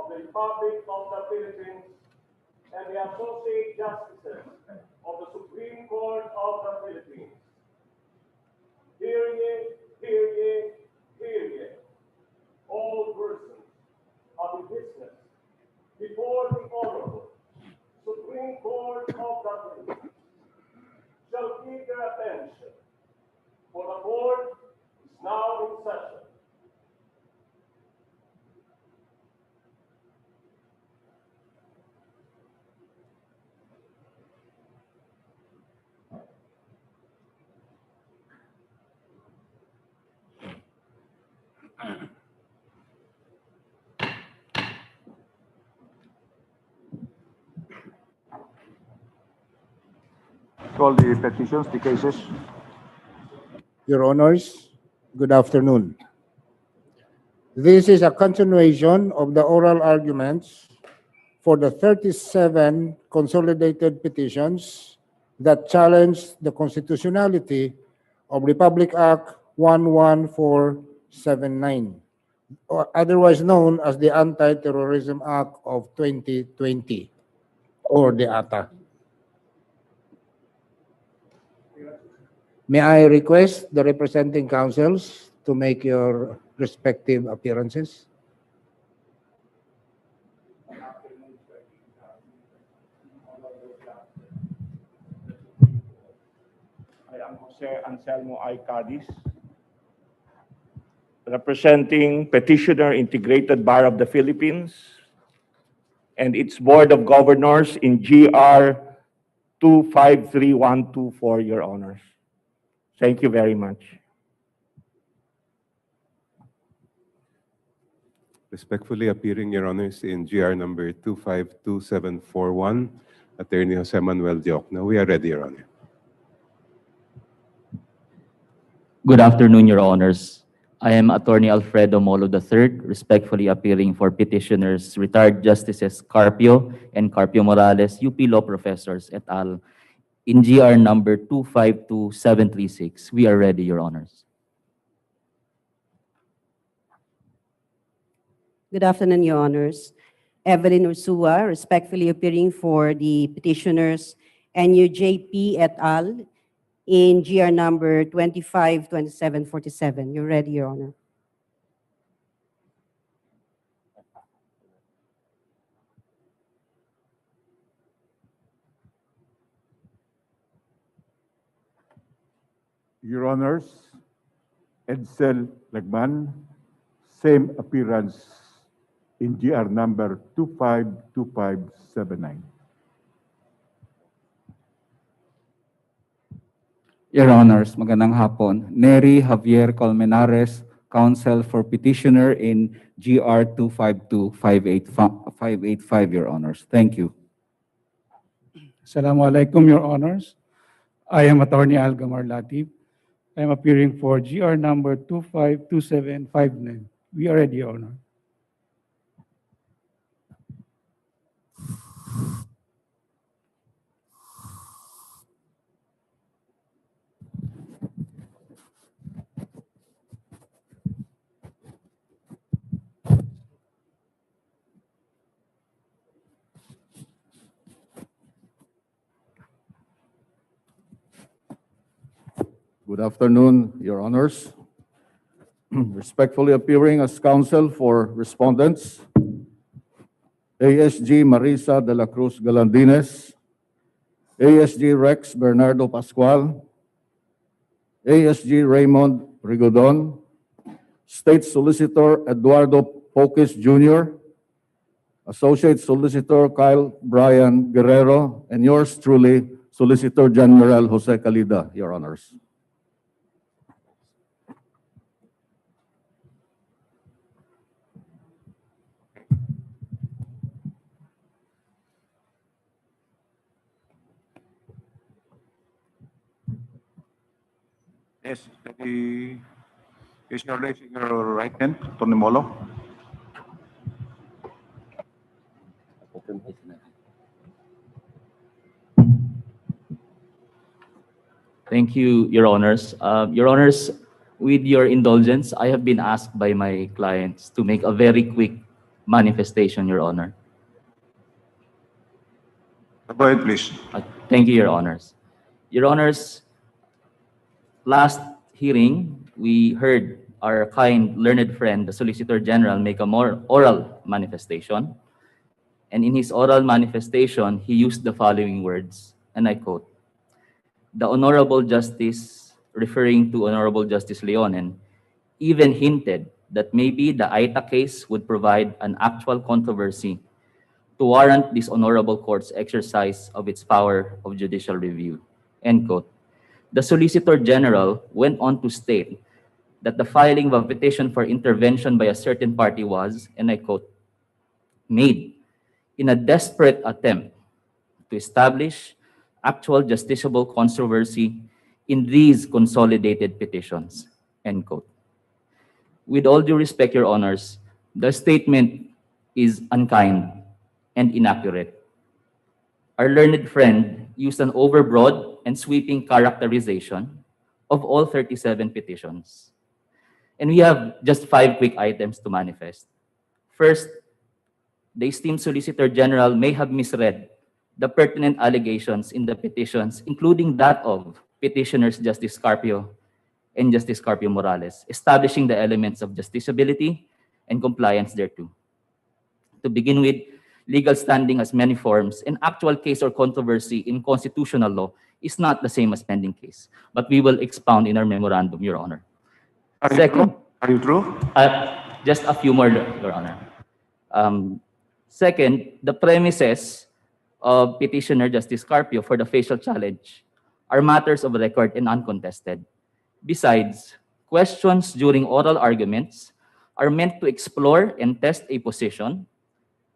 of the Republic of the Philippines and the Associate Justices of the Supreme Court of the Philippines. Hear ye, hear ye, hear ye. All persons of business before the Honorable Supreme Court of the Philippines shall keep their attention, for the court is now in session. Call the petitions, the cases. Your Honors, good afternoon. This is a continuation of the oral arguments for the 37 consolidated petitions that challenge the constitutionality of Republic Act 11479, or otherwise known as the Anti-Terrorism Act of 2020, or the ATA. May I request the representing councils to make your respective appearances? I am Jose Anselmo I. Cadiz, representing Petitioner Integrated Bar of the Philippines and its Board of Governors in GR 253124, Your Honors. Thank you very much. Respectfully appearing, Your Honors, in GR number 252741, Attorney Jose Manuel Diokno. We are ready, Your Honor. Good afternoon, Your Honors. I am Attorney Alfredo Molo III, respectfully appearing for petitioners, retired Justices Carpio and Carpio Morales, UP Law Professors et al. In GR number 252736. We are ready, Your Honors. Good afternoon, Your Honors. Evelyn Ursua, respectfully appearing for the petitioners NUJP et al. In GR number 252747. You're ready, Your Honor. Your Honors, Edsel Lagman, same appearance in GR number 252579. Your Honors, magandang hapon. Neri Javier Colmenares, Counsel for Petitioner in GR 252585, Your Honors. Thank you. Assalamualaikum, Your Honors. I am Attorney Algamar Latif. I am appearing for GR number 252759. We are ready, Your Honor. Good afternoon, Your Honors. Respectfully appearing as counsel for respondents, ASG Marisa de la Cruz Galandines, ASG Rex Bernardo Pascual, ASG Raymond Rigodon, State Solicitor Eduardo Poques Jr., Associate Solicitor Kyle Brian Guerrero, and yours truly, Solicitor General Jose Calida, Your Honors. Yes, is your raising your right hand, Tony Molo? Thank you, Your Honors. Your Honors, with your indulgence, I have been asked by my clients to make a very quick manifestation, Your Honor. Go ahead, please. Thank you, Your Honors. Your Honors, last hearing, we heard our kind, learned friend, the Solicitor General, make a more oral manifestation. And in his oral manifestation, he used the following words, and I quote, "The Honorable Justice," referring to Honorable Justice Leonen, "even hinted that maybe the AITA case would provide an actual controversy to warrant this honorable court's exercise of its power of judicial review." End quote. The Solicitor General went on to state that the filing of a petition for intervention by a certain party was, and I quote, "made in a desperate attempt to establish actual justiciable controversy in these consolidated petitions." End quote. With all due respect, Your Honors, the statement is unkind and inaccurate. Our learned friend used an overbroad and sweeping characterization of all 37 petitions. And we have just 5 quick items to manifest. First, the esteemed Solicitor General may have misread the pertinent allegations in the petitions, including that of petitioners Justice Carpio and Justice Carpio Morales, establishing the elements of justiciability and compliance thereto. To begin with, legal standing has many forms, and actual case or controversy in constitutional law is not the same as pending case. But we will expound in our memorandum, Your Honor. Second, Are you true? just a few more, Your Honor. Second, the premises of petitioner Justice Carpio for the facial challenge are matters of record and uncontested. Besides, questions during oral arguments are meant to explore and test a position,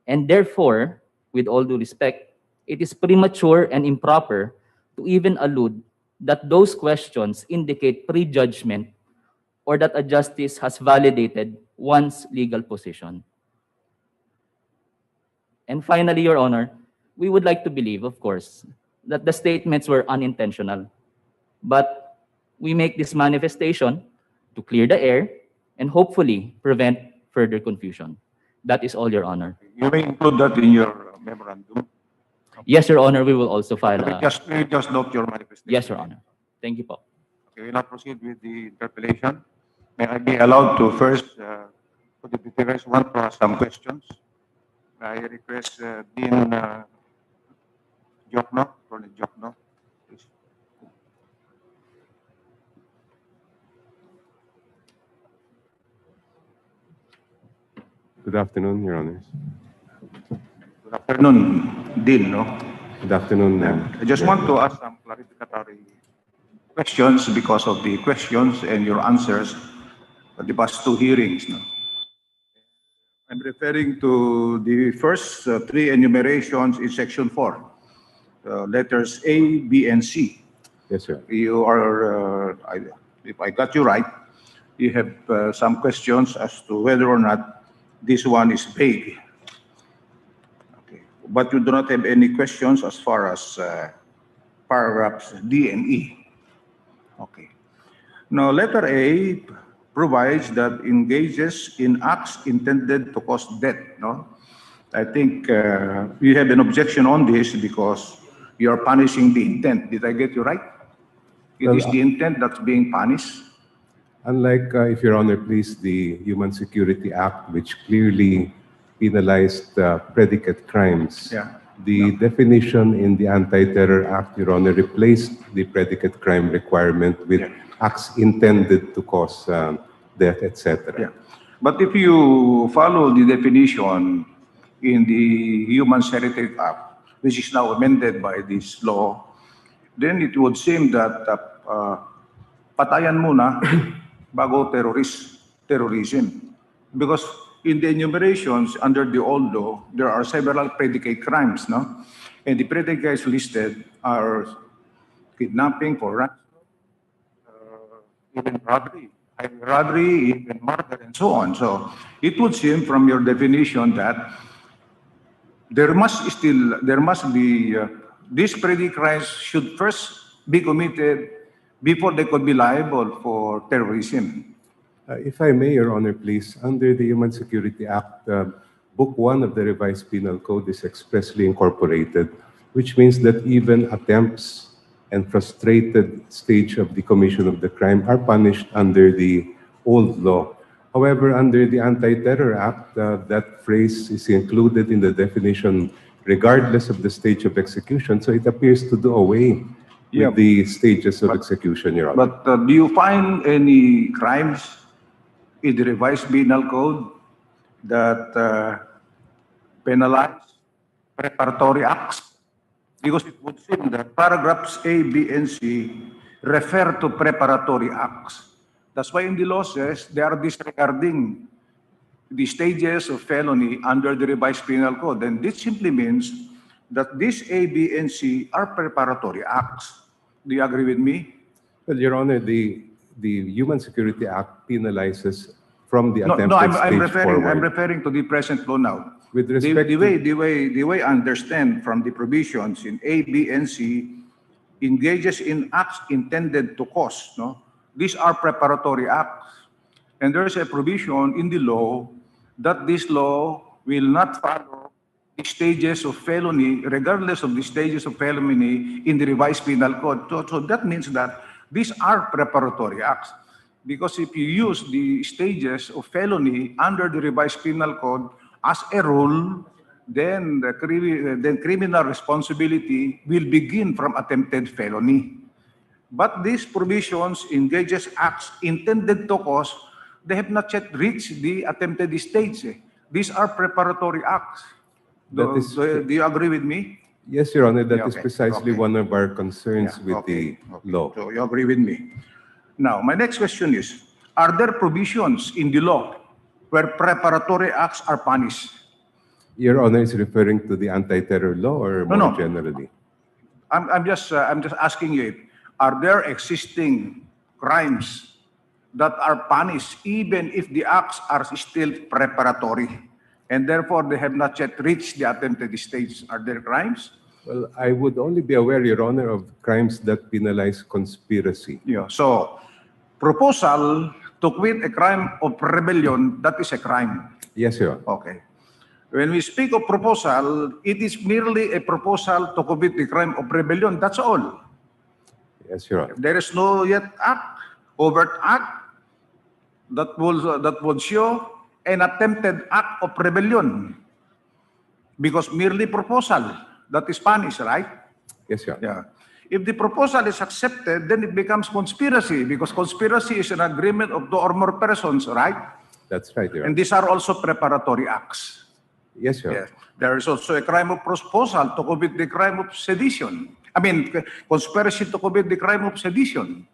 and therefore, with all due respect, it is premature and improper to even allude that those questions indicate prejudgment or that a justice has validated one's legal position. And finally, Your Honor, we would like to believe, of course, that the statements were unintentional. But we make this manifestation to clear the air and hopefully prevent further confusion. That is all, Your Honor. You may include that in your memorandum. Yes, Your Honor, we will also file a... Just note your manifestation. Yes, Your Honor. Thank you po. Okay, we'll now proceed with the interpellation. May I be allowed to first, for the petitioners, want to ask some questions? I request Dean Jokno, Colonel Jokno, please. Good afternoon, Your Honors. Good afternoon, Dean. No? Good afternoon. I just want to ask some clarificatory questions because of the questions and your answers for the past 2 hearings. No? I'm referring to the first 3 enumerations in Section 4, letters A, B, and C. Yes, sir. You are, if I got you right, you have some questions as to whether or not this one is vague. Okay. But you do not have any questions as far as paragraphs D and E. Okay. Now, letter A provides that engages in acts intended to cause death. No, I think you have an objection on this because you are punishing the intent. Did I get you right? It is the intent that's being punished. Unlike, if Your Honor, please, the Human Security Act, which clearly penalized predicate crimes, Yeah. the definition in the Anti-Terror Act, Your Honor, replaced the predicate crime requirement with acts intended to cause death, etc. Yeah. But if you follow the definition in the Human Security Act, which is now amended by this law, then it would seem that patayan muna bago terrorism. Because in the enumerations under the old law, there are several predicate crimes, no? And the predicates listed are kidnapping, for ransom, even robbery, even murder, and so on. So it would seem from your definition that there must be these predicate crimes should first be committed before they could be liable for terrorism. If I may, Your Honor, please, under the Human Security Act, Book 1 of the Revised Penal Code is expressly incorporated, which means that even attempts and frustrated stage of the commission of the crime are punished under the old law. However, under the Anti-Terror Act, that phrase is included in the definition regardless of the stage of execution, so it appears to do away Yeah, with the stages of execution, Your Honor. But do you find any crimes in the revised penal code that penalize preparatory acts? Because it would seem that paragraphs A, B, and C refer to preparatory acts. That's why in the law says they are disregarding the stages of felony under the revised penal code. And this simply means that these A, B, and C are preparatory acts. Do you agree with me? Well, Your Honor, the Human Security Act penalizes from the No, attempted no, I'm stage forward. referring to the present law now. With respect The way I understand from the provisions in A, B, and C engages in acts intended to cause. No, these are preparatory acts, and there is a provision in the law that this law will not follow the stages of felony, regardless of the stages of felony in the revised penal code. So that means that these are preparatory acts. Because if you use the stages of felony under the revised penal code as a rule, then criminal responsibility will begin from attempted felony. But these provisions engages acts intended to cause, they have not yet reached the attempted stage. These are preparatory acts. Do you agree with me? Yes, Your Honor, that Yeah, is okay, precisely okay. one of our concerns Yeah, with okay, the law. So you agree with me. Now, my next question is, are there provisions in the law where preparatory acts are punished? Your Honor is referring to the anti-terror law or No, more no. generally? I'm just asking you, are there existing crimes that are punished even if the acts are still preparatory and therefore they have not yet reached the attempted stage? Are there crimes? Well, I would only be aware, Your Honor, of crimes that penalize conspiracy. Yeah. So, proposal to commit a crime of rebellion, that is a crime. Yes, Your Honor. Okay. When we speak of proposal, it is merely a proposal to commit the crime of rebellion. That's all. Yes, Your Honor. There is no yet act, overt act that would show an attempted act of rebellion, because merely proposal that is punished, right? Yes, Your Honor. Yeah. If the proposal is accepted, then it becomes conspiracy, because conspiracy is an agreement of two or more persons, right? That's right, Your And Honor. these are also preparatory acts. Yes, Your Honor. Yes. There is also a crime of proposal to commit the crime of sedition. I mean, conspiracy to commit the crime of sedition.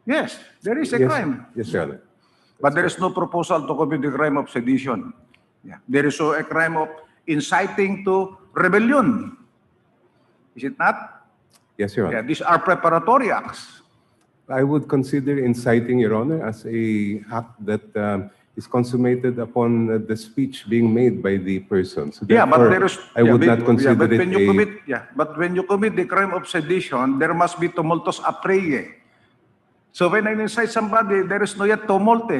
Yes, there is a Yes, crime. yes, Your Honor. But there is no proposal to commit the crime of sedition. Yeah. There is also a crime of inciting to rebellion. Is it not? Yes, Your Honor. Yeah, these are preparatory acts. I would consider inciting, Your Honor, as a act that is consummated upon the speech being made by the person. So Yeah, but therefore, there is. I would not consider but it when you a... commit, but when you commit the crime of sedition, there must be tumultus aprea. So when I incite somebody, there is no yet tumult.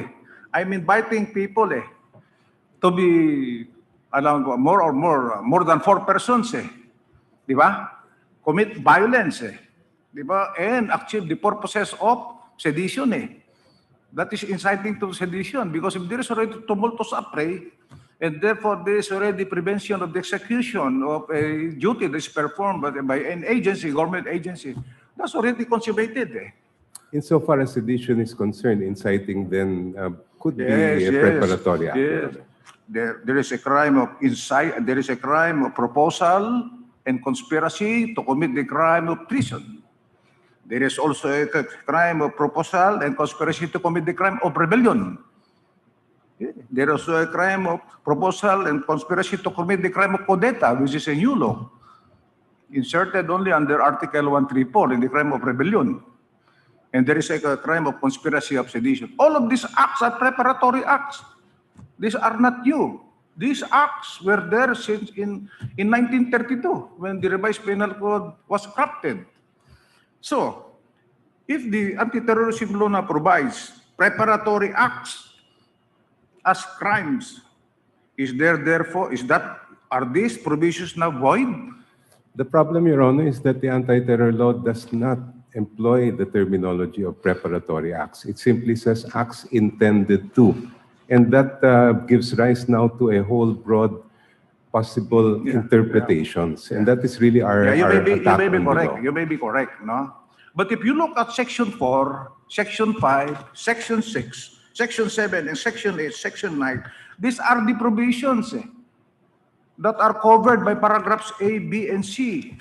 I'm inviting people to be more than 4 persons. Di ba? Commit violence. Di ba? And achieve the purposes of sedition. That is inciting to sedition, because if there is already tumultus aprea, and therefore there is already prevention of the execution of a duty that is performed by an agency, government agency, that's already consummated. Insofar as sedition is concerned, inciting then could be a preparatory act. Your Yes. Honor. There is a crime of there is a crime of proposal and conspiracy to commit the crime of treason. There is also a crime of proposal and conspiracy to commit the crime of rebellion. There is also a crime of proposal and conspiracy to commit the crime of codeta, which is a new law, inserted only under Article 134 in the crime of rebellion. And there is a crime of conspiracy of sedition. All of these acts are preparatory acts. These are not new. These acts were there since in 1932, when the revised penal code was crafted. So, if the anti-terrorism law now provides preparatory acts as crimes, Are these provisions now void? The problem, Your Honor, is that the anti-terror law does not employ the terminology of preparatory acts. It simply says acts intended to. And that gives rise now to a whole broad possible interpretations. And that is really our You may be attack on the correct. law. You may be correct, no? But if you look at Section 4, Section 5, Section 6, Section 7, and Section 8, Section 9, these are the provisions that are covered by paragraphs A, B, and C.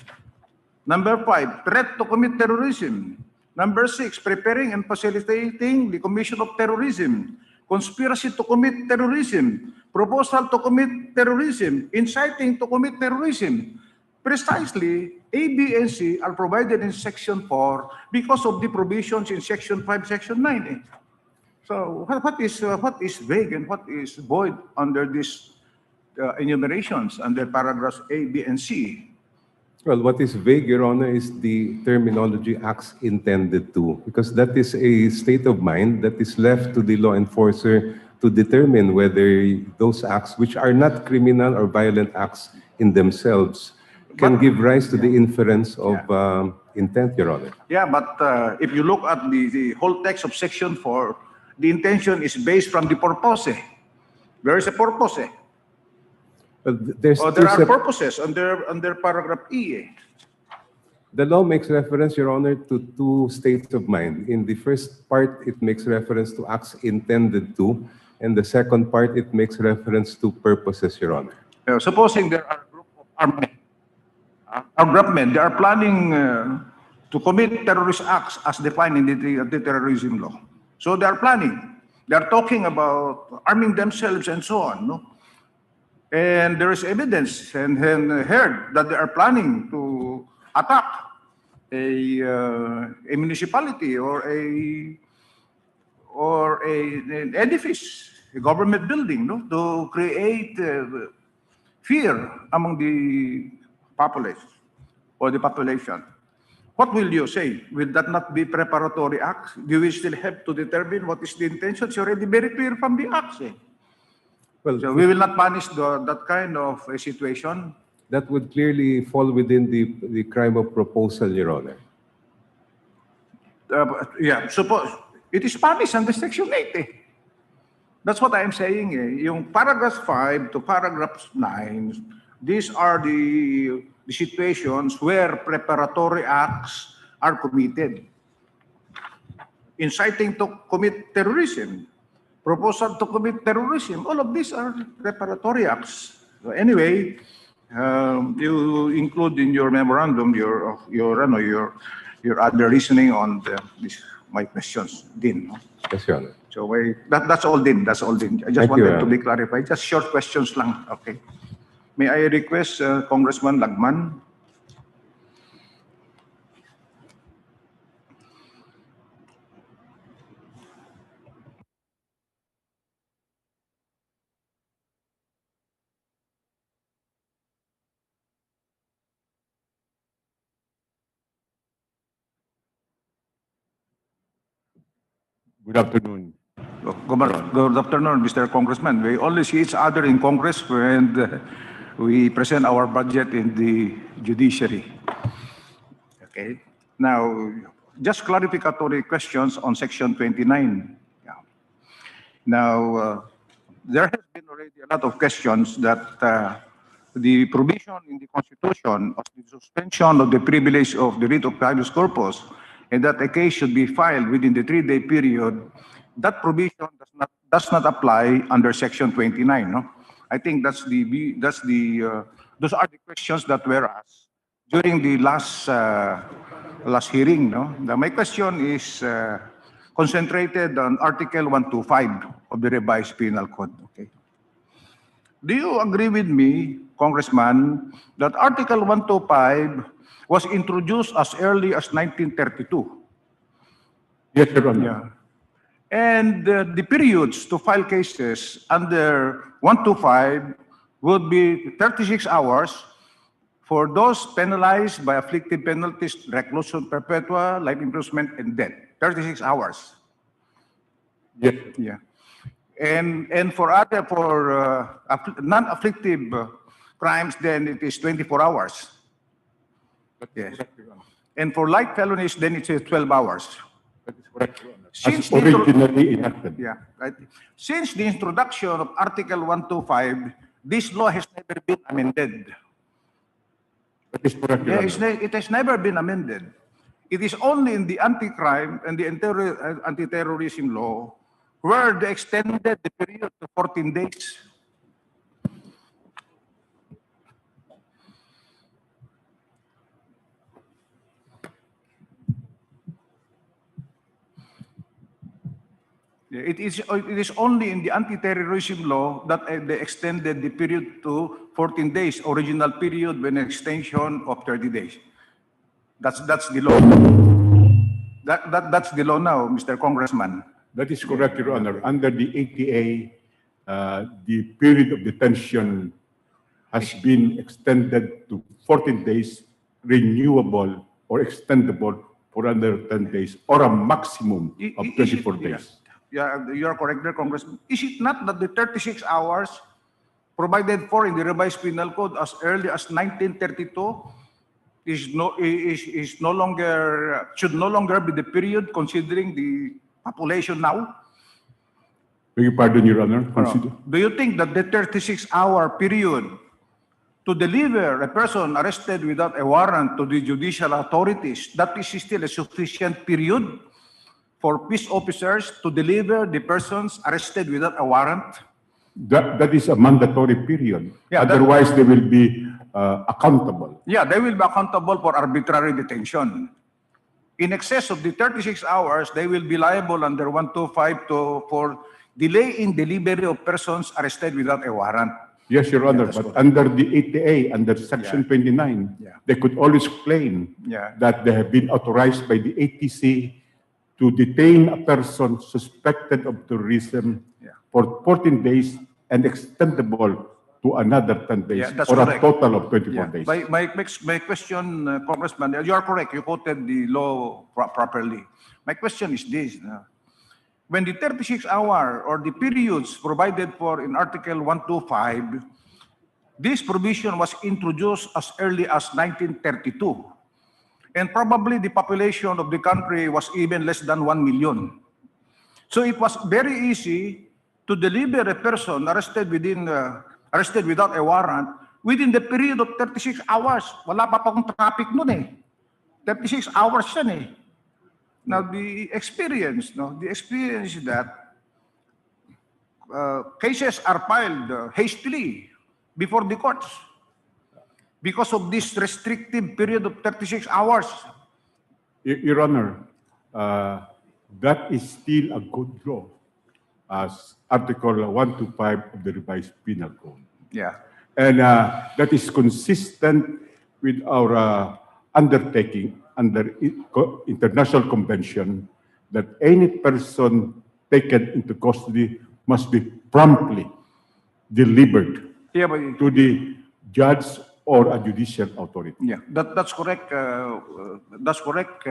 Number 5, threat to commit terrorism. Number 6, preparing and facilitating the commission of terrorism. Conspiracy to commit terrorism. Proposal to commit terrorism. Inciting to commit terrorism. Precisely, A, B, and C are provided in Section 4 because of the provisions in Section 5, Section 9. So what is vague and what is void under these enumerations under paragraphs A, B, and C? Well, what is vague, Your Honor, is the terminology acts intended to, because that is a state of mind that is left to the law enforcer to determine whether those acts, which are not criminal or violent acts in themselves, can give rise to the inference of intent, Your Honor. Yeah, but if you look at the whole text of Section 4, the intention is based from the purpose. There is a purpose. There are purposes under paragraph E. The law makes reference, Your Honor, to two states of mind. In the first part, it makes reference to acts intended to, and the second part, it makes reference to purposes, Your Honor. Supposing there are a group of armed men, they are planning to commit terrorist acts as defined in the terrorism law. So they are planning. They are talking about arming themselves and so on. No? And there is evidence and heard that they are planning to attack a municipality or an edifice, a government building, no, to create fear among the populace or the population. What will you say? Will that not be preparatory acts? Do we still have to determine what is the intention? It's already very clear from the acts. Well, so we will not punish that kind of a situation. That would clearly fall within the crime of proposal, Your Honor. Suppose it is punished under Section 8. That's what I'm saying. Yung paragraph 5 to paragraph 9, these are the situations where preparatory acts are committed. Inciting to commit terrorism, proposal to commit terrorism, all of these are preparatory acts. So anyway, you include in your memorandum your other reasoning on my questions, Din. No? Yes, Your Honor. So that's all, Din. That's all, Din. I just wanted to be clarified. Just short questions lang. Okay. May I request Congressman Lagman? Good afternoon. Good afternoon, Mr. Congressman. We always see each other in Congress when we present our budget in the judiciary. Okay. Now, just clarificatory questions on Section 29. Yeah. Now, there has been already a lot of questions that the provision in the Constitution of the suspension of the privilege of the writ of habeas corpus and that a case should be filed within the 3-day period, that provision does not apply under Section 29. No, I think those are the questions that were asked during the last hearing. No, my question is concentrated on Article 125 of the revised Penal Code. Okay, do you agree with me, Congressman, that Article 125 was introduced as early as 1932? Yes, Your Honor. Yeah. And the periods to file cases under 125 would be 36 hours for those penalized by afflictive penalties, reclusion perpetua, life imprisonment, and death. 36 hours. Yes. Yeah. And for non-afflictive crimes, then it is 24 hours. Yes. And for light felonies, then it's 12 hours. That is correct, Your Honor. Since As originally enacted. Yeah, right. Since the introduction of Article 125, this law has never been amended. That is correct, Your Yeah, Honor. it has never been amended. It is only in the anti-crime and the anti-terrorism law where they extended the period to 14 days. Yeah, it is only in the anti-terrorism law that they extended the period to 14 days, original period with an extension of 30 days. That's the law. That's the law now, Mr. Congressman. That is correct, Your Honor. Under the ATA, the period of detention has been extended to 14 days, renewable or extendable for another 10 days, or a maximum of 24 days. Yeah, you are correct there, Congressman. Is it not that the 36 hours provided for in the revised penal code as early as 1932 should no longer be the period considering the population now? Beg your pardon, Your Honor. Do you think that the 36-hour period to deliver a person arrested without a warrant to the judicial authorities, that is still a sufficient period for peace officers to deliver the persons arrested without a warrant? That is a mandatory period. Yeah, Otherwise, they will be accountable. Yeah, they will be accountable for arbitrary detention. In excess of the 36 hours, they will be liable under 125 for delay in delivery of persons arrested without a warrant. Yes, Your Honor, but under the ATA, under Section 29, they could always claim that they have been authorized by the ATC to detain a person suspected of terrorism for 14 days and extendable to another 10 days, or a total of 24 days. My question, Congressman, you are correct. You quoted the law properly. My question is this. When the 36-hour or the periods provided for in Article 125, this provision was introduced as early as 1932. And probably the population of the country was even less than 1 million. So it was very easy to deliver a person arrested without a warrant within the period of 36 hours. Wala pa pang traffic nun eh. 36 hours yan eh. Now the experience is that cases are filed hastily before the courts because of this restrictive period of 36 hours. Your Honor, that is still a good law as Article 125 of the revised penal code. Yeah. And that is consistent with our undertaking under international convention that any person taken into custody must be promptly delivered to the judge or a judicial authority. Yeah, that's correct. That's correct,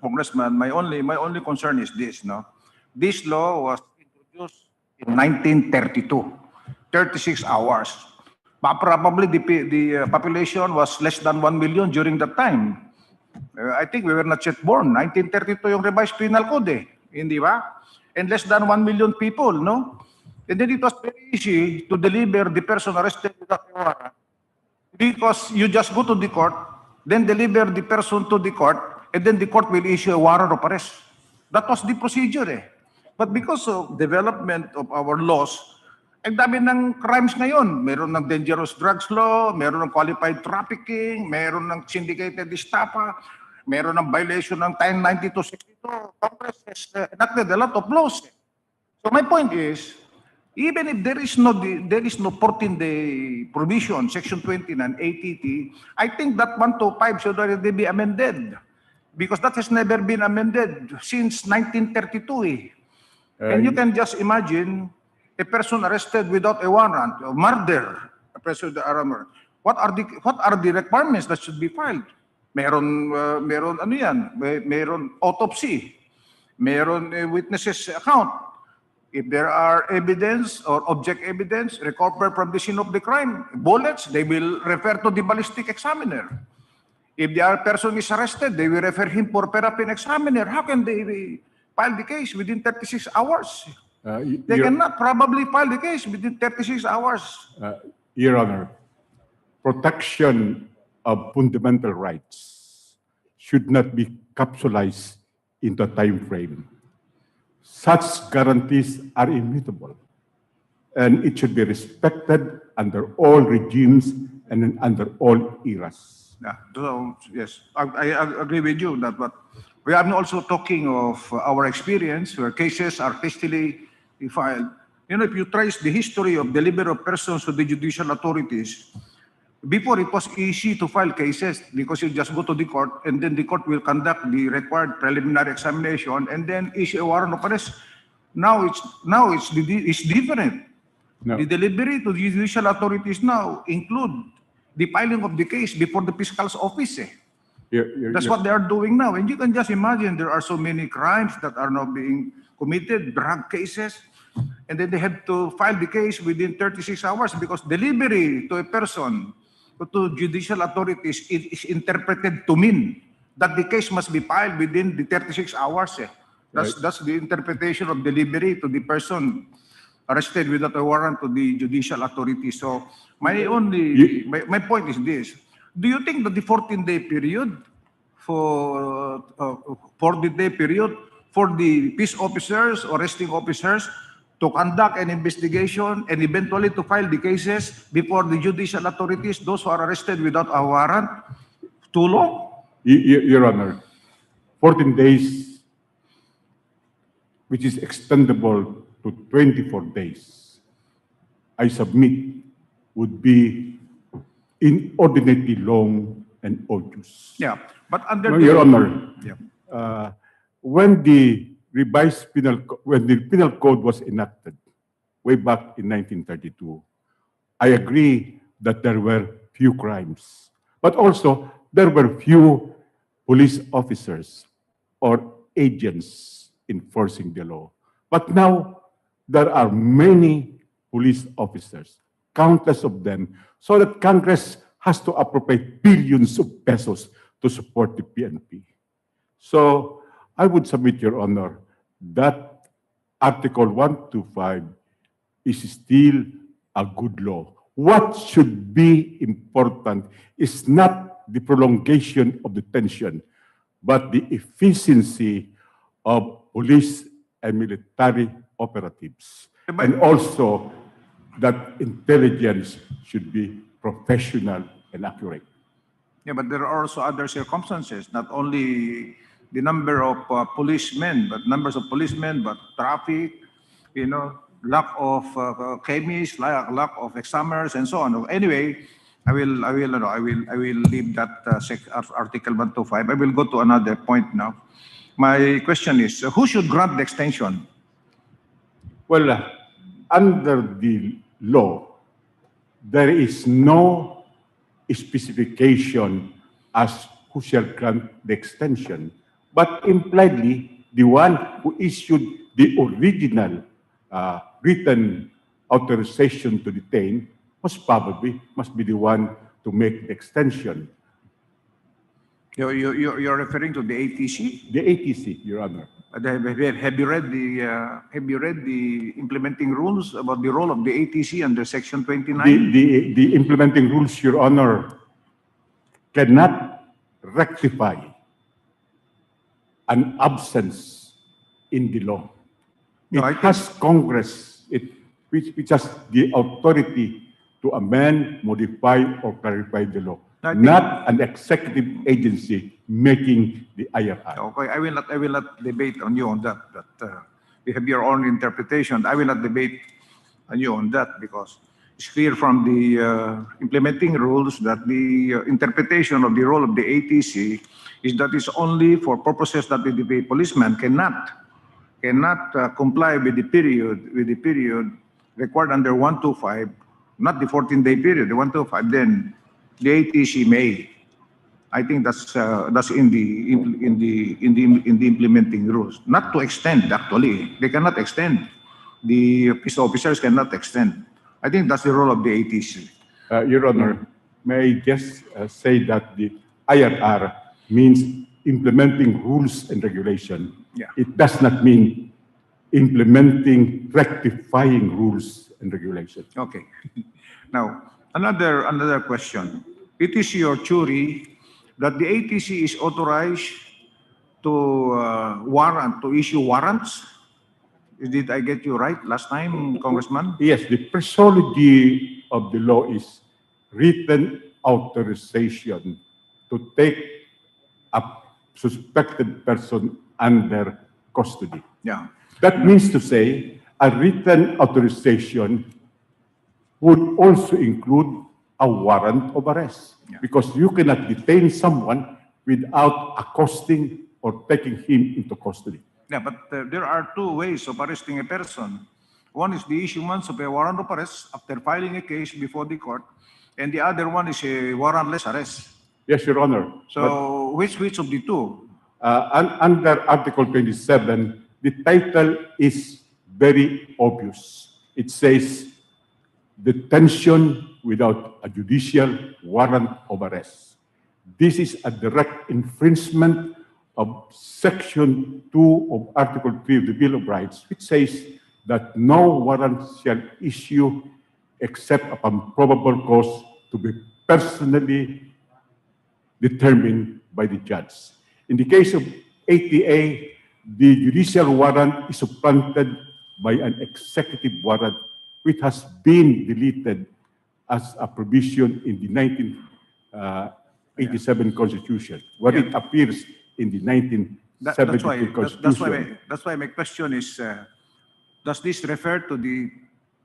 Congressman. My only concern is this. No, this law was introduced in 1932, 36 hours. But probably the population was less than 1 million during that time. I think we were not yet born. 1932 yung revised penal code eh, hindi ba? And less than 1 million people, no? And then it was very easy to deliver the person arrested without a warrant because you just go to the court, then deliver the person to the court, and then the court will issue a warrant of arrest. That was the procedure eh. But because of development of our laws, ang dami ng crimes ngayon. Meron ng dangerous drugs law, meron ng qualified trafficking, meron ng syndicated estafa, meron ng violation ng 1092-62. Congress has enacted a lot of laws. So my point is, even if there is no 14-day provision, Section 29 ATT, I think that 125 should already be amended because that has never been amended since 1932 eh. And you can just imagine a person arrested without a warrant, or murder, a person without a warrant. What are the requirements that should be filed? Meron ano yan? Meron autopsy, meron witnesses account, If there are evidence or object evidence recovered from the scene of the crime, bullets, they will refer to the ballistic examiner. If the other person is arrested, they will refer him for paraffin examiner. How can they file the case within 36 hours? They cannot probably file the case within 36 hours. Your Honor, protection of fundamental rights should not be capsulized into a time frame. Such guarantees are immutable, and it should be respected under all regimes and under all eras. Yeah, so, yes, I agree with you that, but we are also talking of our experience where cases are hastily filed. You know, if you trace the history of delivery of persons to the judicial authorities, before it was easy to file cases because you just go to the court and then the court will conduct the required preliminary examination and then issue a warrant of arrest. Now it's different. No. The delivery to the judicial authorities now include the filing of the case before the fiscal's office. That's what they are doing now. And you can just imagine there are so many crimes that are now being committed, drug cases, and then they have to file the case within 36 hours because delivery to a person, to judicial authorities, is interpreted to mean that the case must be filed within the 36 hours. That's the interpretation of delivery to the person arrested without a warrant to the judicial authorities. So my point is this. Do you think that the 14-day period for the peace officers or arresting officers to conduct an investigation and eventually to file the cases before the judicial authorities, those who are arrested without a warrant, too long? Your Honor, 14 days, which is extendable to 24 days, I submit would be inordinately long and odious. Yeah, but under No, the... Your Honor, Yeah. when the penal code was enacted way back in 1932, I agree that there were few crimes, but also there were few police officers or agents enforcing the law. But now there are many police officers, countless of them, so that Congress has to appropriate billions of pesos to support the PNP. So I would submit, Your Honor, that Article 125 is still a good law. What should be important is not the prolongation of detention, but the efficiency of police and military operatives. And also that intelligence should be professional and accurate. Yeah, but there are also other circumstances, not only the number of policemen, but numbers of policemen, but traffic, you know, lack of chemists, lack of examiners, and so on. Anyway, I will leave that Article 125. I will go to another point now. My question is, who should grant the extension? Well, under the law, there is no specification as who shall grant the extension, but impliedly, the one who issued the original written authorization to detain must be the one to make the extension. You're referring to the ATC? The ATC, Your Honor. Have you read the implementing rules about the role of the ATC under Section 29? The implementing rules, Your Honor, cannot rectify an absence in the law. It has Congress, which has the authority to amend, modify, or clarify the law, not an executive agency making the IRI. Okay, I will not debate on you on that. But you have your own interpretation. I will not debate on you on that because it's clear from the implementing rules that the interpretation of the role of the ATC is that it's only for purposes that the policeman cannot comply with the period required under 125, not the 14-day period, the 125. Then the ATC may. I think that's in the implementing rules. Not to extend, actually. They cannot extend. the peace officers cannot extend. I think that's the role of the ATC. Your Honor, may I just say that the IRR means implementing rules and regulation. Yeah. It does not mean implementing, rectifying rules and regulation. Okay. Now, another question. It is your theory that the ATC is authorized to issue warrants? Did I get you right last time, Congressman? Yes, the phraseology of the law is written authorization to take a suspected person under custody. Yeah. That means to say a written authorization would also include a warrant of arrest, because you cannot detain someone without accosting or taking him into custody. Yeah, but there are two ways of arresting a person. One is the issuance of a warrant of arrest after filing a case before the court, and the other one is a warrantless arrest. Yes, Your Honor. So which of the two? Under Article 27, the title is very obvious. It says, detention without a judicial warrant of arrest. This is a direct infringement of Section 2 of Article 3 of the Bill of Rights, which says that no warrant shall issue except upon probable cause to be personally determined by the judge. In the case of ATA, the judicial warrant is supplanted by an executive warrant, which has been deleted as a provision in the 1987 Constitution, where it appears in the 1972 Constitution. That's why my question is, does this refer to the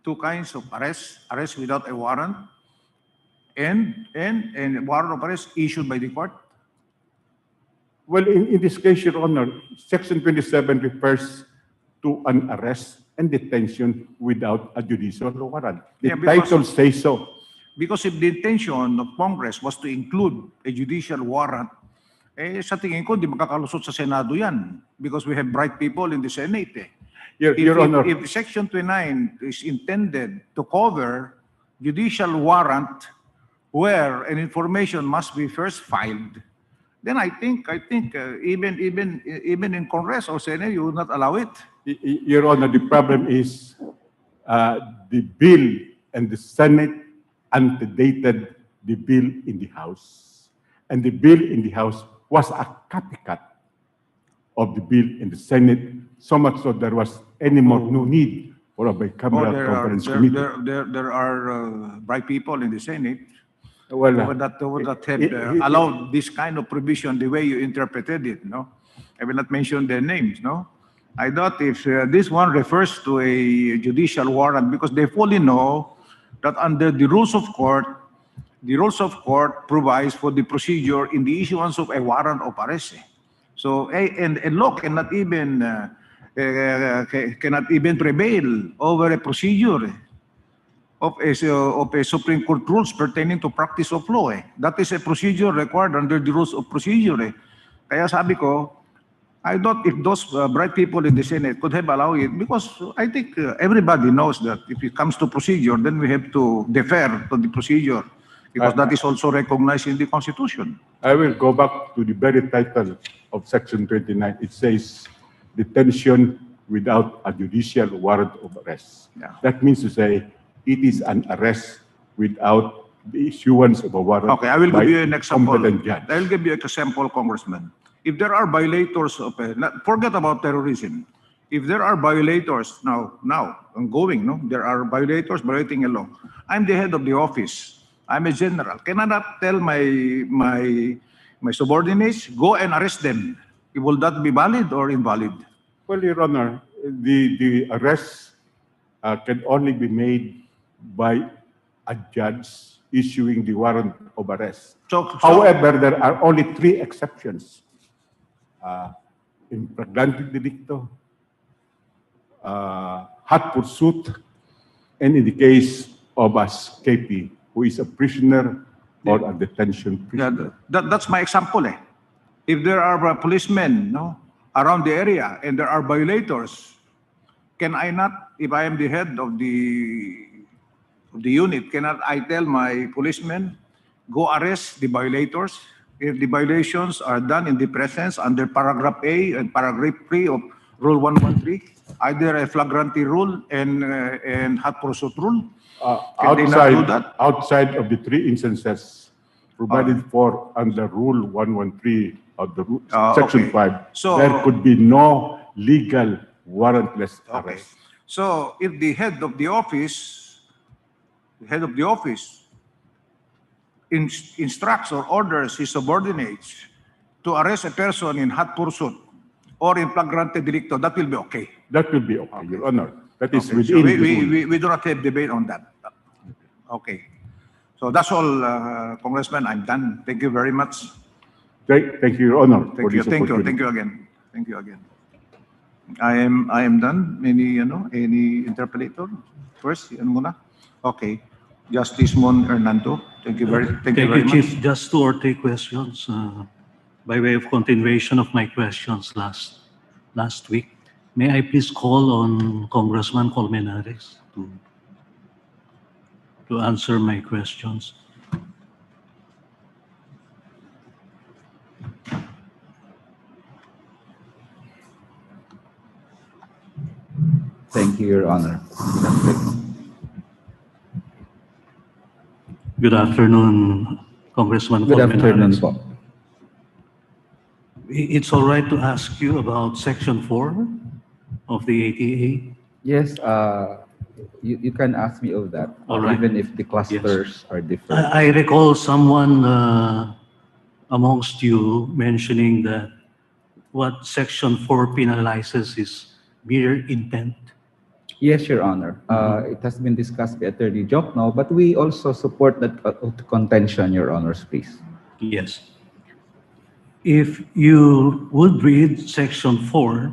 two kinds of arrest without a warrant, and warrant of arrest issued by the court? Well, in this case, Your Honor, Section 27 refers to an arrest and detention without a judicial warrant. The title says so. Because if the intention of Congress was to include a judicial warrant, sa tingin ko, di makakalusot sa Senado yan, because we have bright people in the Senate. Your Honor. If Section 29 is intended to cover judicial warrant where an information must be first filed, then I think even in Congress or Senate, you would not allow it. Your Honor, the problem is the bill and the Senate antedated the bill in the House. And the bill in the House was a copycat of the bill in the Senate, so much so there was no need for a bicameral conference committee. There are bright people in the Senate who Well, would not have allowed this kind of provision the way you interpreted it, no? I will not mention their names, no? I thought if this one refers to a judicial warrant, because they fully know that under the rules of court provides for the procedure in the issuance of a warrant of arrest. So, and law cannot even prevail over a procedure of a Supreme Court rules pertaining to practice of law. That is a procedure required under the rules of procedure. Kaya sabi ko, I thought if those bright people in the Senate could have allowed it, because I think everybody knows that if it comes to procedure, then we have to defer to the procedure, because that is also recognized in the Constitution. I will go back to the very title of Section 29. It says, detention without a judicial warrant of arrest. Yeah. That means to say, it is an arrest without the issuance of a warrant. Okay, I will by give you an example. competent judge. I will give you an example, Congressman. If there are violators of forget about terrorism. If there are violators now ongoing, no, there are violators violating a law. I'm the head of the office. I'm a general. Can I not tell my subordinates, go and arrest them? Will that be valid or invalid? Well, Your Honor, the arrest can only be made by a judge issuing the warrant of arrest. However, there are only 3 exceptions. Infragrante delicto, hot pursuit, and in the case of a escapee who is a prisoner or a detention prisoner. Yeah, that's my example. If there are policemen around the area and there are violators, can I not if I am the head of the unit, cannot I tell my policemen, go arrest the violators? If the violations are done in the presence under paragraph A and paragraph 3 of Rule 113, either a flagrancy rule and hot pursuit rule, can they not do that? Outside of the 3 instances provided for under Rule 113 of the Section okay. 5, So- there could be no legal warrantless Okay. arrest. So if the head of the office instructs or orders his subordinates to arrest a person in hot pursuit or in flagrante delicto, that will be okay. That will be okay, Your Honor. That is Okay. within So the rule. we do not have debate on that. Okay. So that's all, Congressman. I'm done. Thank you very much. Thank you, Your Honor. Thank you. Thank you. Thank you again. Thank you again. I am done. Any interpolator? First, yan muna. Okay. Justice Mon Hernando. Thank you very much. Chief. Just 2 or 3 questions by way of continuation of my questions last week. May I please call on Congressman Colmenares to answer my questions? Thank you, Your Honor. Good afternoon, Congressman Good afternoon Colmenares. po. It's all right to ask you about Section 4 of the ATA. Yes, you can ask me of that, All right. even if the clusters are different. I recall someone amongst you mentioning that what Section 4 penalizes is mere intent. Yes, Your Honor. It has been discussed by Attorney Jokno, but we also support that contention, Your Honors, please. Yes. If you would read Section 4,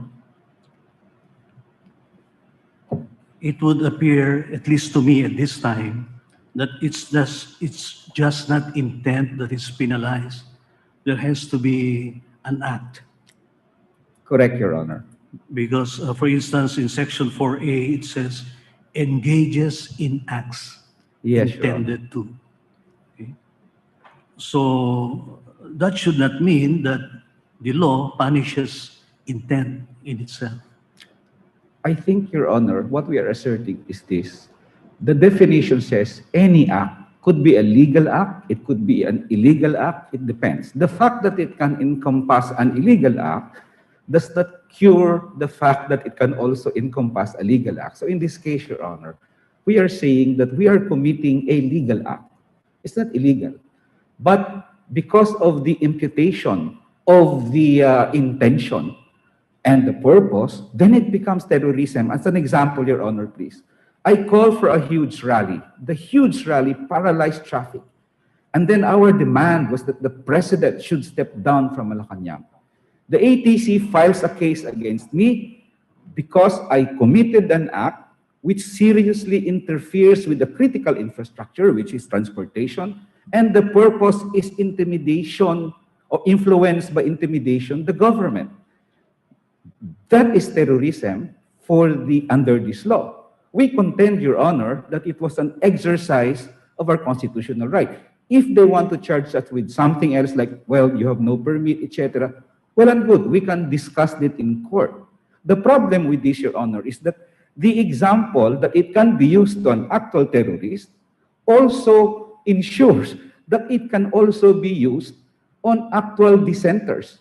it would appear, at least to me at this time, that it's just not intent that is penalized. There has to be an act. Correct, Your Honor. Because, for instance, in Section 4A, it says, engages in acts Yes, Your Honor. intended to. Okay? So, that should not mean that the law punishes intent in itself. I think, Your Honor, what we are asserting is this. The definition says any act could be a legal act, it could be an illegal act, it depends. The fact that it can encompass an illegal act does not cure the fact that it can also encompass a legal act. So in this case, Your Honor, we are saying that we are committing a legal act. It's not illegal. But because of the imputation of the intention and the purpose, then it becomes terrorism. As an example, Your Honor, please. I call for a huge rally. The huge rally paralyzed traffic. And then our demand was that the president should step down from Malacanang. The ATC files a case against me because I committed an act which seriously interferes with the critical infrastructure, which is transportation, and the purpose is intimidation or influenced by intimidation the government. That is terrorism under this law. We contend, Your Honor, that it was an exercise of our constitutional right. If they want to charge us with something else like, well, you have no permit, etc., well and good, we can discuss it in court. The problem with this, Your Honor, is that the example that it can be used on actual terrorists also ensures that it can also be used on actual dissenters.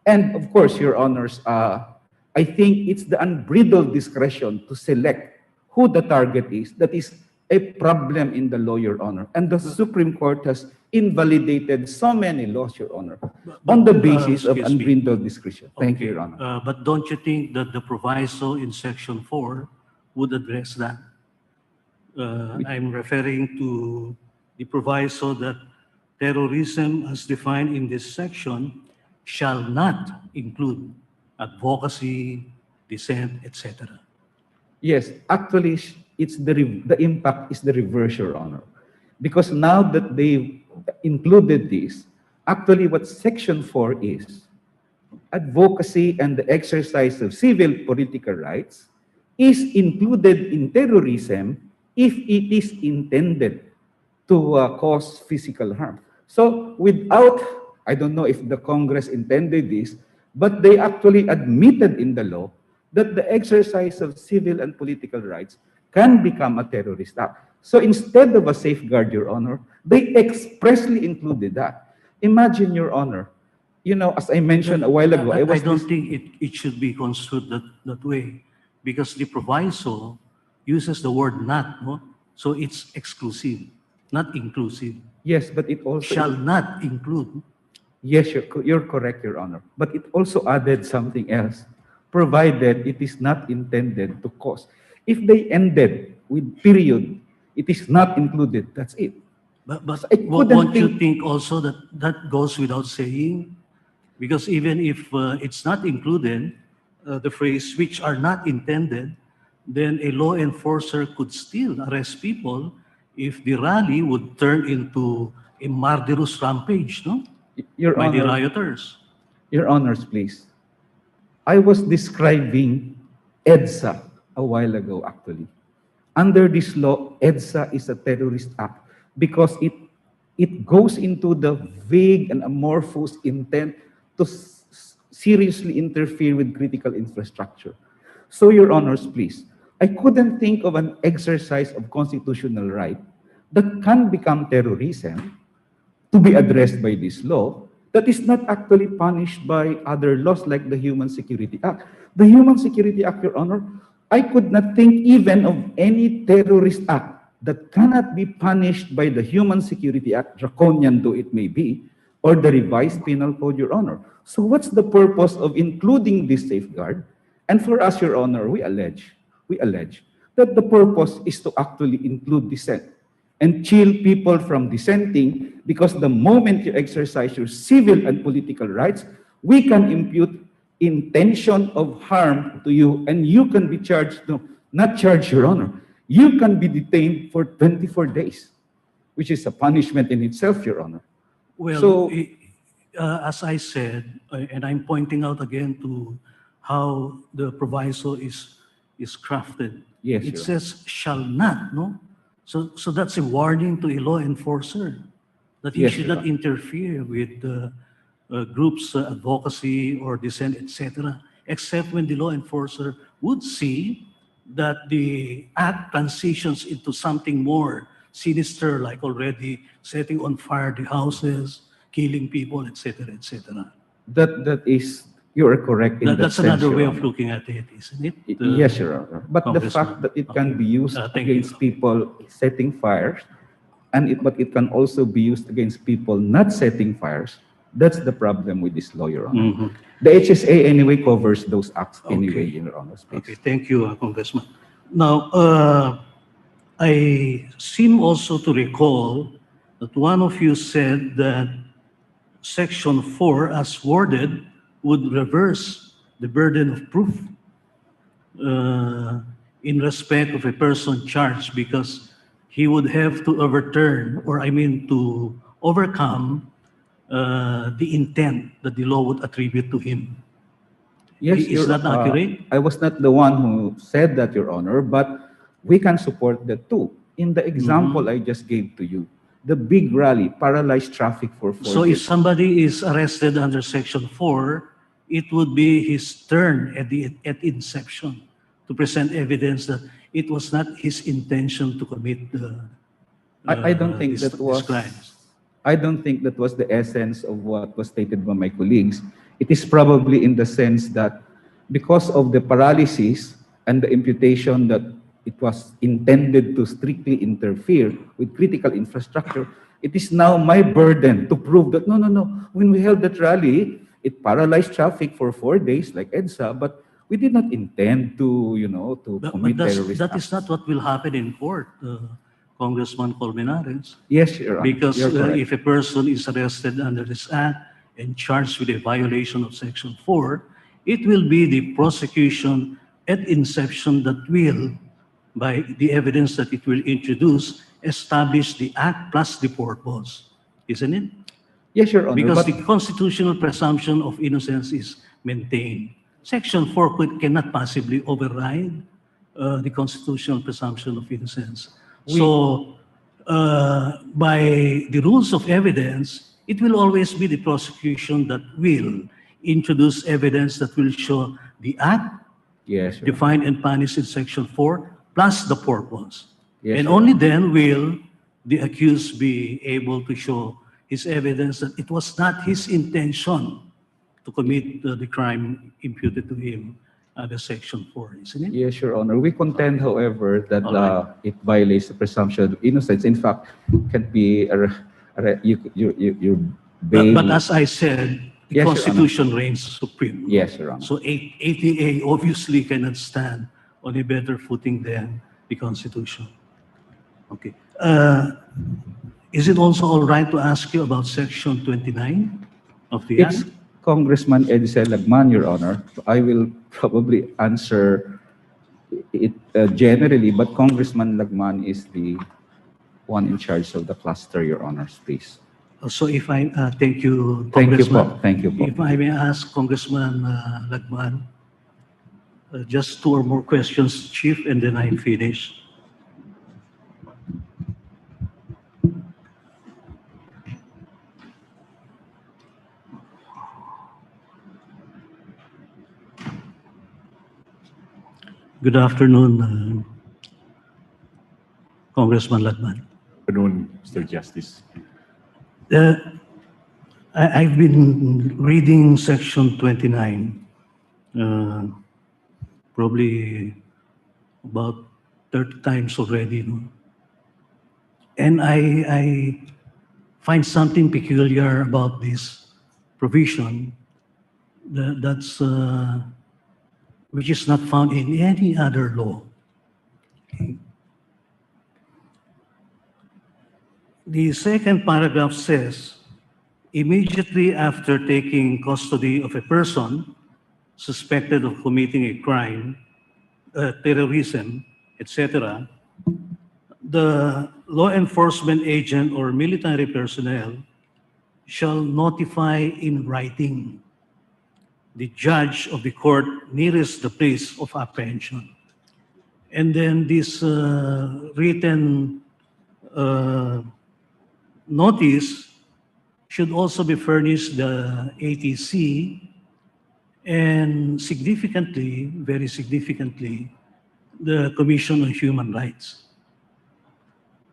And of course, Your Honors, I think it's the unbridled discretion to select who the target is that is a problem in the law, Your Honor. And the Supreme Court has invalidated so many laws, Your Honor, on the basis of unbridled discretion. Thank you, Your Honor. But don't you think that the proviso in Section 4 would address that? I'm referring to the proviso that terrorism as defined in this section shall not include advocacy, dissent, etc. Yes, actually, it's the impact is the reverse, Your Honor. Because now that they've included this, actually what Section 4 is, advocacy and the exercise of civil political rights is included in terrorism if it is intended to cause physical harm. So without, I don't know if the Congress intended this, but they actually admitted in the law that the exercise of civil and political rights can become a terrorist act. So instead of a safeguard, Your Honor, they expressly included that. Imagine, Your Honor, you know, as I mentioned a while ago, I don't think it should be construed that way, because the proviso uses the word not, no? So it's exclusive, not inclusive. Yes, but it also shall not include. Yes, you're correct, Your Honor. But it also added something else, provided it is not intended to cause. If they ended with period, it is not included, that's it. But So I couldn't won't you think also that that goes without saying? Because even if it's not included, the phrase which are not intended, then a law enforcer could still arrest people if the rally would turn into a murderous rampage, no? Your By the Honor, rioters. Your Honors, please. I was describing EDSA a while ago, actually. Under this law, EDSA is a terrorist act because it goes into the vague and amorphous intent to seriously interfere with critical infrastructure. So, Your Honors, please, I couldn't think of an exercise of constitutional right that can become terrorism to be addressed by this law that is not actually punished by other laws like the Human Security Act. The Human Security Act, Your Honor, I could not think even of any terrorist act that cannot be punished by the Human Security Act, draconian though it may be, or the revised penal code, Your Honor. So what's the purpose of including this safeguard? And for us, Your Honor, we allege that the purpose is to actually include dissent and chill people from dissenting, because the moment you exercise your civil and political rights, we can impute intention of harm to you, and you can be charged, no, not charged, Your Honor. You can be detained for 24 days, which is a punishment in itself, Your Honor. Well, So, as I said, and I'm pointing out again to how the proviso is crafted. Yes, It Your says shall not, no? So that's a warning to a law enforcer that he Yes, should Your not Honor. interfere with groups' advocacy or dissent, etc., except when the law enforcer would see that the act transitions into something more sinister, like already setting on fire the houses, killing people, etc., etc. that is, you are correct in that That's sense, another Your way Honor. of looking at it, isn't it? Yes, Your Honor. But the Congressman. fact that it can be used Thank you. against people setting fires, but it can also be used against people not setting fires, that's the problem with this law, Your Honor. Mhm. The HSA anyway covers those acts anyway, Okay. Your Honor. Okay, thank you, Congressman. Now, I seem also to recall that one of you said that Section 4, as worded, would reverse the burden of proof in respect of a person charged, because he would have to overturn, or I mean to overcome the intent that the law would attribute to him. Yes, Is that accurate? I was not the one who said that, Your Honor, but we can support that too. In the example I just gave to you, the big rally paralyzed traffic for 4 So if days. somebody is arrested under Section 4, it would be his turn at inception to present evidence that it was not his intention to commit I don't think these crimes. I don't think that was the essence of what was stated by my colleagues. It is probably in the sense that because of the paralysis and the imputation that it was intended to strictly interfere with critical infrastructure, it is now my burden to prove that, no, when we held that rally, it paralyzed traffic for 4 days like EDSA, but we did not intend to, commit terrorist That acts. is not what will happen in court, Congressman Colmenares. Yes, Your Honor. Because You're correct. if a person is arrested under this act and charged with a violation of Section 4, it will be the prosecution at inception that will, by the evidence that it will introduce, establish the act plus the purpose, isn't it? Yes, Your Honor. Because but the constitutional presumption of innocence is maintained. Section 4 cannot possibly override the constitutional presumption of innocence. So, by the rules of evidence, it will always be the prosecution that will introduce evidence that will show the act Yes, Your defined and punished in Section 4, plus the purpose. Yes, And Your only then will the accused be able to show his evidence that it was not his intention to commit the crime imputed to him under Section 4, isn't it? Yes, Your Honor. We contend, however, that All right. it violates the presumption of innocence. In fact, it can be you But as I said, the Yes, Your Honor. Constitution reigns supreme. Yes, Your Honor. So ATA obviously cannot stand on a better footing than the Constitution. Okay. Is it also all right to ask you about Section 29 of the It's Act? Congressman Edsel Lagman, Your Honor. I will probably answer it generally, but Congressman Lagman is the one in charge of the cluster, Your Honors, please. So if I, thank you, Thank you Congressman. po. Thank you po. If I may ask Congressman Lagman, just 2 or more questions, Chief, and then I finish. Good afternoon, Congressman Lagman. Good afternoon, Mr. Justice. I've been reading Section 29, probably about 30 times already. No? And I find something peculiar about this provision that's which is not found in any other law. Okay. The second paragraph says, immediately after taking custody of a person suspected of committing a crime, terrorism, etc., the law enforcement agent or military personnel shall notify in writing the judge of the court nearest the place of apprehension. And then this written notice should also be furnished the ATC and significantly, very significantly, the Commission on Human Rights.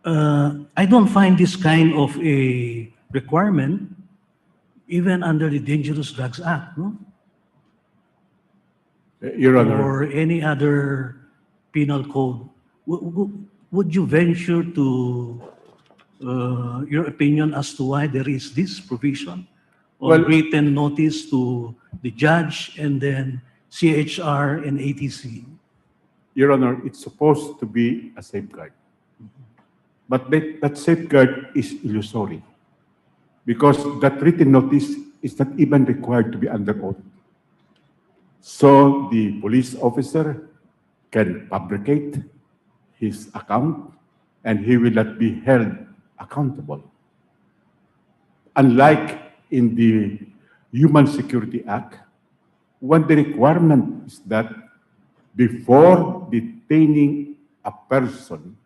I don't find this kind of a requirement even under the Dangerous Drugs Act, no? Your Honor. Or any other penal code. Would you venture to your opinion as to why there is this provision on written notice to the judge and then CHR and ATC? Your Honor, it's supposed to be a safeguard. But that safeguard is illusory because that written notice is not even required to be under oath. So the police officer can fabricate his account and he will not be held accountable. Unlike in the Human Security Act, when the requirement is that before detaining a person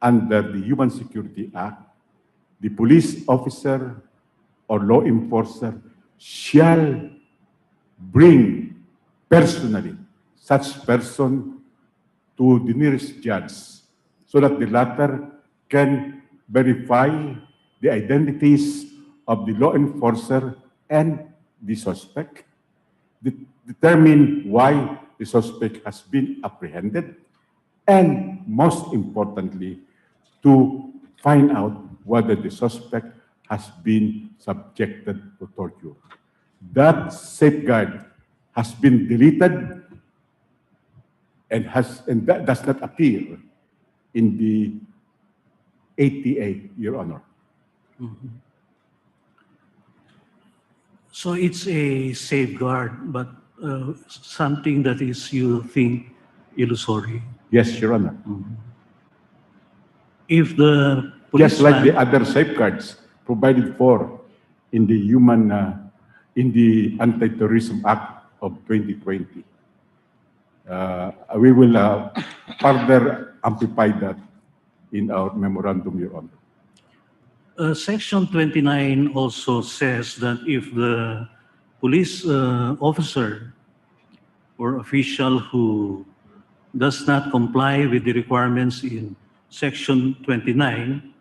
under the Human Security Act, the police officer or law enforcer shall bring personally such person to the nearest judge so that the latter can verify the identities of the law enforcer and the suspect, determine why the suspect has been apprehended, and most importantly, to find out whether the suspect has been subjected to torture. That safeguard has been deleted and that does not appear in the ATA, Your Honor. Mm-hmm. So it's a safeguard, but something that is, you think, illusory. Yes, Your Honor. Mm-hmm. If the policeman, just like the other safeguards provided for in the Anti-Terrorism Act of 2020. We will further amplify that in our memorandum, Your Honor. Section 29 also says that if the police officer or official who does not comply with the requirements in Section 29,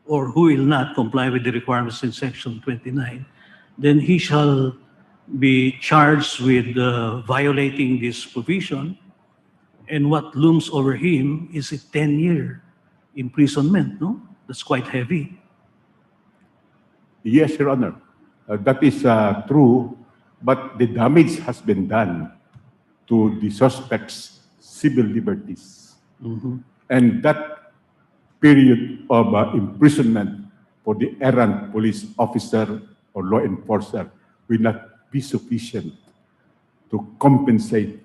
or who will not comply with the requirements in Section 29, then he shall be charged with violating this provision, and what looms over him is a 10-year imprisonment, no? That's quite heavy. Yes, Your Honor. That is true, but the damage has been done to the suspect's civil liberties. And that period of imprisonment for the errant police officer or law enforcer will not be sufficient to compensate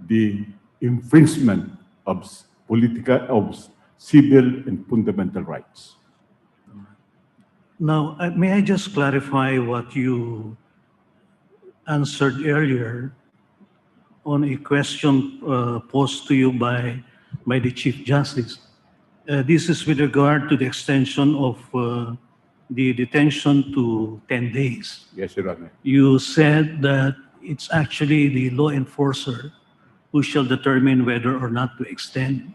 the infringement of civil and fundamental rights. Now, may I just clarify what you answered earlier on a question posed to you by the Chief Justice? This is with regard to the extension of the detention to 10 days. Yes, Your Honor. You said that it's actually the law enforcer who shall determine whether or not to extend.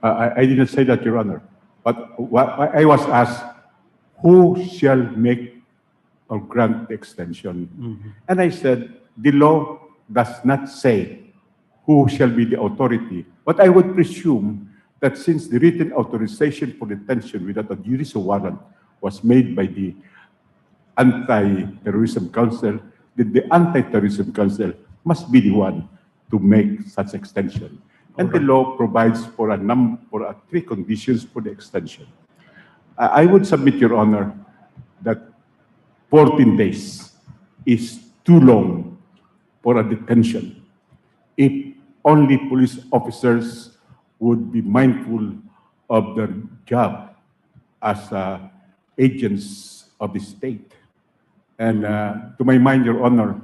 I didn't say that, Your Honor. But what I was asked, who shall make or grant the extension? And I said, the law does not say who shall be the authority. But I would presume that since the written authorization for detention without a judicial warrant was made by the Anti-Terrorism Council, then the Anti-Terrorism Council must be the one to make such extension. And the law provides for three conditions for the extension. I would submit, Your Honor, that 14 days is too long for a detention if only police officers would be mindful of their job as agents of the state. And to my mind, Your Honor,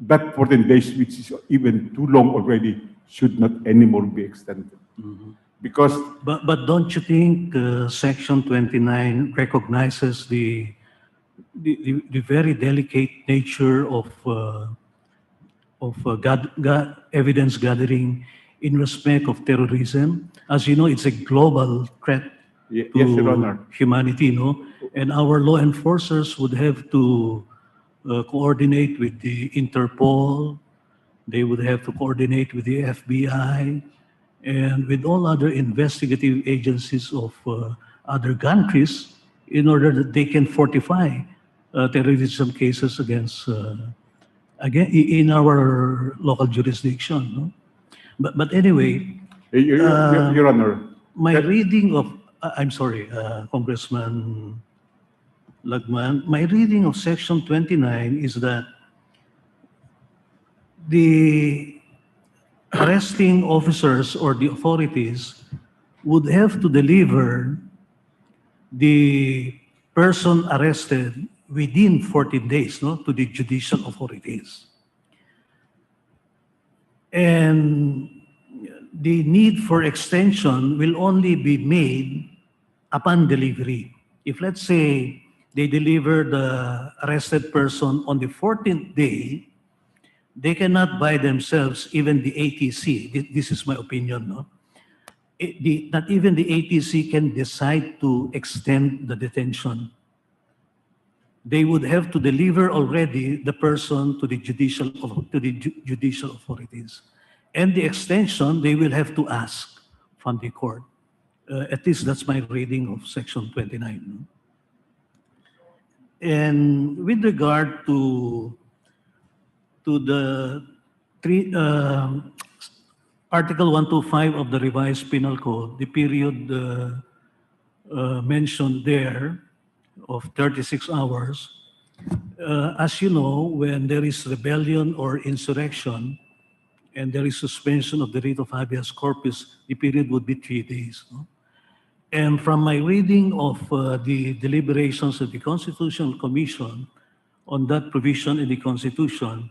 that 14 days, which is even too long already, should not anymore be extended. Because, but don't you think Section 29 recognizes the very delicate nature of evidence gathering in respect of terrorism? As you know, it's a global threat yes, Your Honor. Humanity, no? And our law enforcers would have to coordinate with the Interpol. They would have to coordinate with the FBI and with all other investigative agencies of other countries in order that they can fortify terrorism cases against, again, in our local jurisdiction. No? But anyway, Your Honor, my reading of, I'm sorry, Congressman Lagman, my reading of Section 29 is that the arresting officers or the authorities would have to deliver the person arrested within 14 days, no, to the judicial authorities. And the need for extension will only be made upon delivery. If, let's say, they deliver the arrested person on the 14th day, they cannot by themselves, even the ATC, this is my opinion, no? Not even the ATC can decide to extend the detention. They would have to deliver already the person to the judicial authorities. And the extension, they will have to ask from the court. At least that's my reading of Section 29. No? And with regard to the Article 125 of the revised penal code, the period mentioned there of 36 hours, as you know, when there is rebellion or insurrection and there is suspension of the writ of habeas corpus, the period would be 3 days. No? And from my reading of the deliberations of the Constitutional Commission on that provision in the Constitution,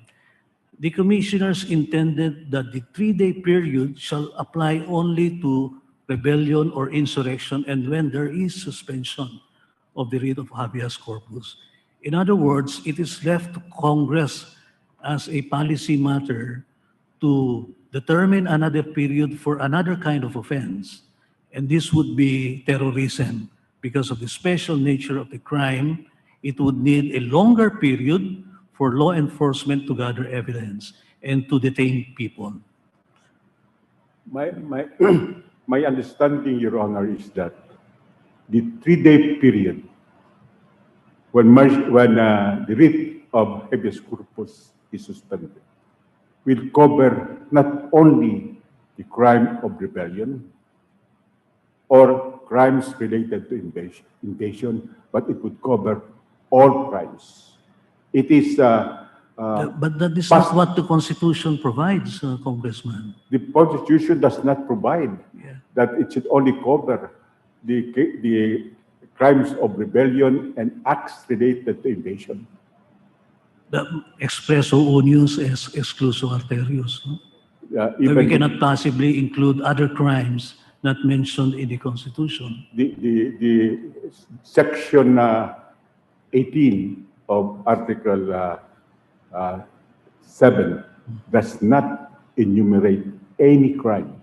the commissioners intended that the 3-day period shall apply only to rebellion or insurrection and when there is suspension of the writ of habeas corpus. In other words, it is left to Congress as a policy matter to determine another period for another kind of offense. And this would be terrorism. Because of the special nature of the crime, it would need a longer period for law enforcement to gather evidence and to detain people. My understanding, Your Honor, is that the 3-day period when the writ of habeas corpus is suspended will cover not only the crime of rebellion or crimes related to invasion, but it would cover all crimes. It is But that is not what the Constitution provides, Congressman. the Constitution does not provide that it should only cover the crimes of rebellion and acts related to invasion. The expresso unius es excluso arterius. No? We cannot possibly include other crimes not mentioned in the Constitution. The section 18 of Article 7 does not enumerate any crime.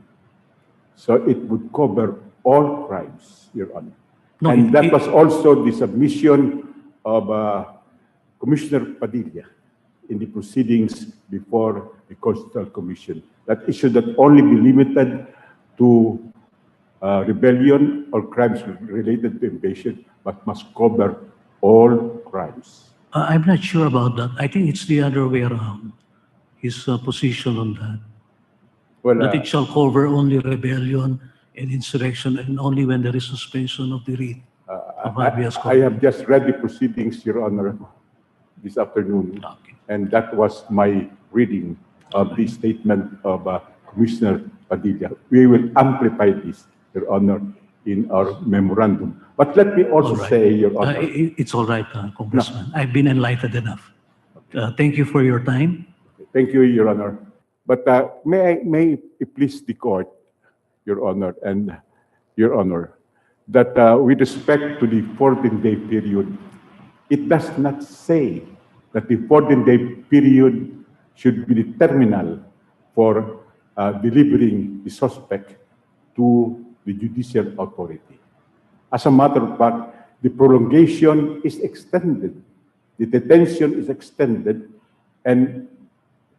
So it would cover all crimes, Your Honor. No, and that was also the submission of Commissioner Padilla in the proceedings before the Constitutional Commission, that it should not only be limited to rebellion or crimes related to invasion, but must cover all crimes. I'm not sure about that. I think it's the other way around, his position on that. Well, that it shall cover only rebellion and insurrection and only when there is suspension of the writ of habeas corpus. I have just read the proceedings, Your Honor, this afternoon, and that was my reading of the statement of Commissioner Padilla. We will amplify this, Your Honor, in our memorandum. But let me also say, Your Honor... it's all right, Congressman. No. I've been enlightened enough. Thank you for your time. Thank you, Your Honor. But may I please the court, Your Honor, and Your Honor, that with respect to the 14-day period, it does not say that the 14-day period should be the terminal for delivering the suspect to the judicial authority. As a matter of fact, the prolongation is extended, the detention is extended, and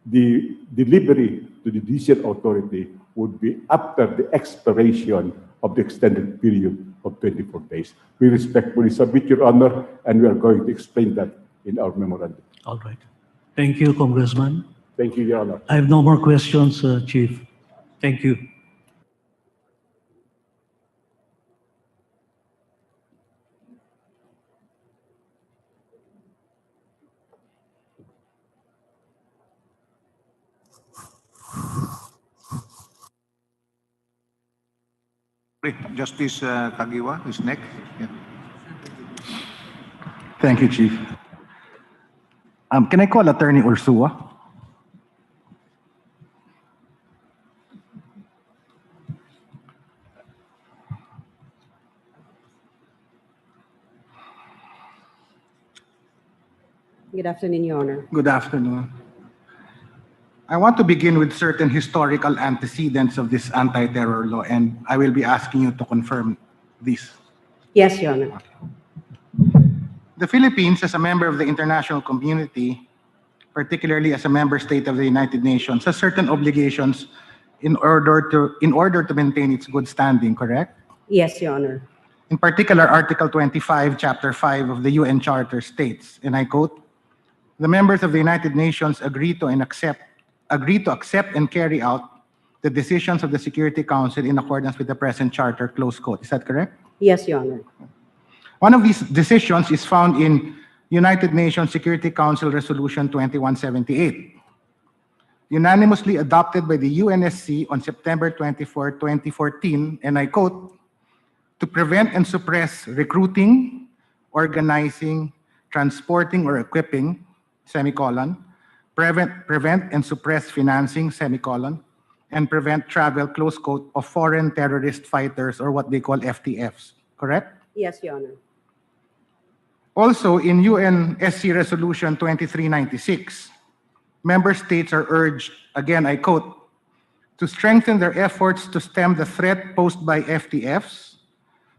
the delivery to the judicial authority would be after the expiration of the extended period of 24 days. We respectfully submit, Your Honor, and we are going to explain that in our memorandum. All right. Thank you, Congressman. Thank you, Your Honor. I have no more questions, Chief. Thank you. Justice Kagiwa is next. Yeah. Thank you, Chief. Can I call Attorney Ursua? Good afternoon, Your Honor. Good afternoon. I want to begin with certain historical antecedents of this anti-terror law, and I will be asking you to confirm this. Yes, Your Honor. The Philippines, as a member of the international community, particularly as a member state of the United Nations, has certain obligations in order to maintain its good standing, correct? Yes, Your Honor. In particular, Article 25, Chapter 5 of the UN Charter states, and I quote, "The members of the United Nations agree to accept and carry out the decisions of the Security Council in accordance with the present charter," close quote. Is that correct? Yes, Your Honor. One of these decisions is found in United Nations Security Council Resolution 2178, unanimously adopted by the UNSC on September 24, 2014, and I quote, "To prevent and suppress recruiting, organizing, transporting, or equipping, semicolon, prevent and suppress financing, semicolon, and prevent travel, close quote, of foreign terrorist fighters, or what they call FTFs, correct? Yes, Your Honor. Also, in UNSC Resolution 2396, member states are urged, again I quote, to strengthen their efforts to stem the threat posed by FTFs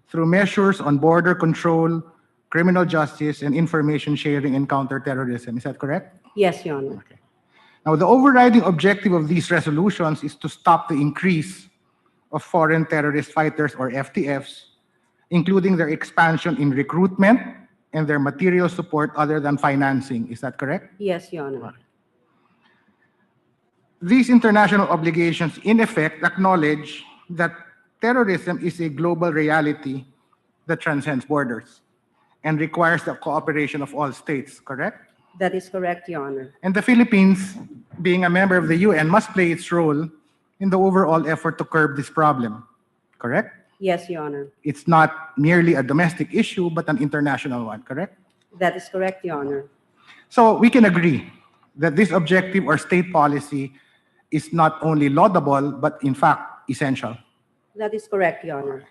through measures on border control, criminal justice, and information sharing and counterterrorism. Is that correct? Yes, Your Honor. Okay. Now, the overriding objective of these resolutions is to stop the increase of foreign terrorist fighters, or FTFs, including their expansion in recruitment and their material support other than financing. Is that correct? Yes, Your Honor. These international obligations, in effect, acknowledge that terrorism is a global reality that transcends borders and requires the cooperation of all states, correct? That is correct, Your Honor. And the Philippines, being a member of the UN, must play its role in the overall effort to curb this problem, correct? Yes, Your Honor. It's not merely a domestic issue, but an international one, correct? That is correct, Your Honor. So we can agree that this objective or state policy is not only laudable, but in fact, essential. That is correct, Your Honor.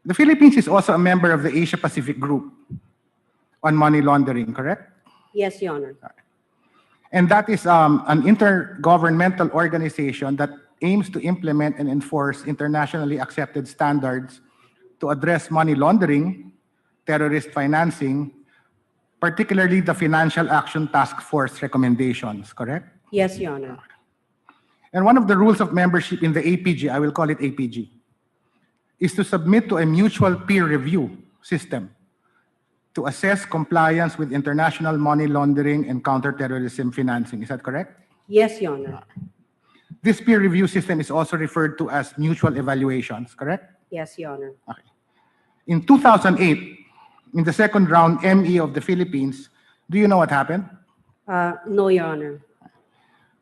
The Philippines is also a member of the Asia-Pacific Group on money laundering, correct? Yes, Your Honor. And that is an intergovernmental organization that aims to implement and enforce internationally accepted standards to address money laundering, terrorist financing, particularly the Financial Action Task Force recommendations, correct? Yes, Your Honor. And one of the rules of membership in the APG, I will call it APG, is to submit to a mutual peer review system to assess compliance with international money laundering and counterterrorism financing. Is that correct? Yes, Your Honor. This peer review system is also referred to as mutual evaluations, correct? Yes, Your Honor. Okay. In 2008, in the second round ME of the Philippines, do you know what happened? No, Your Honor.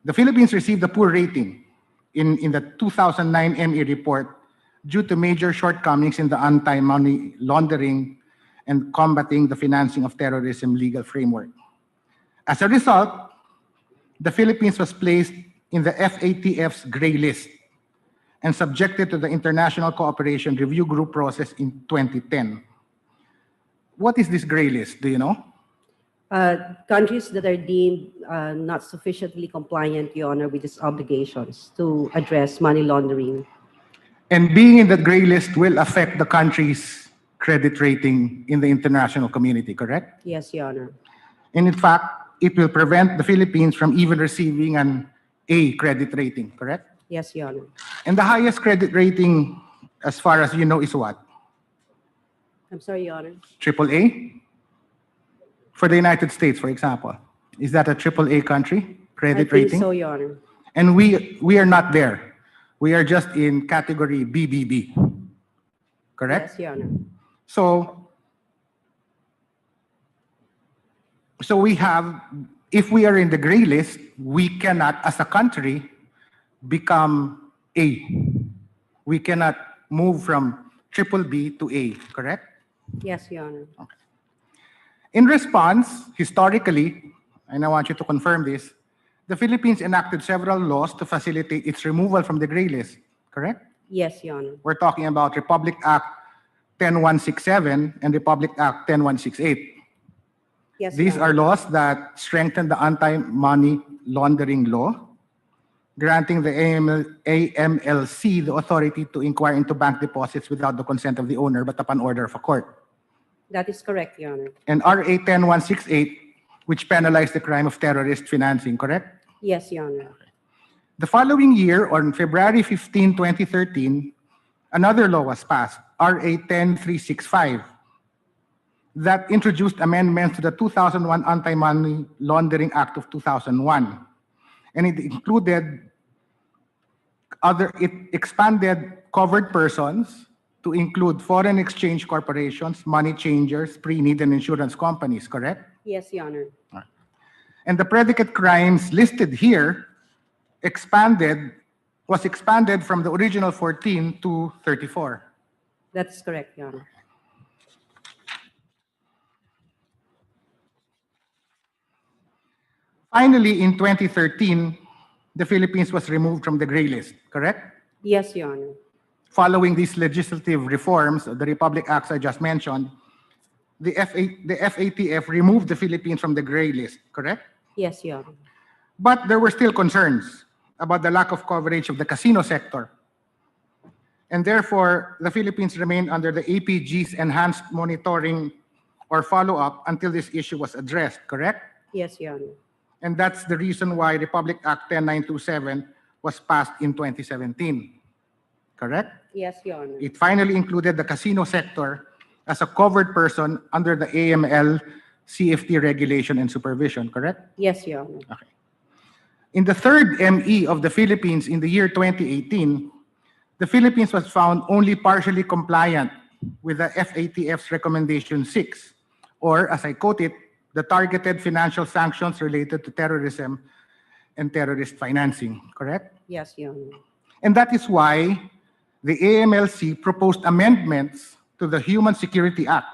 The Philippines received a poor rating in the 2009 ME report due to major shortcomings in the anti-money laundering and combating the financing of terrorism legal framework. As a result, the Philippines was placed in the FATF's gray list and subjected to the International Cooperation Review Group process in 2010. What is this gray list? Do you know? Countries that are deemed not sufficiently compliant, Your Honor, with its obligations to address money laundering. And being in that gray list will affect the country's credit rating in the international community, correct? Yes, Your Honor. And in fact, it will prevent the Philippines from even receiving an A credit rating, correct? Yes, Your Honor. And the highest credit rating, as far as you know, is what? I'm sorry, Your Honor. AAA? For the United States, for example. Is that a AAA country, credit I think rating? so, Your Honor. And we are not there. We are just in category BBB, correct? Yes, Your Honor. So we have, if we are in the gray list, we cannot, as a country, become A. We cannot move from BBB to A, correct? Yes, Your Honor. Okay. In response, historically, and I want you to confirm this, the Philippines enacted several laws to facilitate its removal from the gray list, correct? Yes, Your Honor. We're talking about Republic Act 10167 and Republic Act 10168. Yes, These Your are Honor. laws that strengthen the anti-money laundering law, granting the AMLC the authority to inquire into bank deposits without the consent of the owner, but upon order of a court. That is correct, Your Honor. And RA 10168, which penalized the crime of terrorist financing, correct? Yes, Your Honor. The following year, on February 15, 2013, another law was passed, RA 10365, that introduced amendments to the 2001 Anti-Money Laundering Act of 2001. And it included it expanded covered persons to include foreign exchange corporations, money changers, pre-need and insurance companies, correct? Yes, Your Honor. And the predicate crimes listed here was expanded from the original 14 to 34. That's correct, Your Honor. Finally, in 2013, the Philippines was removed from the gray list, correct? Yes, Your Honor. Following these legislative reforms, the Republic Acts I just mentioned, the FATF removed the Philippines from the gray list, correct? Yes, Your Honor. But there were still concerns about the lack of coverage of the casino sector. And therefore, the Philippines remained under the APG's enhanced monitoring or follow-up until this issue was addressed, correct? Yes, Your Honor. And that's the reason why Republic Act 10927 was passed in 2017, correct? Yes, Your Honor. It finally included the casino sector as a covered person under the AML CFT regulation and supervision, correct? Yes, Your Honor. Okay. In the third ME of the Philippines in the year 2018, the Philippines was found only partially compliant with the FATF's recommendation 6, or as I quote it, the targeted financial sanctions related to terrorism and terrorist financing, correct? Yes, Your Honor. And that is why the AMLC proposed amendments to the Human Security Act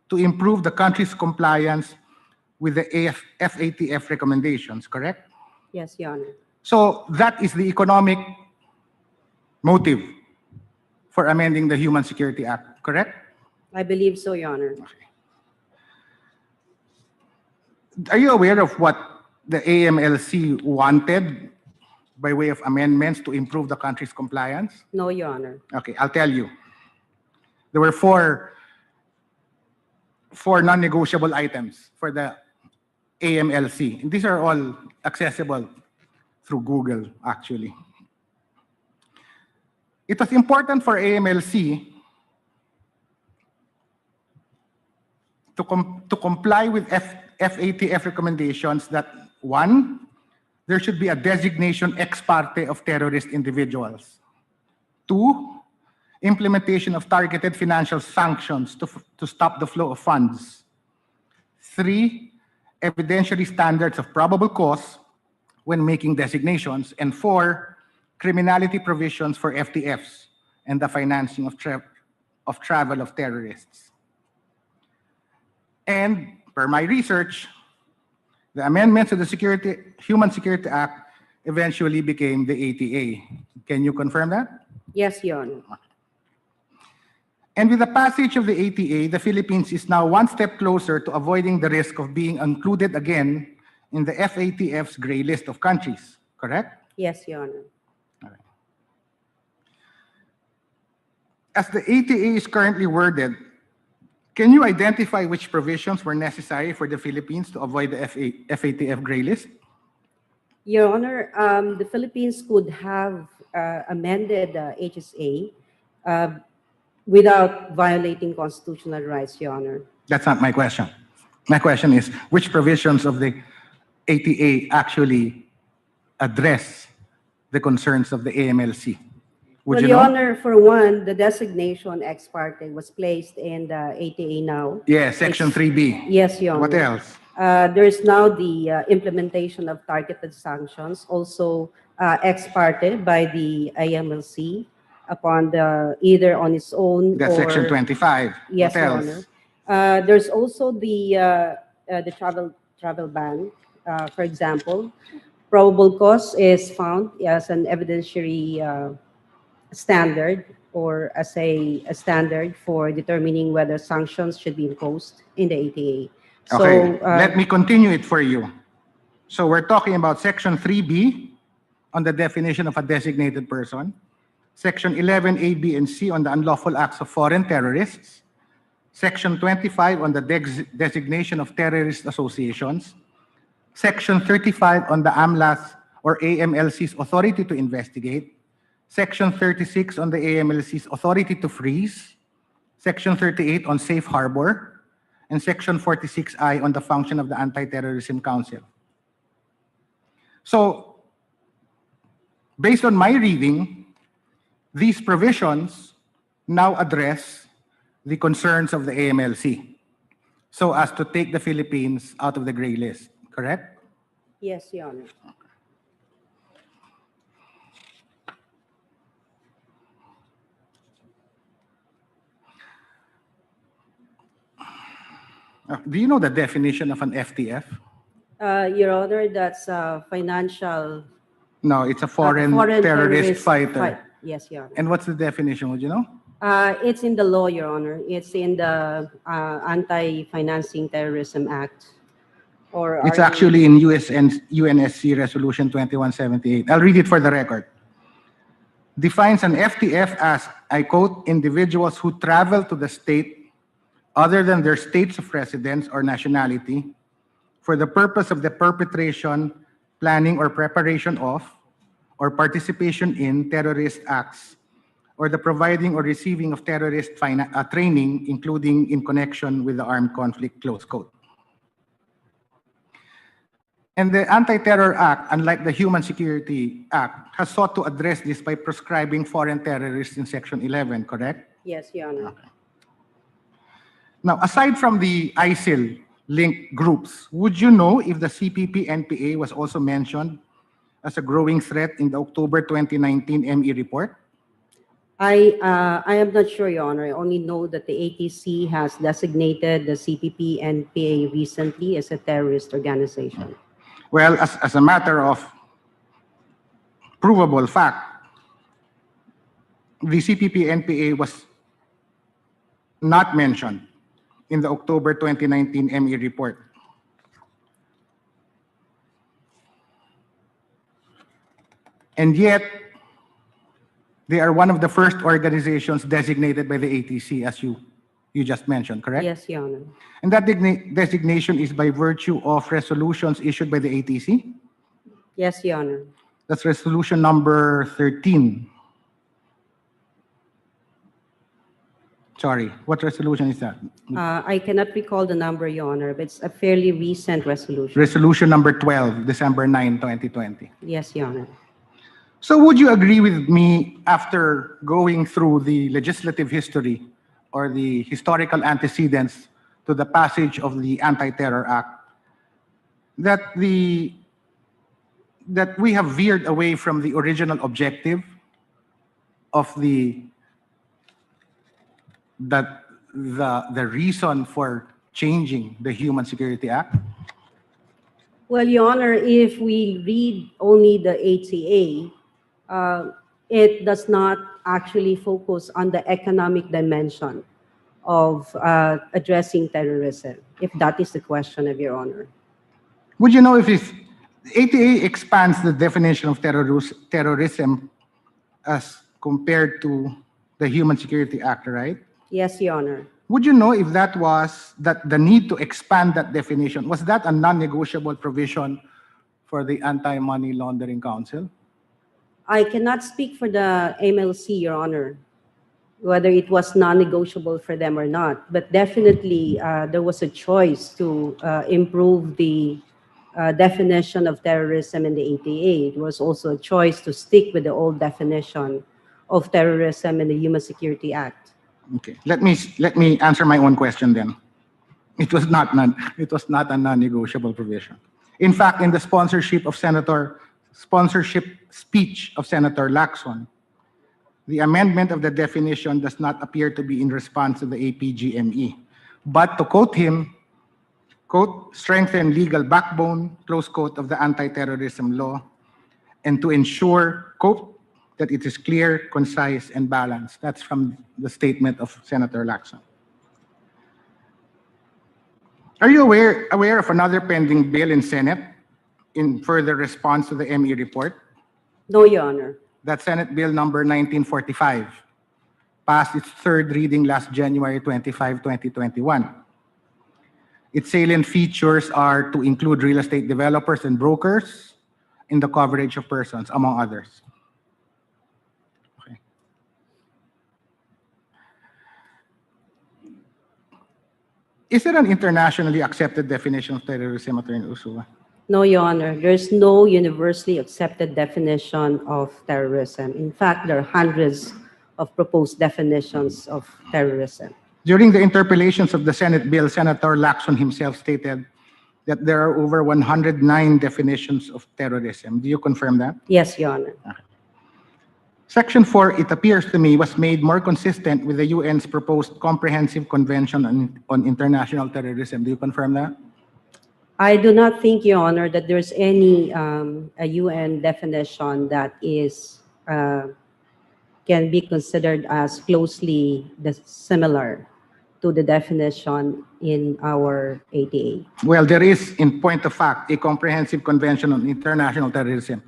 to improve the country's compliance with the FATF recommendations, correct? Yes, Your Honor. So that is the economic motive for amending the Human Security Act, correct? I believe so, Your Honor. Are you aware of what the AMLC wanted by way of amendments to improve the country's compliance? No, Your Honor. Okay, I'll tell you. There were four non-negotiable items for the AMLC. And these are all accessible through Google, actually. It was important for AMLC to comply with FATF recommendations that, one, there should be a designation ex parte of terrorist individuals. Two, implementation of targeted financial sanctions to stop the flow of funds. Three, evidentiary standards of probable cause when making designations. And four, criminality provisions for FTFs and the financing of travel of terrorists. And per my research, the amendments to the Human Security Act eventually became the ATA. Can you confirm that? Yes, Your Honor. And with the passage of the ATA, the Philippines is now one step closer to avoiding the risk of being included again in the FATF's gray list of countries, correct? Yes, Your Honor. All right. As the ATA is currently worded, can you identify which provisions were necessary for the Philippines to avoid the FATF gray list? Your Honor, the Philippines could have amended the HSA without violating constitutional rights, Your Honor. That's not my question. My question is, which provisions of the ATA actually address the concerns of the AMLC? Would Well, you Your know? Honor, for one, the designation ex parte was placed in the ATA now. Yeah, Section 3B. Yes, Your Honor. What else? There is now the implementation of targeted sanctions, also ex parte by the AMLC upon either on its own That's or... Section 25. Yes, What Your else? Honor. There's also the travel ban. For example, probable cause is found as an evidentiary standard or as a standard for determining whether sanctions should be imposed in the ATA. Okay, So, let me continue it for you. So we're talking about Section 3B on the definition of a designated person, Section 11A, B, and C on the unlawful acts of foreign terrorists, Section 25 on the designation of terrorist associations, Section 35 on the AMLA's or AMLC's authority to investigate, Section 36 on the AMLC's authority to freeze, Section 38 on safe harbor, and Section 46I on the function of the Anti-Terrorism Council. So, based on my reading, these provisions now address the concerns of the AMLC so as to take the Philippines out of the gray list, correct? yes, Your Honor. Do you know the definition of an FTF? Your Honor, that's financial. No, it's a foreign terrorist fighter. Yes, Your Honor. And what's the definition? Would you know? It's in the law, Your Honor. It's in the Anti-Financing Terrorism Act. It's actually in UNSC Resolution 2178. I'll read it for the record. Defines an FTF as, I quote, individuals who travel to the state other than their states of residence or nationality for the purpose of the perpetration, planning, or preparation of, or participation in terrorist acts, or the providing or receiving of terrorist training, including in connection with the armed conflict, close quote. And the Anti-Terror Act, unlike the Human Security Act, has sought to address this by prescribing foreign terrorists in Section 11, correct? Yes, Your Honor. Okay. Now, aside from the ISIL-linked groups, would you know if the CPP-NPA was also mentioned as a growing threat in the October 2019 ME report? I am not sure, Your Honor. I only know that the ATC has designated the CPP-NPA recently as a terrorist organization. Well, as a matter of provable fact, the CPP-NPA was not mentioned in the October 2019 ME report. And yet, they are one of the first organizations designated by the ATC, as you just mentioned, correct? Yes, Your Honor. And that designation is by virtue of resolutions issued by the ATC? Yes, Your Honor. That's resolution number 13. Sorry, what resolution is that? I cannot recall the number, Your Honor, but it's a fairly recent resolution. Resolution number 12, December 9, 2020. Yes, Your Honor. So would you agree with me, after going through the legislative history or the historical antecedents to the passage of the Anti-Terror Act, that we have veered away from the original objective of the reason for changing the Human Security Act? Well, Your Honor, if we read only the ATA, it does not actually focus on the economic dimension of addressing terrorism, if that is the question of Your Honor. Would you know if ATA expands the definition of terrorism as compared to the Human Security Act, right? Yes, Your Honor. Would you know if that the need to expand that definition, was that a non-negotiable provision for the Anti-Money Laundering Council? I cannot speak for the MLC, Your Honor, whether it was non-negotiable for them or not. But definitely, there was a choice to improve the definition of terrorism in the ATA. It was also a choice to stick with the old definition of terrorism in the Human Security Act. Okay, let me answer my own question then. It was not a non-negotiable provision. In fact, in the sponsorship speech of Senator Lacson, the amendment of the definition does not appear to be in response to the APGME, but to quote him, quote, strengthen legal backbone, close quote, of the anti-terrorism law, and to ensure, quote, that it is clear, concise, and balanced. That's from the statement of Senator Lacson. Are you aware of another pending bill in Senate in further response to the ME report? No, Your Honor. That's Senate Bill number 1945, passed its third reading last January 25, 2021. Its salient features are to include real estate developers and brokers in the coverage of persons, among others. Okay. Is there an internationally accepted definition of terrorism, Attorney Ursula? No, Your Honor. There's no universally accepted definition of terrorism. In fact, there are hundreds of proposed definitions of terrorism. During the interpellations of the Senate bill, Senator Lacson himself stated that there are over 109 definitions of terrorism. Do you confirm that? Yes, Your Honor. Okay. Section 4, it appears to me, was made more consistent with the UN's proposed Comprehensive Convention on International Terrorism. Do you confirm that? I do not think, Your Honor, that there's any a UN definition that is can be considered as closely similar to the definition in our ATA. Well, there is, in point of fact, a comprehensive convention on international terrorism,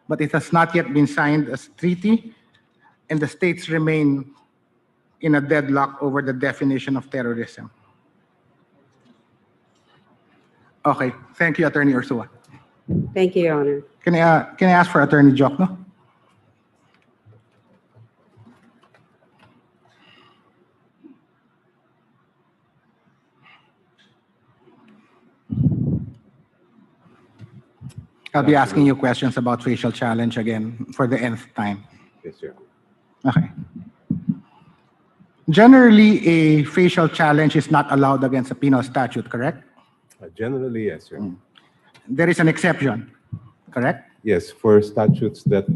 but it has not yet been signed as treaty, and the states remain in a deadlock over the definition of terrorism. Okay, thank you, Attorney Ursula. Thank you, Your Honor. Can I ask for Attorney Jokno? I'll be asking you questions about facial challenge again for the nth time. Yes, sir. Okay. Generally, a facial challenge is not allowed against a penal statute, correct? Generally, yes, sir. There is an exception, correct? Yes, for statutes that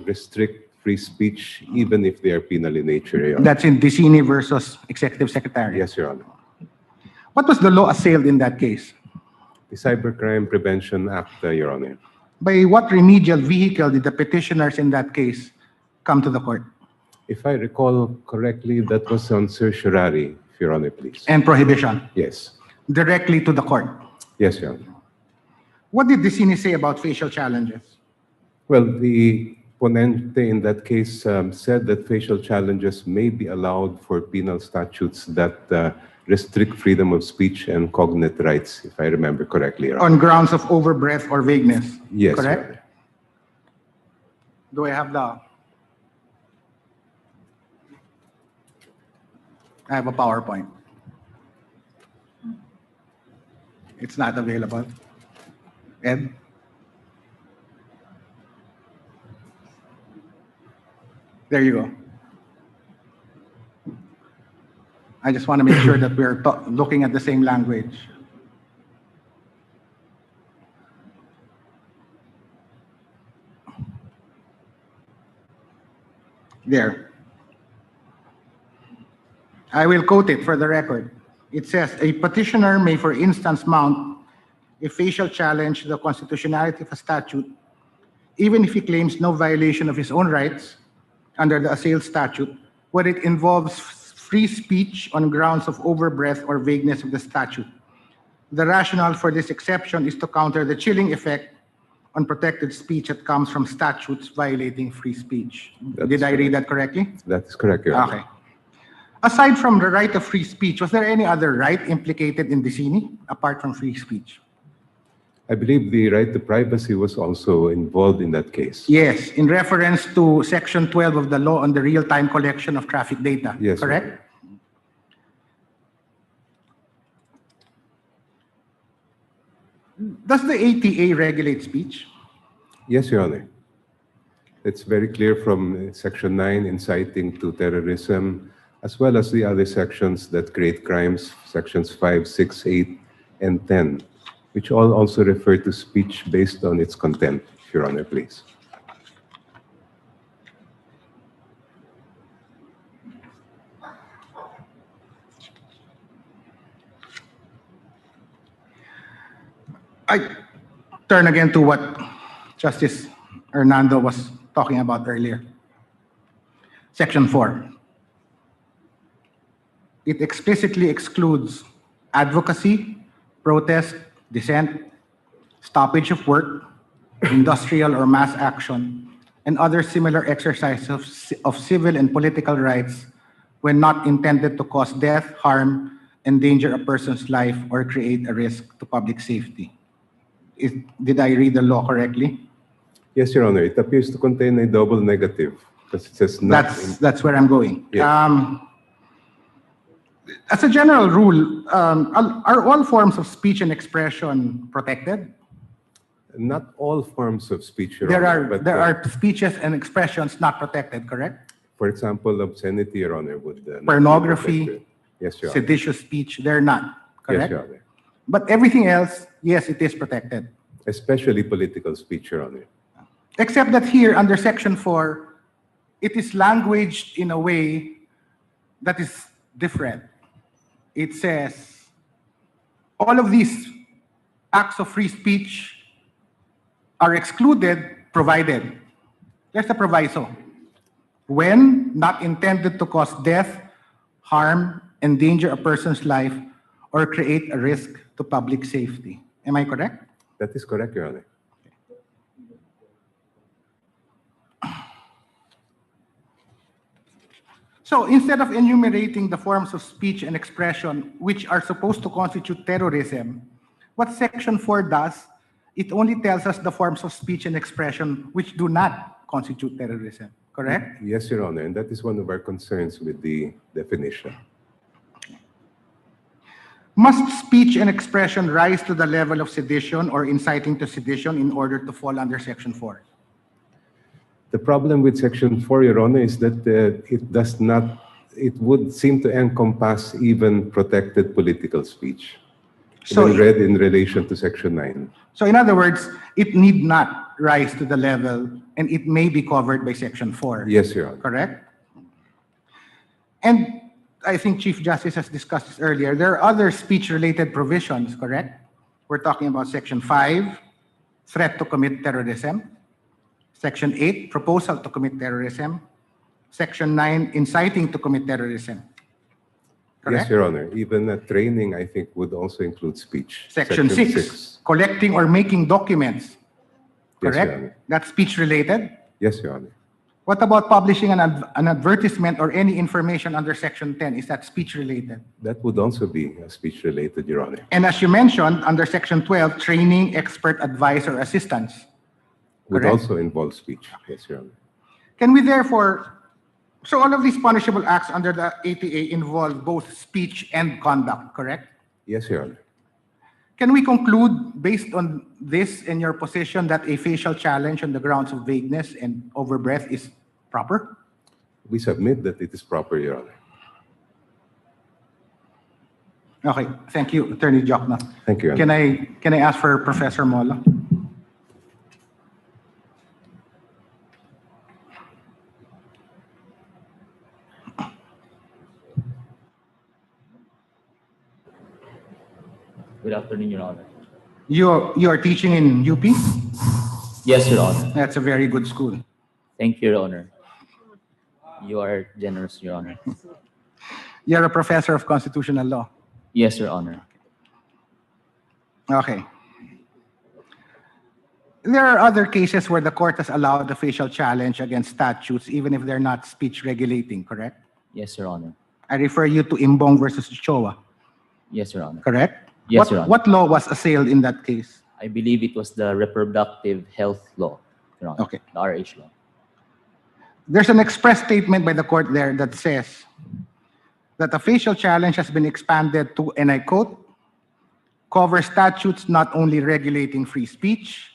restrict free speech, even if they are penal in nature, Your Honor. That's in Designate versus Executive Secretary. Yes, Your Honor. What was the law assailed in that case? The Cybercrime Prevention Act, Your Honor. By what remedial vehicle did the petitioners in that case come to the court? If I recall correctly, that was on certiorari, Your Honor, please. And prohibition? Yes. Directly to the court? Yes, Your Honor. What did Designate say about facial challenges? Well, the ponente in that case said that facial challenges may be allowed for penal statutes that restrict freedom of speech and cognate rights, if I remember correctly. Your Honor. On grounds of overbreadth or vagueness? Yes, correct? Your Honor. Do I have the... I have a PowerPoint. It's not available. Ed? There you go. I just want to make sure that we're looking at the same language. There. I will quote it for the record. It says, a petitioner may, for instance, mount a facial challenge to the constitutionality of a statute, even if he claims no violation of his own rights under the assailed statute, where it involves free speech on grounds of overbreadth or vagueness of the statute. The rationale for this exception is to counter the chilling effect on protected speech that comes from statutes violating free speech. Did I read that correctly? That is correct, Your Honor. Okay. Aside from the right of free speech, was there any other right implicated in Designate apart from free speech? I believe the right to privacy was also involved in that case. Yes, in reference to Section 12 of the law on the real-time collection of traffic data, yes, correct? Does the ATA regulate speech? Yes, Your Honor. It's very clear from Section 9, inciting to terrorism, as well as the other sections that create crimes, Sections 5, 6, 8, and 10, which all also refer to speech based on its content, Your Honor, please. I turn again to what Justice Hernando was talking about earlier. Section 4. It explicitly excludes advocacy, protest, dissent, stoppage of work, industrial or mass action, and other similar exercises of civil and political rights when not intended to cause death, harm, endanger a person's life, or create a risk to public safety. Did I read the law correctly? Yes, Your Honor. It appears to contain a double negative because it says not. That's where I'm going. Yes. As a general rule, are all forms of speech and expression protected? Not all forms of speech, Your There Honor. there are speeches and expressions not protected, correct? For example, obscenity, Your Honor, would not be Pornography, protected. Yes, Your Honor. seditious speech, they're not, correct? Yes, Your Honor. But everything else, yes, it is protected. Especially political speech, Your Honor. Except that here, under Section 4, it is languaged in a way that is different. It says, all of these acts of free speech are excluded provided, there's a proviso, when not intended to cause death, harm, endanger a person's life, or create a risk to public safety. Am I correct? That is correct, Your Honor. So instead of enumerating the forms of speech and expression which are supposed to constitute terrorism, what Section 4 does, it only tells us the forms of speech and expression which do not constitute terrorism, correct? Yes, Your Honor, and that is one of our concerns with the definition. Must speech and expression rise to the level of sedition or inciting to sedition in order to fall under Section 4? The problem with Section 4, Your Honor, is that it would seem to encompass even protected political speech, So when read in relation to Section 9. So in other words, it need not rise to the level and it may be covered by Section 4. Yes, Your Honor. Correct? And I think Chief Justice has discussed this earlier. There are other speech-related provisions, correct? We're talking about Section 5, threat to commit terrorism. Section 8, proposal to commit terrorism. Section 9, inciting to commit terrorism. Correct? Yes, Your Honor. Even training, I think, would also include speech. Section 6, collecting or making documents. Correct? Yes, Your Honor. That's speech-related. Yes, Your Honor. What about publishing an advertisement or any information under Section 10? Is that speech-related? That would also be speech-related, Your Honor. And as you mentioned, under Section 12, training, expert advice, or assistance. Would Correct? also involve speech. Yes, Your Honor. Can we therefore, so all of these punishable acts under the ATA involve both speech and conduct, correct? Yes, Your Honor. Can we conclude, based on this in your position, that a facial challenge on the grounds of vagueness and overbreadth is proper? We submit that it is proper, Your Honor. Okay, thank you, Attorney Jokno. Thank you, Your Honor. Can I ask for Professor Molo? Good afternoon, Your Honor. You are teaching in UP? Yes, Your Honor. That's a very good school. Thank you, Your Honor. You are generous, Your Honor. You're a professor of constitutional law. Yes, Your Honor. Okay. There are other cases where the court has allowed the facial challenge against statutes, even if they're not speech regulating, correct? Yes, Your Honor. I refer you to Imbong versus Choa, Yes, Your Honor. correct? Yes, Your Honor. What law was assailed in that case? I believe it was the reproductive health law, Your Honor. Okay. The RH law. There's an express statement by the court there that says that the facial challenge has been expanded to, and I quote, cover statutes not only regulating free speech,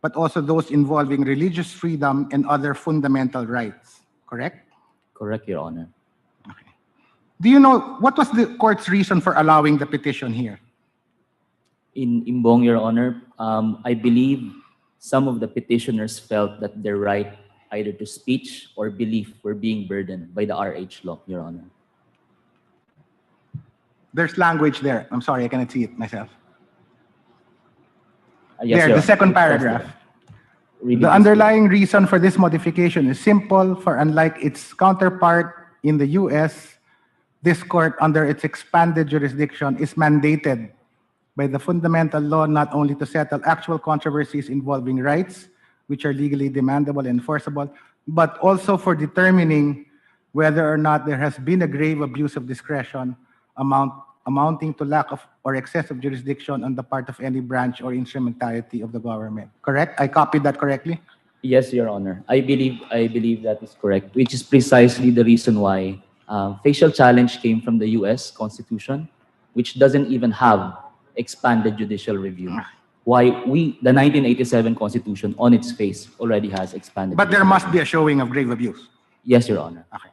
but also those involving religious freedom and other fundamental rights, correct? Correct, Your Honor. Do you know, what was the court's reason for allowing the petition here? In Imbong, Your Honor, I believe some of the petitioners felt that their right either to speech or belief were being burdened by the RH law, Your Honor. There's language there. I'm sorry, I cannot see it myself. Yes, There, Your the Honor. second paragraph. Reading The this- underlying reason for this modification is simple, for unlike its counterpart in the US, this court, under its expanded jurisdiction, is mandated by the fundamental law not only to settle actual controversies involving rights, which are legally demandable and enforceable, but also for determining whether or not there has been a grave abuse of discretion amounting to lack of or excessive jurisdiction on the part of any branch or instrumentality of the government. Correct? I copied that correctly? Yes, Your Honor. I believe that is correct, which is precisely the reason why facial challenge came from the U.S. Constitution, which doesn't even have expanded judicial review. Why the 1987 Constitution on its face already has expanded. But there judicial must review. be a showing of grave abuse. Yes, Your Honor. Okay.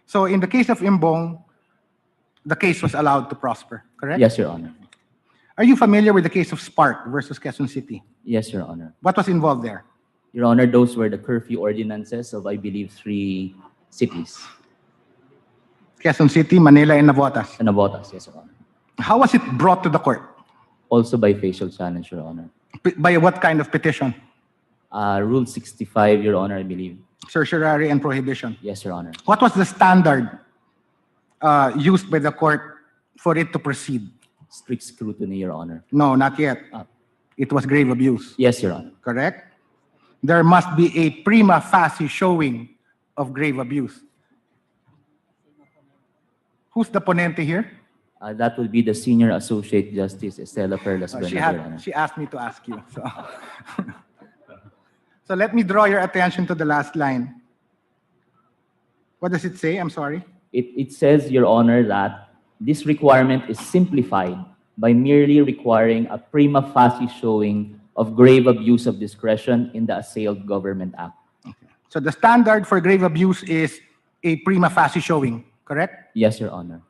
So in the case of Imbong, the case was allowed to prosper, correct? Yes, Your Honor. Are you familiar with the case of Spark versus Quezon City? Yes, Your Honor. What was involved there? Your Honor, those were the curfew ordinances of, I believe, 3 cities. Quezon City, Manila, and Navotas. And Navotas, yes, Your Honor. How was it brought to the court? Also by facial challenge, Your Honor. By what kind of petition? Rule 65, Your Honor, I believe. Certiorari and prohibition. Yes, Your Honor. What was the standard used by the court for it to proceed? Strict scrutiny, Your Honor. No, not yet. It was grave abuse. Yes, Your Honor. Correct? There must be a prima facie showing of grave abuse. Who's the ponente here? That would be the Senior Associate Justice Estela Perlas Bernal, Your Honor. She asked me to ask you. So. So let me draw your attention to the last line. What does it say? I'm sorry. It says, Your Honor, that this requirement is simplified by merely requiring a prima facie showing of grave abuse of discretion in the assailed government act. Okay. So the standard for grave abuse is a prima facie showing, correct? Yes, Your Honor.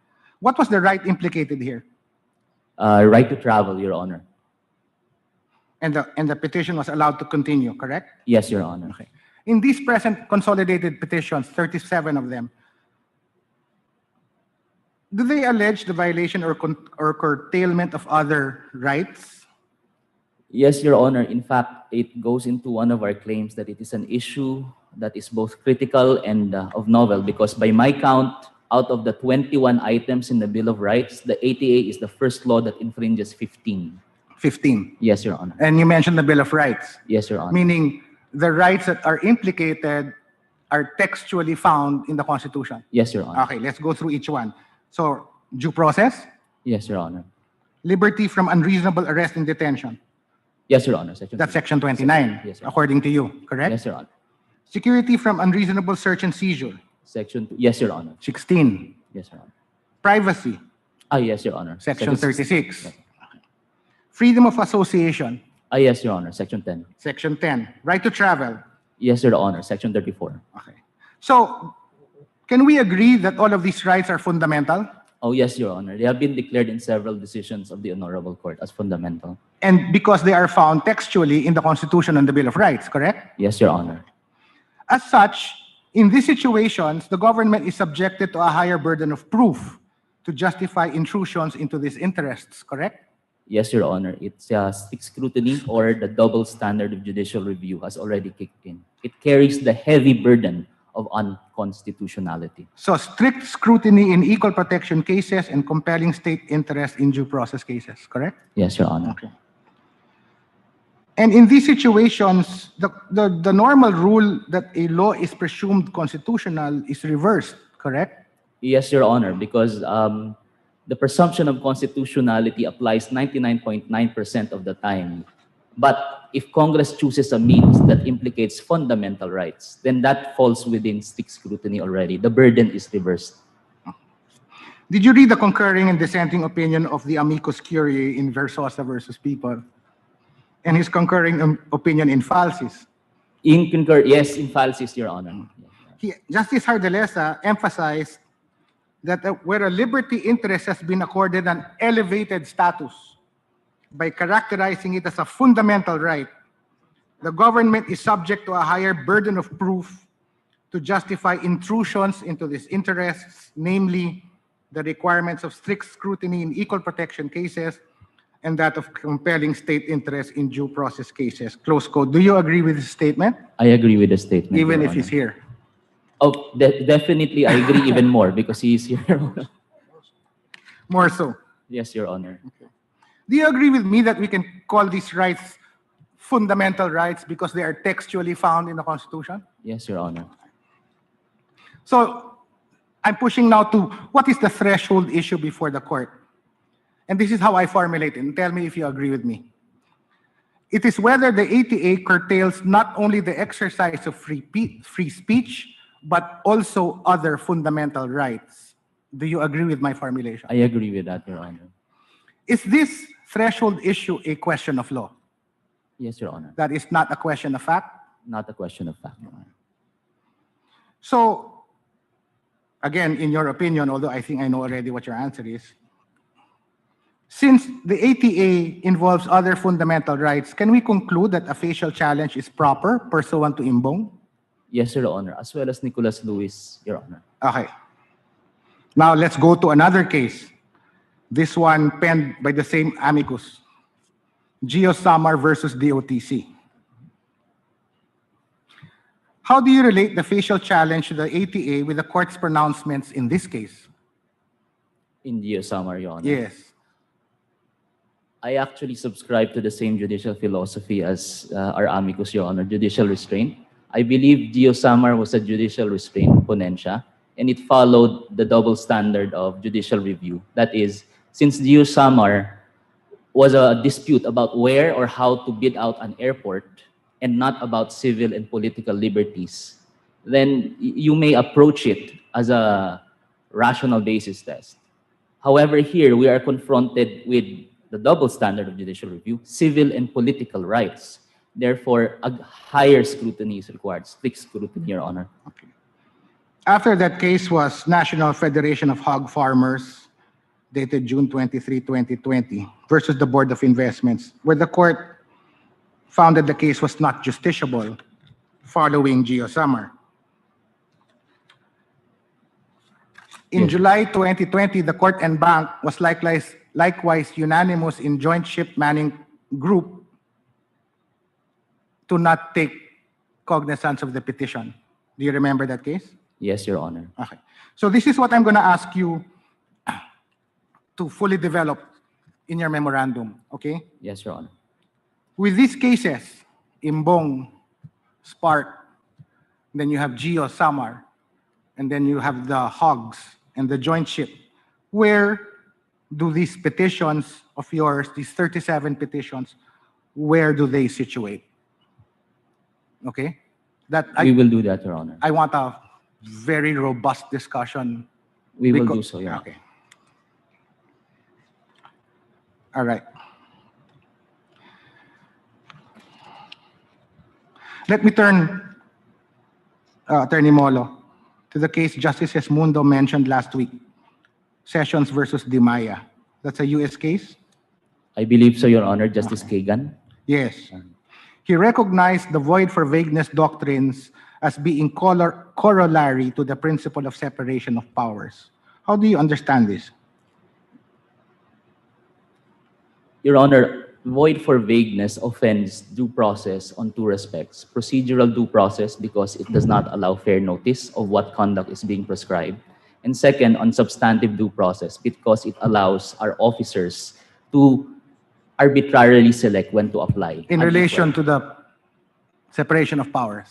What was the right implicated here? Right to travel, Your Honor. And the petition was allowed to continue, correct? Yes, Your Honor. Okay. In these present consolidated petitions, 37 of them, do they allege the violation or curtailment of other rights? Yes, Your Honor. In fact, it goes into one of our claims that it is an issue that is both critical and of novel, because by my count, out of the 21 items in the Bill of Rights, the ATA is the first law that infringes 15. 15? Yes, Your Honor. And you mentioned the Bill of Rights? Yes, Your Honor. Meaning the rights that are implicated are textually found in the Constitution? Yes, Your Honor. Okay, let's go through each one. So, due process? Yes, Your Honor. Liberty from unreasonable arrest and detention? Yes, Your Honor. That's Section 29, yes, Your Honor. according to you, correct? Yes, Your Honor. Security from unreasonable search and seizure? Section 2. Yes, Your Honor. 16. Yes, Your Honor. Privacy? Yes, Your Honor. Section 36. Yes. Freedom of association? Yes, Your Honor. Section 10. Section 10. Right to travel? Yes, Your Honor. Section 34. Okay. So, can we agree that all of these rights are fundamental? Oh, yes, Your Honor. They have been declared in several decisions of the Honorable Court as fundamental. And because they are found textually in the Constitution and the Bill of Rights, correct? Yes, Your Honor. As such, in these situations, the government is subjected to a higher burden of proof to justify intrusions into these interests, correct? Yes, Your Honor. It's strict scrutiny, or the double standard of judicial review has already kicked in. It carries the heavy burden of unconstitutionality. So strict scrutiny in equal protection cases and compelling state interest in due process cases, correct? Yes, Your Honor. Okay. And in these situations, the normal rule that a law is presumed constitutional is reversed, correct? Yes, Your Honor, because the presumption of constitutionality applies 99.9% of the time. But if Congress chooses a means that implicates fundamental rights, then that falls within strict scrutiny already. The burden is reversed. Did you read the concurring and dissenting opinion of the amicus curiae in Versosa versus People? And his concurring opinion in Falsis? Yes, in Falsis, Your Honor. Justice Hardelesa emphasized that where a liberty interest has been accorded an elevated status by characterizing it as a fundamental right, the government is subject to a higher burden of proof to justify intrusions into these interests, namely the requirements of strict scrutiny in equal protection cases and that of compelling state interest in due process cases. Close quote. Do you agree with this statement? I agree with the statement, even Your if he's Honor. here? Oh, definitely, I agree even more because he is here. More so? Yes, Your Honor. Okay. Do you agree with me that we can call these rights fundamental rights because they are textually found in the Constitution? Yes, Your Honor. So I'm pushing now to what is the threshold issue before the court? And this is how I formulate it. And tell me if you agree with me. It is whether the ATA curtails not only the exercise of free speech, but also other fundamental rights. Do you agree with my formulation? I agree with that, Your Honor. Is this threshold issue a question of law? Yes, Your Honor. That is not a question of fact? Not a question of fact, Your Honor. So, again, in your opinion, although I think I know already what your answer is, since the ATA involves other fundamental rights, can we conclude that a facial challenge is proper pursuant to Imbong? Yes, Your Honor, as well as Nicholas Lewis, Your Honor. Okay. Now let's go to another case. This one penned by the same amicus. Gio Samar versus DOTC. How do you relate the facial challenge to the ATA with the court's pronouncements in this case? In Gio Samar, Your Honor. Yes. I actually subscribe to the same judicial philosophy as our amicus, Your Honor, judicial restraint. I believe Gio Samar was a judicial restraint ponensya, and it followed the double standard of judicial review. That is, since Gio Samar was a dispute about where or how to bid out an airport and not about civil and political liberties, then you may approach it as a rational basis test. However, here we are confronted with the double standard of judicial review, civil and political rights. Therefore, a higher scrutiny is required, strict scrutiny, Your Honor. Okay. After that case was National Federation of Hog Farmers, dated June 23, 2020, versus the Board of Investments, where the court found that the case was not justiciable following Gio Samar. In July 2020, the court and bank was likewise unanimous in joint ship manning group to not take cognizance of the petition. Do you remember that case? Yes, Your Honor. Okay. So this is what I'm going to ask you to fully develop in your memorandum, okay? Yes, Your Honor. With these cases, Imbong, Spark, then you have Gio Samar, and then you have the hogs and the joint ship. Where do these petitions of yours, these 37 petitions, where do they situate? Okay? We will do that, Your Honor. I want a very robust discussion. We will do so, Your Honor. Okay. All right. Let me turn, Attorney Molo, to the case Justice Esmundo mentioned last week, Sessions versus Di Maya. That's a U.S. case? I believe so, Your Honor. Justice Kagan? Yes. He recognized the void for vagueness doctrines as being corollary to the principle of separation of powers. How do you understand this? Your Honor, void for vagueness offends due process on two respects. Procedural due process, because it does not allow fair notice of what conduct is being prescribed. And second, on substantive due process, because it allows our officers to arbitrarily select when to apply. In relation to the separation of powers?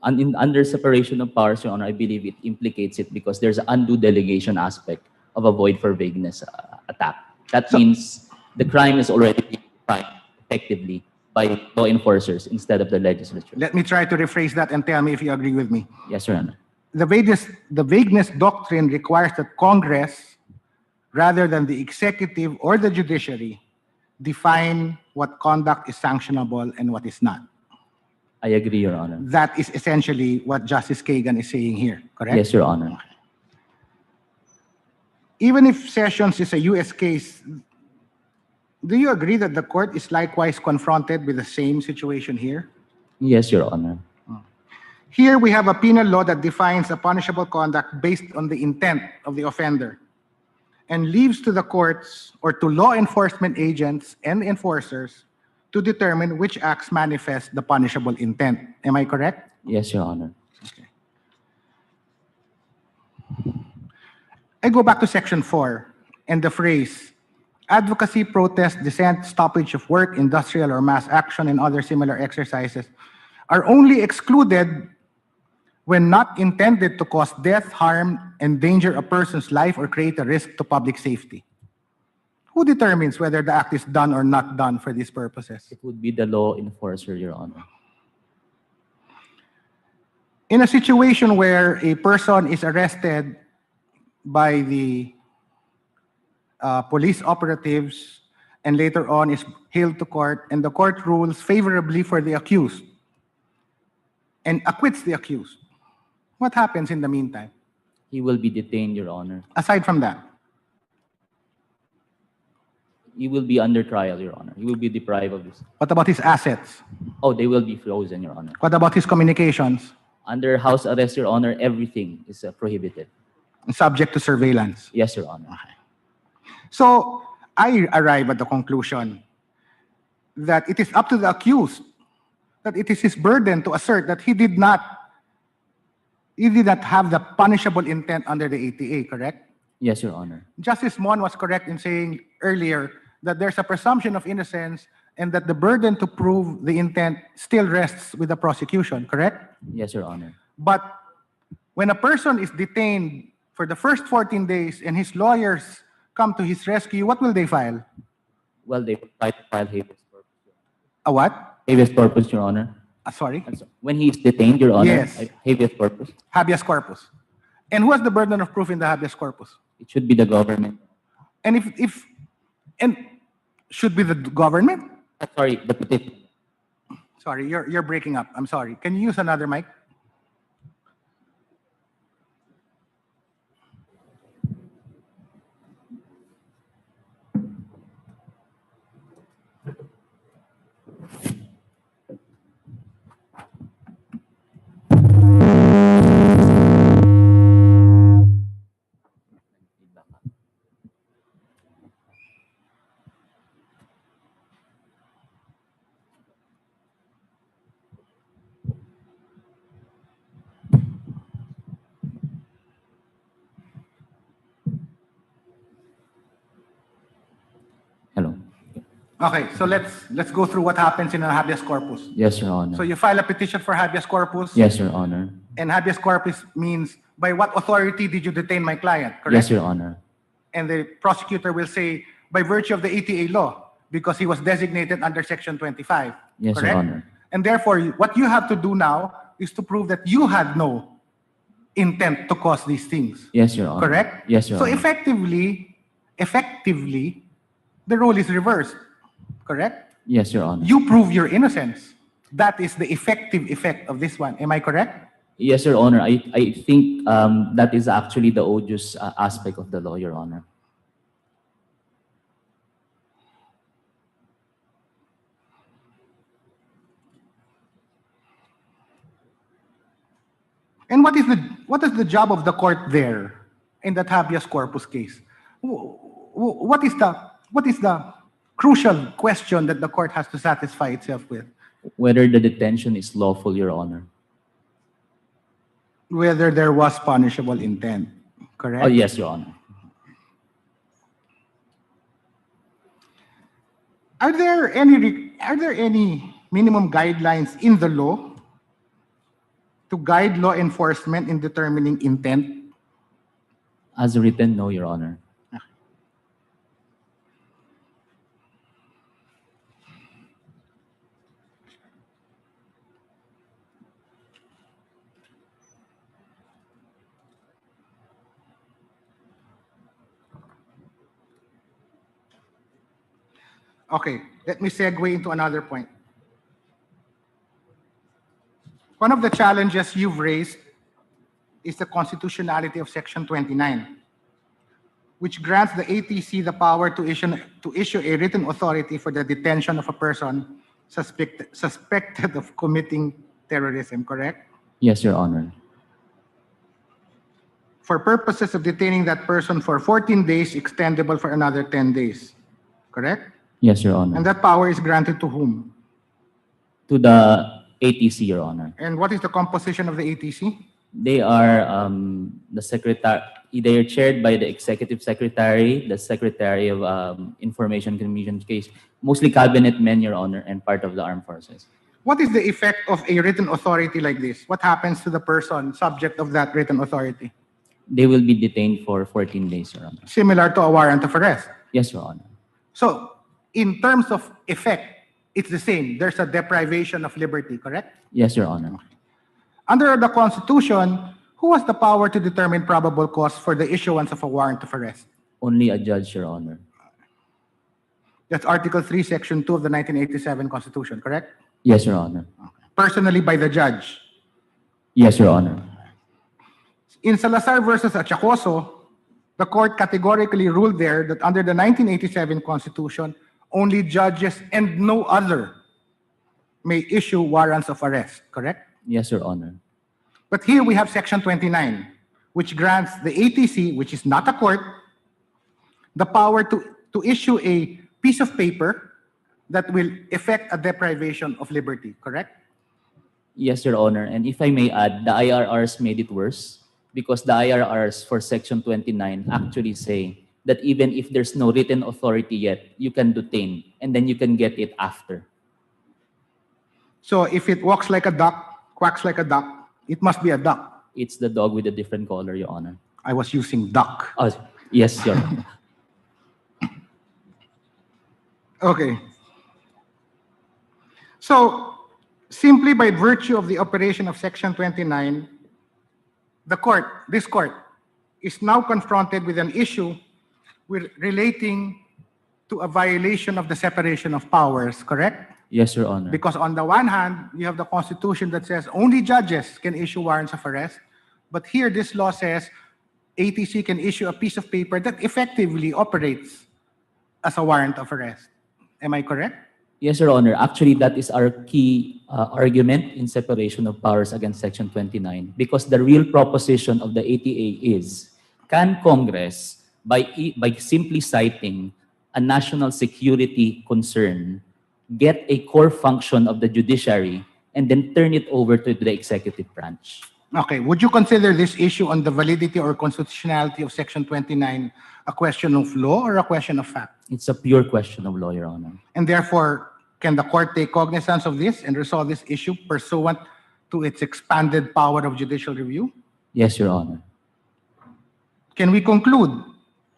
Under separation of powers, Your Honor, I believe it implicates it because there's an undue delegation aspect of a void for vagueness attack. That means the crime is already being defined effectively by law enforcers instead of the legislature. Let me try to rephrase that and tell me if you agree with me. Yes, Your Honor. The vagueness doctrine requires that Congress, rather than the executive or the judiciary, define what conduct is sanctionable and what is not. I agree, Your Honor. That is essentially what Justice Kagan is saying here, correct? Yes, Your Honor. Even if Sessions is a U.S. case, do you agree that the court is likewise confronted with the same situation here? Yes, Your Honor. Here we have a penal law that defines a punishable conduct based on the intent of the offender and leaves to the courts or to law enforcement agents and enforcers to determine which acts manifest the punishable intent. Am I correct? Yes, Your Honor. Okay. I go back to Section 4 and the phrase, advocacy, protest, dissent, stoppage of work, industrial or mass action, and other similar exercises are only excluded when not intended to cause death, harm, endanger a person's life, or create a risk to public safety. Who determines whether the act is done or not done for these purposes? It would be the law enforcer, Your Honor. In a situation where a person is arrested by the police operatives and later on is hailed to court and the court rules favorably for the accused and acquits the accused, what happens in the meantime? He will be detained, Your Honor. Aside from that? He will be under trial, Your Honor. He will be deprived of this. What about his assets? Oh, they will be frozen, Your Honor. What about his communications? Under house arrest, Your Honor, everything is prohibited. Subject to surveillance? Yes, Your Honor. Okay. So, I arrive at the conclusion that it is up to the accused, that it is his burden to assert that he did not have the punishable intent under the ATA, correct? Yes, Your Honor. Justice Mon was correct in saying earlier that there's a presumption of innocence and that the burden to prove the intent still rests with the prosecution, correct? Yes, Your Honor. But when a person is detained for the first 14 days and his lawyers come to his rescue, what will they file? Well, they try to file habeas corpus. A what? Habeas corpus, Your Honor. Sorry? When he is detained, Your Honor, Yes. habeas corpus. Habeas corpus. And who has the burden of proof in the habeas corpus? It should be the government. And and should be the government? Sorry, the petition. Sorry, you're breaking up. I'm sorry. Can you use another mic? Hello. Okay, so let's go through what happens in a habeas corpus. Yes, Your Honor. So you file a petition for habeas corpus. Yes, Your Honor. And habeas corpus means by what authority did you detain my client, correct? Yes, Your Honor. And the prosecutor will say by virtue of the ATA law because he was designated under Section 25. Yes, correct? Your Honor. And therefore, what you have to do now is to prove that you had no intent to cause these things. Yes, Your Honor. Correct? Yes, Your So Honor. effectively, the role is reversed. Correct? Yes, Your Honor. You prove your innocence. That is the effective effect of this one. Am I correct? Yes, Your Honor. I think that is actually the odious aspect of the law, Your Honor. And what is the job of the court there in that habeas corpus case? What is the crucial question that the court has to satisfy itself with? Whether the detention is lawful, Your Honor. Whether there was punishable intent, correct? Oh, yes, Your Honor. Are there any minimum guidelines in the law to guide law enforcement in determining intent? As written, no, Your Honor. Okay, let me segue into another point. One of the challenges you've raised is the constitutionality of Section 29, which grants the ATC the power to issue a written authority for the detention of a person suspected of committing terrorism, correct? Yes, Your Honor. For purposes of detaining that person for 14 days, extendable for another 10 days, correct? Yes, Your Honor. And that power is granted to whom? To the ATC, Your Honor. And what is the composition of the ATC? They are the secretary. They are chaired by the executive secretary, the secretary of information communications, mostly cabinet men, Your Honor, and part of the armed forces. What is the effect of a written authority like this? What happens to the person subject of that written authority? They will be detained for 14 days, Your Honor. Similar to a warrant of arrest. Yes, Your Honor. So, in terms of effect, it's the same. There's a deprivation of liberty, correct? Yes, Your Honor. Under the Constitution, who has the power to determine probable cause for the issuance of a warrant of arrest? Only a judge, Your Honor. That's Article 3, Section 2 of the 1987 Constitution, correct? Yes, Your Honor. Personally by the judge. Yes, Your Honor. In Salazar versus Achacoso, the court categorically ruled there that under the 1987 Constitution, only judges and no other may issue warrants of arrest, correct? Yes, Your Honor. But here we have Section 29, which grants the ATC, which is not a court, the power to issue a piece of paper that will effect a deprivation of liberty, correct? Yes, Your Honor. And if I may add, the IRRs made it worse because the IRRs for Section 29 actually say that even if there's no written authority yet, you can detain and then you can get it after. So if it walks like a duck, quacks like a duck, it must be a duck. It's the dog with a different color, Your Honor. I was using duck. Oh, yes, Your Honor. Okay. So, simply by virtue of the operation of Section 29, this court, is now confronted with an issue relating to a violation of the separation of powers, correct? Yes, Your Honor. Because on the one hand, you have the Constitution that says only judges can issue warrants of arrest. But here, this law says ATC can issue a piece of paper that effectively operates as a warrant of arrest. Am I correct? Yes, Your Honor. Actually, that is our key argument in separation of powers against Section 29 because the real proposition of the ATA is, can Congress, by simply citing a national security concern, get a core function of the judiciary and then turn it over to the executive branch? Okay. Would you consider this issue on the validity or constitutionality of Section 29 a question of law or a question of fact? It's a pure question of law, Your Honor. And therefore, can the court take cognizance of this and resolve this issue pursuant to its expanded power of judicial review? Yes, Your Honor. Can we conclude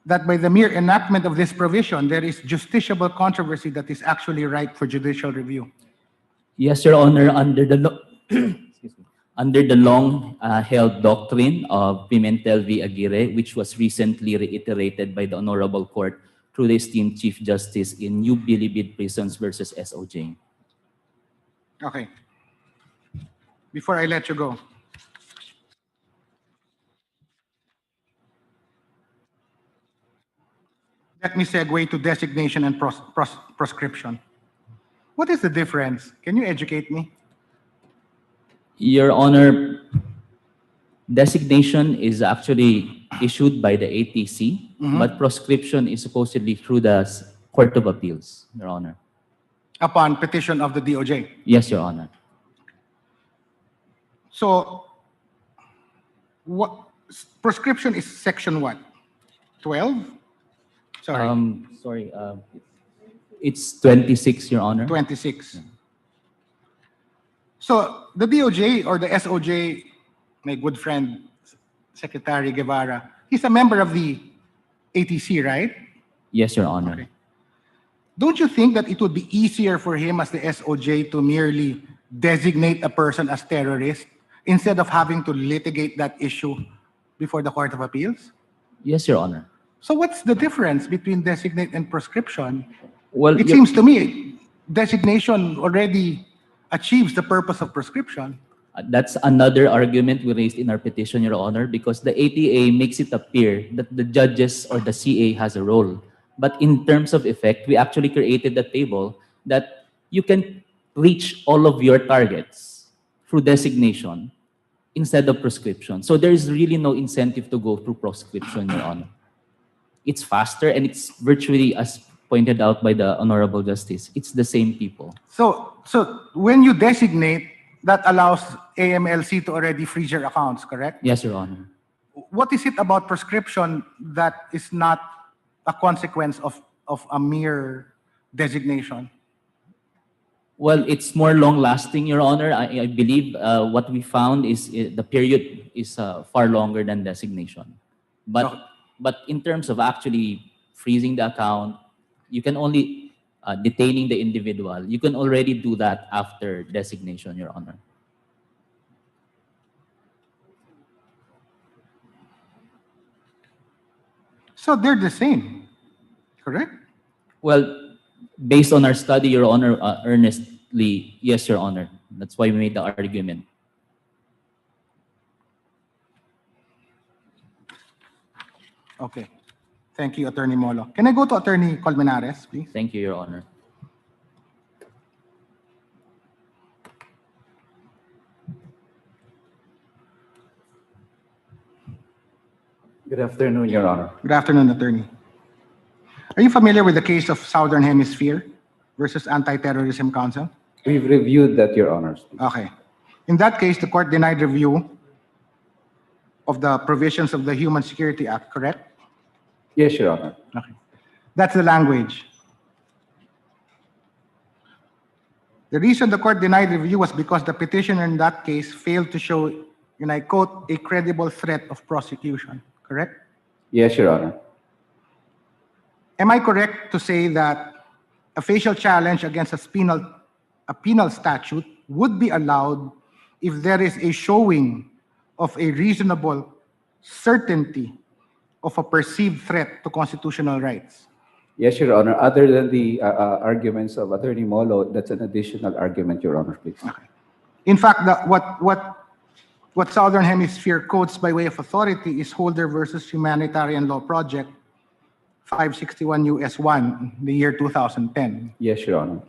that by the mere enactment of this provision, there is justiciable controversy that is actually ripe for judicial review? Yes, Your Honor, under the under the long-held doctrine of Pimentel v. Aguirre, which was recently reiterated by the Honorable Court through the esteemed Chief Justice in New Bilibid Prisons versus SOJ. Okay. Before I let you go, let me segue to designation and prescription. What is the difference? Can you educate me? Your Honor, designation is actually issued by the ATC, but prescription is supposedly through the Court of Appeals, Your Honor. Upon petition of the DOJ? Yes, Your Honor. So, what prescription is section what? 12? Sorry. It's 26, Your Honor. 26. So, the DOJ or the SOJ, my good friend, Secretary Guevara, he's a member of the ATC, right? Yes, Your Honor. Okay. Don't you think that it would be easier for him as the SOJ to merely designate a person as terrorist instead of having to litigate that issue before the Court of Appeals? Yes, Your Honor. So what's the difference between designate and prescription? Well, it seems to me designation already achieves the purpose of prescription. That's another argument we raised in our petition, Your Honor, because the ATA makes it appear that the judges or the CA has a role. But in terms of effect, we actually created a table that you can reach all of your targets through designation instead of prescription. So there is really no incentive to go through prescription, Your Honor. It's faster and it's virtually, as pointed out by the Honorable Justice, it's the same people. So when you designate, that allows AMLC to already freeze your accounts, correct? Yes, Your Honor. What is it about prescription that is not a consequence of a mere designation? Well, it's more long-lasting, Your Honor. I believe what we found is the period is far longer than designation. But in terms of actually freezing the account, you can only detaining the individual. You can already do that after designation, Your Honor. So they're the same, correct? Well, based on our study, Your Honor, earnestly, yes, Your Honor. That's why we made the argument. Okay. Thank you, Attorney Molo. Can I go to Attorney Colmenares, please? Thank you, Your Honor. Good afternoon, Your Honor. Good afternoon, Attorney. Are you familiar with the case of Southern Hemisphere versus Anti-Terrorism Council? We've reviewed that, Your Honors. Okay. In that case, the court denied review of the provisions of the Human Security Act, correct? Yes, Your Honor. Okay. That's the language. The reason the court denied review was because the petitioner in that case failed to show, and I quote, a credible threat of prosecution, correct? Yes, Your Honor. Am I correct to say that a facial challenge against a penal statute would be allowed if there is a showing of a reasonable certainty of a perceived threat to constitutional rights? Yes, Your Honor. Other than the arguments of Attorney Molo, that's an additional argument, Your Honor, please. Okay. In fact, what Southern Hemisphere quotes by way of authority is Holder versus Humanitarian Law Project, 561 US 1, the year 2010. Yes, Your Honor.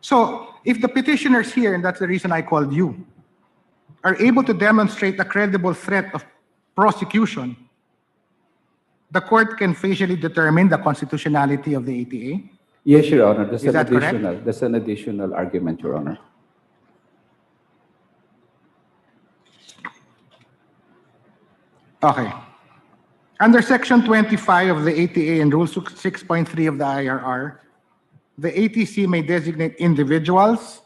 So, if the petitioners here, and that's the reason I called you, are able to demonstrate a credible threat of prosecution, the court can facially determine the constitutionality of the ATA? Yes, Your Honor. Is that correct? That's an additional argument, Your Honor. Okay. Under Section 25 of the ATA and Rule 6.3 of the IRR, the ATC may designate individuals,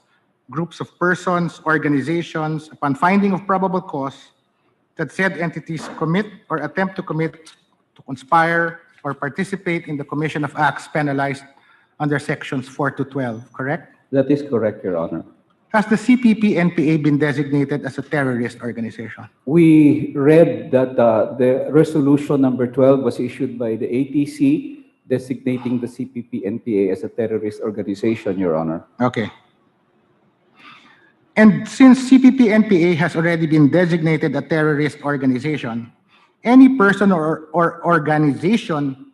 groups of persons, organizations, upon finding of probable cause that said entities commit or attempt to commit, to conspire, or participate in the commission of acts penalized under Sections 4 to 12, correct? That is correct, Your Honor. Has the CPP-NPA been designated as a terrorist organization? We read that the resolution number 12 was issued by the ATC designating the CPP-NPA as a terrorist organization, Your Honor. Okay. And since CPP-NPA has already been designated a terrorist organization, any person or organization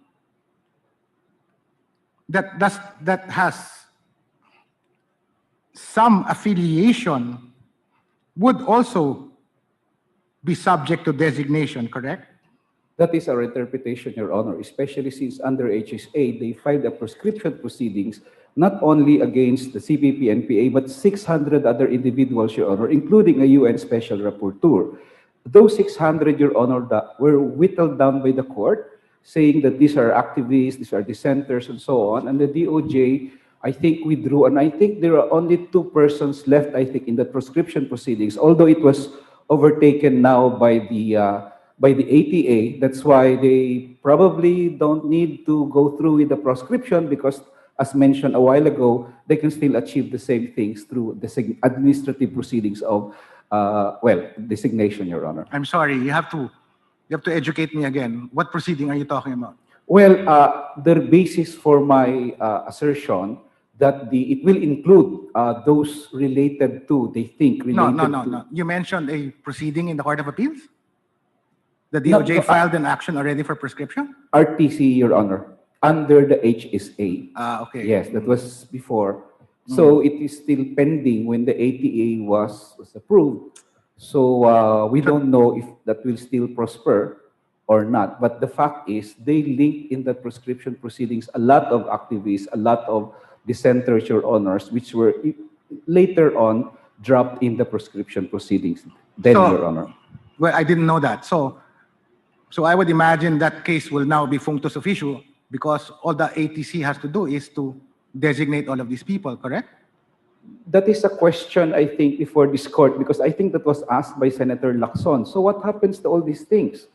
that has some affiliation would also be subject to designation, correct? That is our interpretation, Your Honor, especially since under HSA, they filed a prescription proceedings not only against the CPP-NPA, but 600 other individuals, Your Honor, including a UN Special Rapporteur. Those 600, Your Honor, that were whittled down by the court, saying that these are activists, these are dissenters, and so on. And the DOJ, I think, withdrew, and I think there are only 2 persons left, I think, in the prescription proceedings, although it was overtaken now by the ATA. That's why they probably don't need to go through with the proscription because, as mentioned a while ago, they can still achieve the same things through the administrative proceedings of, designation, Your Honor. I'm sorry, you have to educate me again. What proceeding are you talking about? Well, the basis for my assertion that it will include those related to, they think, related to... No. You mentioned a proceeding in the Court of Appeals? The DOJ filed an action already for prescription? RTC, Your Honor, under the HSA. Okay. Yes, that was before. So it is still pending when the ATA was approved. So we don't know if that will still prosper or not. But the fact is, they linked in the prescription proceedings a lot of activists, a lot of dissenters, Your Honors, which were later on dropped in the prescription proceedings. Then, Your Honor. Well, I didn't know that. So I would imagine that case will now be functus officio because all the ATC has to do is to designate all of these people, correct? That is a question, I think, before this court, because I think that was asked by Senator Lacson. So what happens to all these things?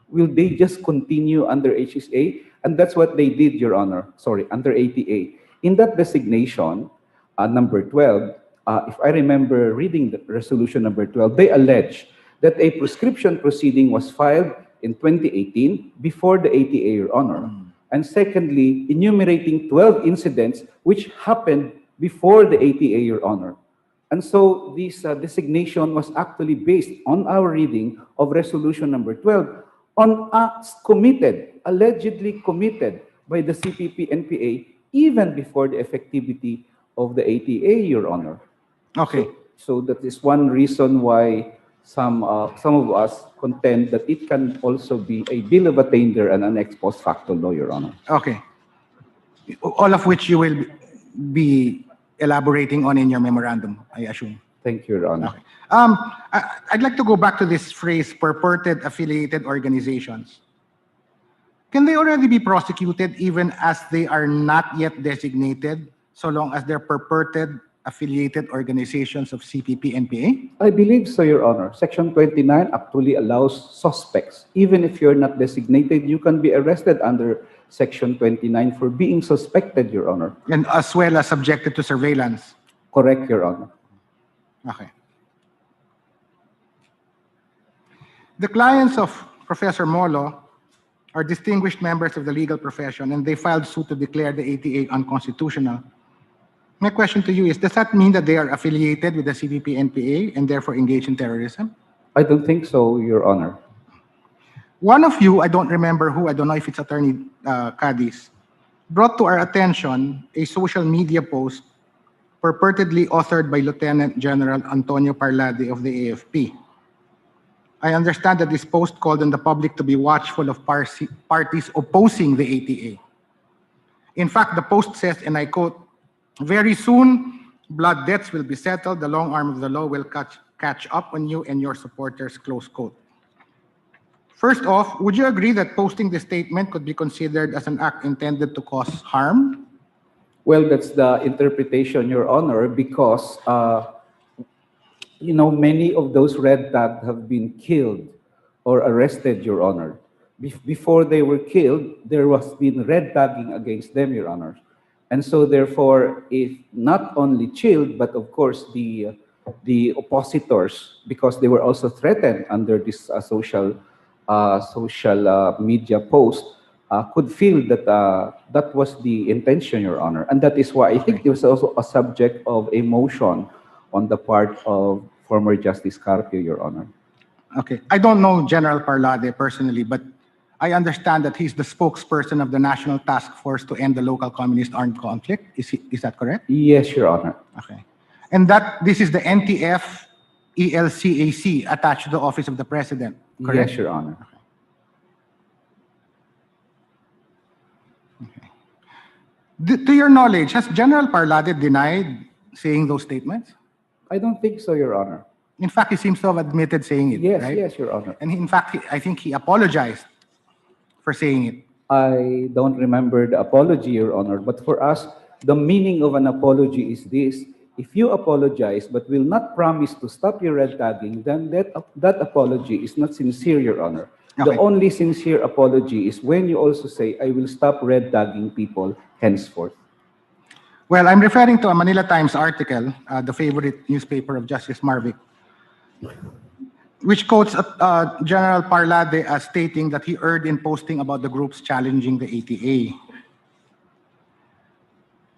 Will they just continue under HSA? And that's what they did, Your Honor. Sorry, under ATA. In that designation, number 12, if I remember reading the resolution number 12, they allege that a prescription proceeding was filed in 2018 before the ATA, Your Honor. And secondly, enumerating 12 incidents which happened before the ATA, Your Honor. And so this designation was actually based on our reading of resolution number 12 on acts committed, allegedly committed by the CPP-NPA even before the effectivity of the ATA, Your Honor. Okay. So that is one reason why some of us contend that it can also be a bill of attainder and an ex post facto law, Your Honor. Okay. All of which you will be elaborating on in your memorandum, I assume. Thank you, Your Honor. Okay. I'd like to go back to this phrase, purported affiliated organizations. Can they already be prosecuted even as they are not yet designated, so long as they're purported affiliated organizations of CPP and PA? I believe so, Your Honor. Section 29 actually allows suspects. Even if you're not designated, you can be arrested under Section 29 for being suspected, Your Honor. And as well as subjected to surveillance? Correct, Your Honor. Okay. The clients of Professor Molo are distinguished members of the legal profession, and they filed suit to declare the ATA unconstitutional. My question to you is, does that mean that they are affiliated with the CPP and PA and therefore engage in terrorism? I don't think so, Your Honor. One of you, I don't remember who, I don't know if it's Attorney Cadiz, brought to our attention a social media post purportedly authored by Lieutenant General Antonio Parlade of the AFP. I understand that this post called on the public to be watchful of parties opposing the ATA. In fact, the post says, and I quote, "Very soon, blood debts will be settled, the long arm of the law will catch up on you and your supporters," close quote. First off, would you agree that posting this statement could be considered as an act intended to cause harm? Well, that's the interpretation, Your Honor, because many of those red tags have been killed or arrested, Your Honor. Before they were killed, there was been red tagging against them, Your Honor. And so therefore, if not only chilled, but of course the oppositors, because they were also threatened under this social media post, could feel that that was the intention, Your Honor. And that is why I think it was also a subject of emotion on the part of former Justice Carpio, Your Honor. Okay. I don't know General Parlade personally, but I understand that he's the spokesperson of the National Task Force to End the Local Communist Armed Conflict. Is that correct? Yes, Your Honor. Okay. And this is the NTF ELCAC attached to the Office of the President, correct? Yes, Your Honor. Okay. To your knowledge, has General Parlade denied saying those statements? I don't think so, Your Honor. In fact, he seems to have admitted saying it, Yes, right? yes, Your Honor. And in fact, I think he apologized for saying it. I don't remember the apology, Your Honor, but for us, the meaning of an apology is this: if you apologize but will not promise to stop your red tagging, then that apology is not sincere, Your Honor. Okay. The only sincere apology is when you also say, "I will stop red tagging people henceforth." Well, I'm referring to a Manila Times article, the favorite newspaper of Justice Marvick, which quotes General Parlade as stating that he erred in posting about the groups challenging the ATA.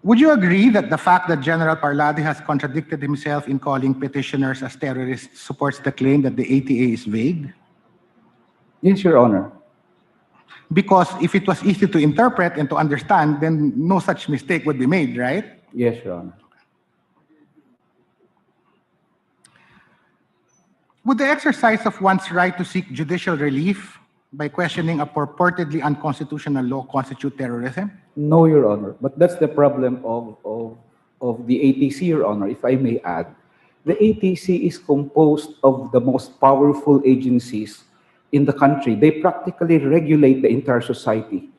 Would you agree that the fact that General Parlade has contradicted himself in calling petitioners as terrorists supports the claim that the ATA is vague? Yes, Your Honor. Because if it was easy to interpret and to understand, then no such mistake would be made, right? Yes, Your Honor. Would the exercise of one's right to seek judicial relief by questioning a purportedly unconstitutional law constitute terrorism? No, Your Honor. But that's the problem of the ATC, Your Honor, if I may add. The ATC is composed of the most powerful agencies in the country. They practically regulate the entire society.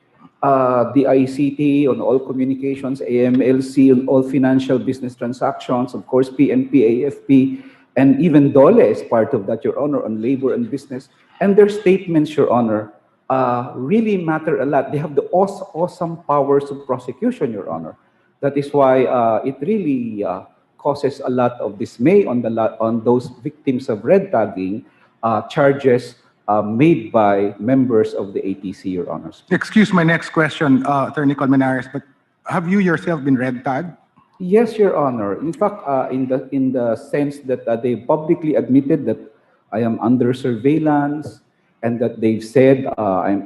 The ICT on all communications, AMLC on all financial business transactions, of course, PNP, AFP, and even DOLE is part of that, Your Honor, on labor and business. And their statements, Your Honor, really matter a lot. They have the awesome powers of prosecution, Your Honor. That is why it really causes a lot of dismay on those victims of red tagging charges made by members of the ATC, Your Honors. Excuse my next question, Attorney Colmenares, but have you yourself been red tagged? Yes, Your Honor. In fact, in the sense that they publicly admitted that I am under surveillance, and that they've said,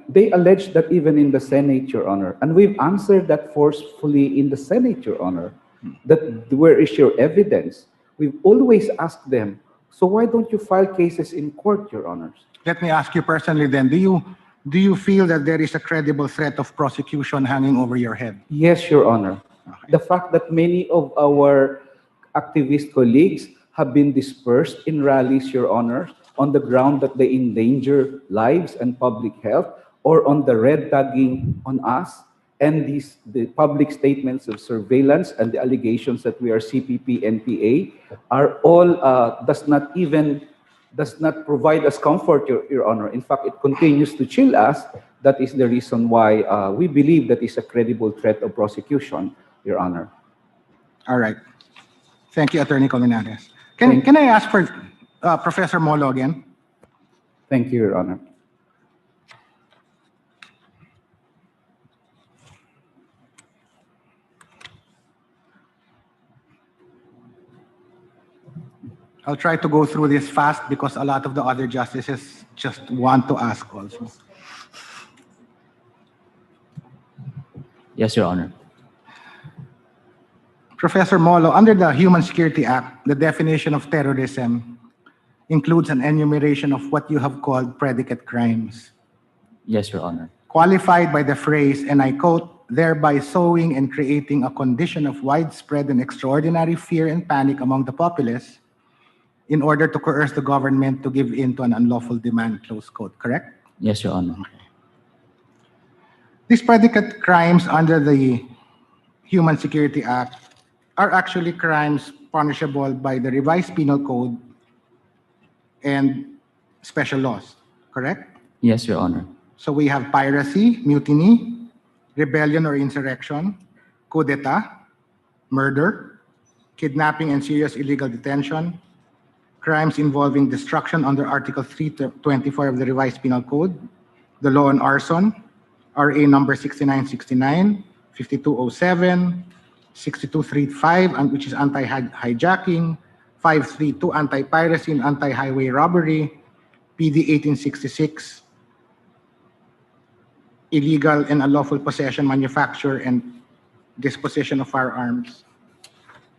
they allege that even in the Senate, Your Honor, and we've answered that forcefully in the Senate, Your Honor, that where is your evidence? We've always asked them, so why don't you file cases in court, Your Honors? Let me ask you personally then, do you feel that there is a credible threat of prosecution hanging over your head? Yes, Your Honor. The fact that many of our activist colleagues have been dispersed in rallies, Your Honor, on the ground that they endanger lives and public health, or on the red tagging on us, and the public statements of surveillance and the allegations that we are CPP, NPA, are all does not provide us comfort, Your Honor. In fact, it continues to chill us. That is the reason why we believe that is a credible threat of prosecution, Your Honor. All right. Thank you, Attorney Colmenares. Can I ask for Professor Molo again? Thank you, Your Honor. I'll try to go through this fast because a lot of the other justices just want to ask also. Yes, Your Honor. Professor Molo, under the Human Security Act, the definition of terrorism includes an enumeration of what you have called predicate crimes, Yes, Your Honor. qualified by the phrase, and I quote, thereby sowing and creating a condition of widespread and extraordinary fear and panic among the populace in order to coerce the government to give in to an unlawful demand, close quote, correct? Yes, Your Honor. These predicate crimes under the Human Security Act are actually crimes punishable by the revised penal code and special laws, correct? Yes, Your Honor. So we have piracy, mutiny, rebellion or insurrection, coup d'etat, murder, kidnapping and serious illegal detention, crimes involving destruction under Article 324 of the revised penal code, the law on arson, RA number 6969, 5207, 6235, which is anti-hijacking, 532 anti-piracy and anti-highway robbery, PD 1866, illegal and unlawful possession, manufacture, and disposition of firearms.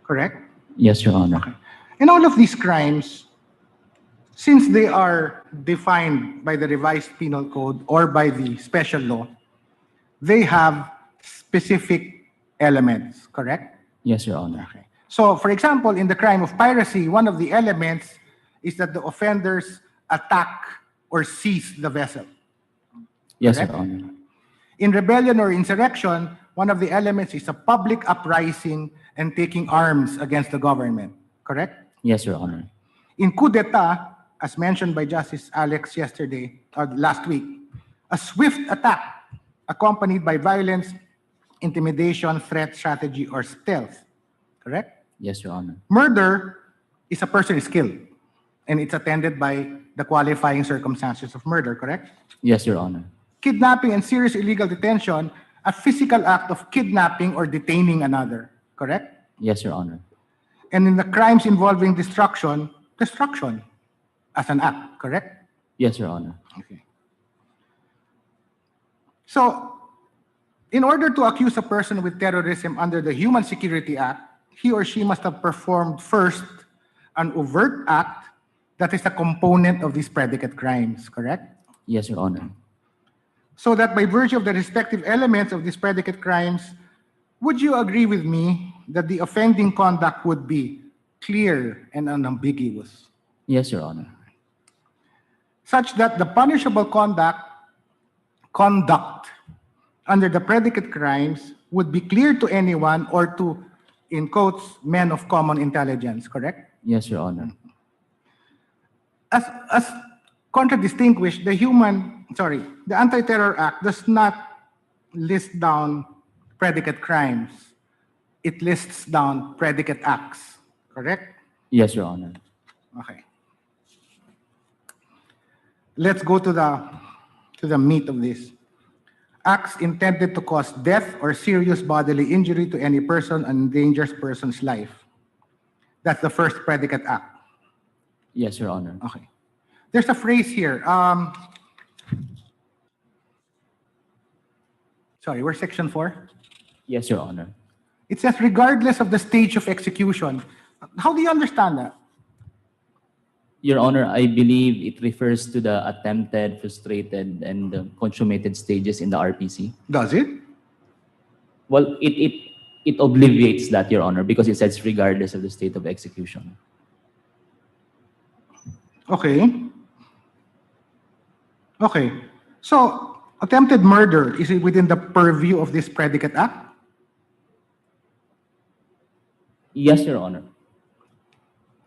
Correct? Yes, Your Honor. Okay. And all of these crimes, since they are defined by the revised penal code or by the special law, they have specific elements, correct? Yes, Your Honor. Okay. So, for example, in the crime of piracy, one of the elements is that the offenders attack or seize the vessel. Yes, correct? Your Honor. In rebellion or insurrection, one of the elements is a public uprising and taking arms against the government, correct? Yes, Your Honor. In coup d'etat, as mentioned by Justice Alex yesterday, or last week, a swift attack accompanied by violence, intimidation, threat, strategy, or stealth, correct? Yes, Your Honor. Murder is a person is killed, and it's attended by the qualifying circumstances of murder, correct? Yes, Your Honor. Kidnapping and serious illegal detention, a physical act of kidnapping or detaining another, correct? Yes, Your Honor. And in the crimes involving destruction as an act, correct? Yes, Your Honor. Okay. So, in order to accuse a person with terrorism under the Human Security Act, he or she must have performed first an overt act that is a component of these predicate crimes, correct? Yes, Your Honor. So that by virtue of the respective elements of these predicate crimes, would you agree with me that the offending conduct would be clear and unambiguous? Yes, Your Honor. Such that the punishable conduct under the predicate crimes would be clear to anyone or to, in quotes, men of common intelligence, correct? Yes, Your Honor. As contradistinguished, the Anti-Terror Act does not list down predicate crimes. It lists down predicate acts, correct? Yes, Your Honor. Okay. Let's go to the meat of this. Acts intended to cause death or serious bodily injury to any person and endangers person's life. That's the first predicate act. Yes, Your Honor. Okay. There's a phrase here. Sorry, where's section 4? Yes, Your Honor. It says, regardless of the stage of execution. How do you understand that? Your Honor, I believe it refers to the attempted, frustrated, and consummated stages in the RPC. Does it? Well, it It obliviates that, Your Honor, because it says regardless of the state of execution. Okay. Okay. So, attempted murder, is it within the purview of this predicate act? Yes, Your Honor.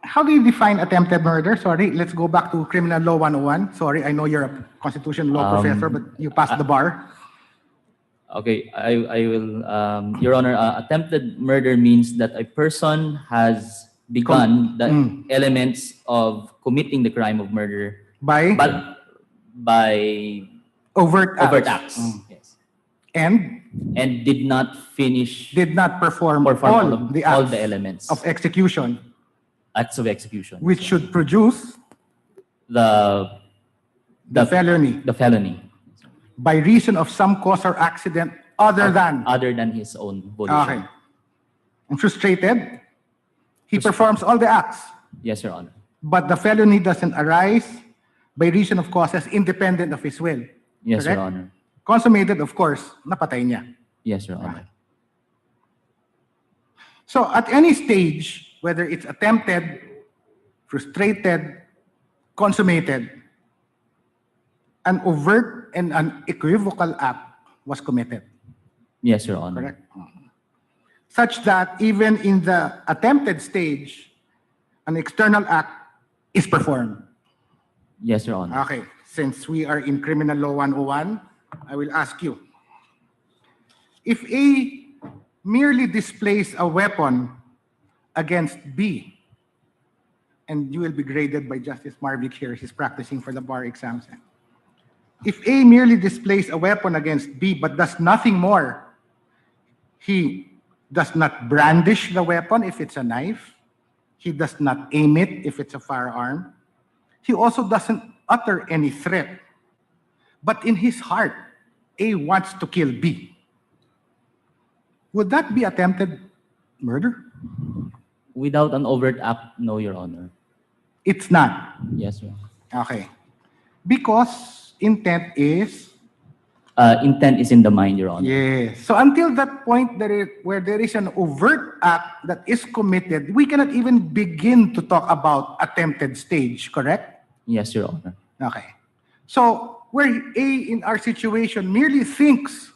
How do you define attempted murder? Sorry, let's go back to Criminal Law 101. Sorry, I know you're a constitutional law professor, but you passed the bar. Okay, I will, Your Honor, attempted murder means that a person has begun the elements of committing the crime of murder By overt acts. Yes. And did not finish, did not perform all the elements of execution, acts of execution, which should produce the felony. The felony. By reason of some cause or accident other than his own volition. Okay. And frustrated, he performs all the acts. Yes, Your Honor. But the felony doesn't arise by reason of causes independent of his will. Yes, correct? Your Honor. Consummated, of course, napatay niya. Yes, Your Honor. So at any stage, whether it's attempted, frustrated, consummated, an overt and an equivocal act was committed. Yes, Your Honor. Correct. Such that even in the attempted stage, an external act is performed. Yes, Your Honor. Okay. Since we are in Criminal Law 101, I will ask you. If A merely displays a weapon against B, and you will be graded by Justice Marvick here, he's practicing for the bar exams. If A merely displays a weapon against B but does nothing more, he does not brandish the weapon if it's a knife, he does not aim it if it's a firearm, he also doesn't utter any threat, but in his heart, A wants to kill B. Would that be attempted murder? Without an overt act, no, Your Honor. It's not. Yes, Your Honor. Okay. Because intent is? Intent is in the mind, Your Honor. Yes. So until that point where there is an overt act that is committed, we cannot even begin to talk about attempted stage, correct? Yes, Your Honor. Okay. So where A in our situation merely thinks,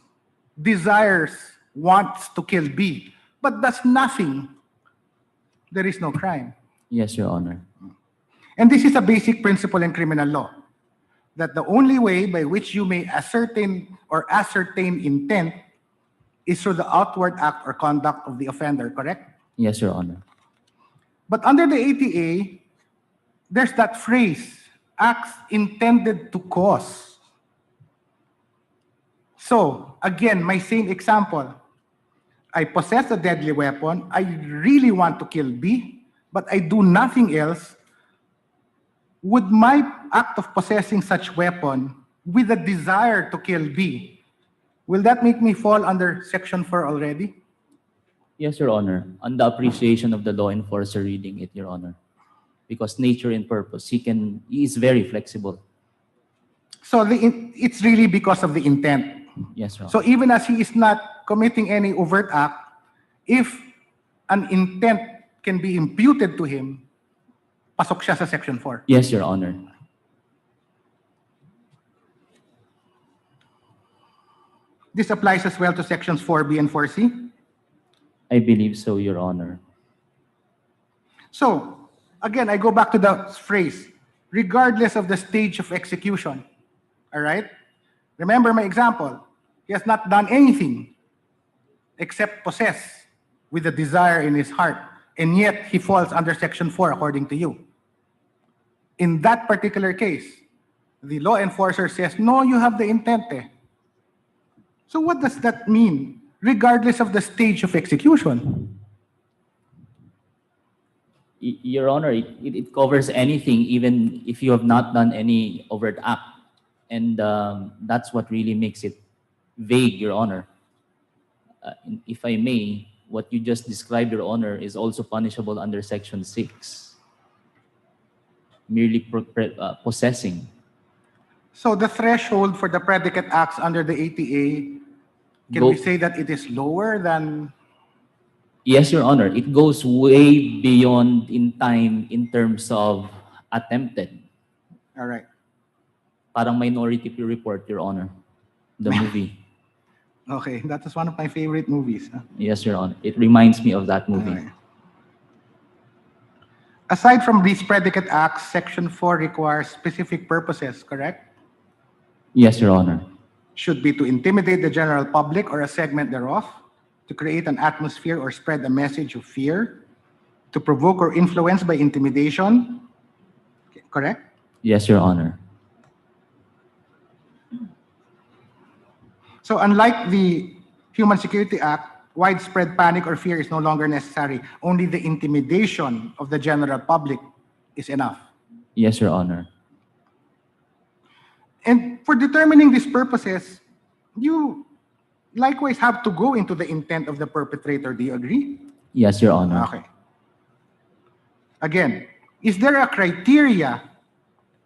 desires, wants to kill B, but does nothing, there is no crime. Yes, Your Honor. And this is a basic principle in criminal law, that the only way by which you may ascertain intent is through the outward act or conduct of the offender, correct? Yes, Your Honor. But under the ATA, there's that phrase, acts intended to cause. So, again, my same example. I possess a deadly weapon. I really want to kill B, but I do nothing else. Would my act of possessing such weapon with a desire to kill B, will that make me fall under Section 4 already? Yes, Your Honor. On the appreciation of the law enforcer reading it, Your Honor. Because nature and purpose, he is very flexible. So it's really because of the intent. Yes, Your Honor. So even as he is not committing any overt act, if an intent can be imputed to him, pasok siya sa Section 4. Yes, Your Honor. This applies as well to Sections 4B and 4C? I believe so, Your Honor. So, again, I go back to the phrase, regardless of the stage of execution. All right? Remember my example. He has not done anything except possess with a desire in his heart, and yet he falls under Section 4 according to you. In that particular case, the law enforcer says, no, you have the intent. So what does that mean? Regardless of the stage of execution. Your Honor, it covers anything, even if you have not done any overt act. And that's what really makes it vague, Your Honor. If I may, what you just described, Your Honor, is also punishable under Section 6. Merely possessing. So the threshold for the predicate acts under the ATA, can we say that it is lower than Yes, Your Honor. It goes way beyond in time in terms of attempted. All right. Parang Minority Report, Your Honor. The movie. Okay, that is one of my favorite movies. Huh? Yes, Your Honor. It reminds me of that movie. Okay. Aside from these predicate acts, Section 4 requires specific purposes, correct? Yes, Your Honor. Should be to intimidate the general public or a segment thereof, to create an atmosphere or spread a message of fear, to provoke or influence by intimidation, correct? Yes, Your Honor. So unlike the Human Security Act, widespread panic or fear is no longer necessary. Only the intimidation of the general public is enough. Yes, Your Honor. And for determining these purposes, you likewise have to go into the intent of the perpetrator. Do you agree? Yes, Your Honor. Okay. Again, is there a criteria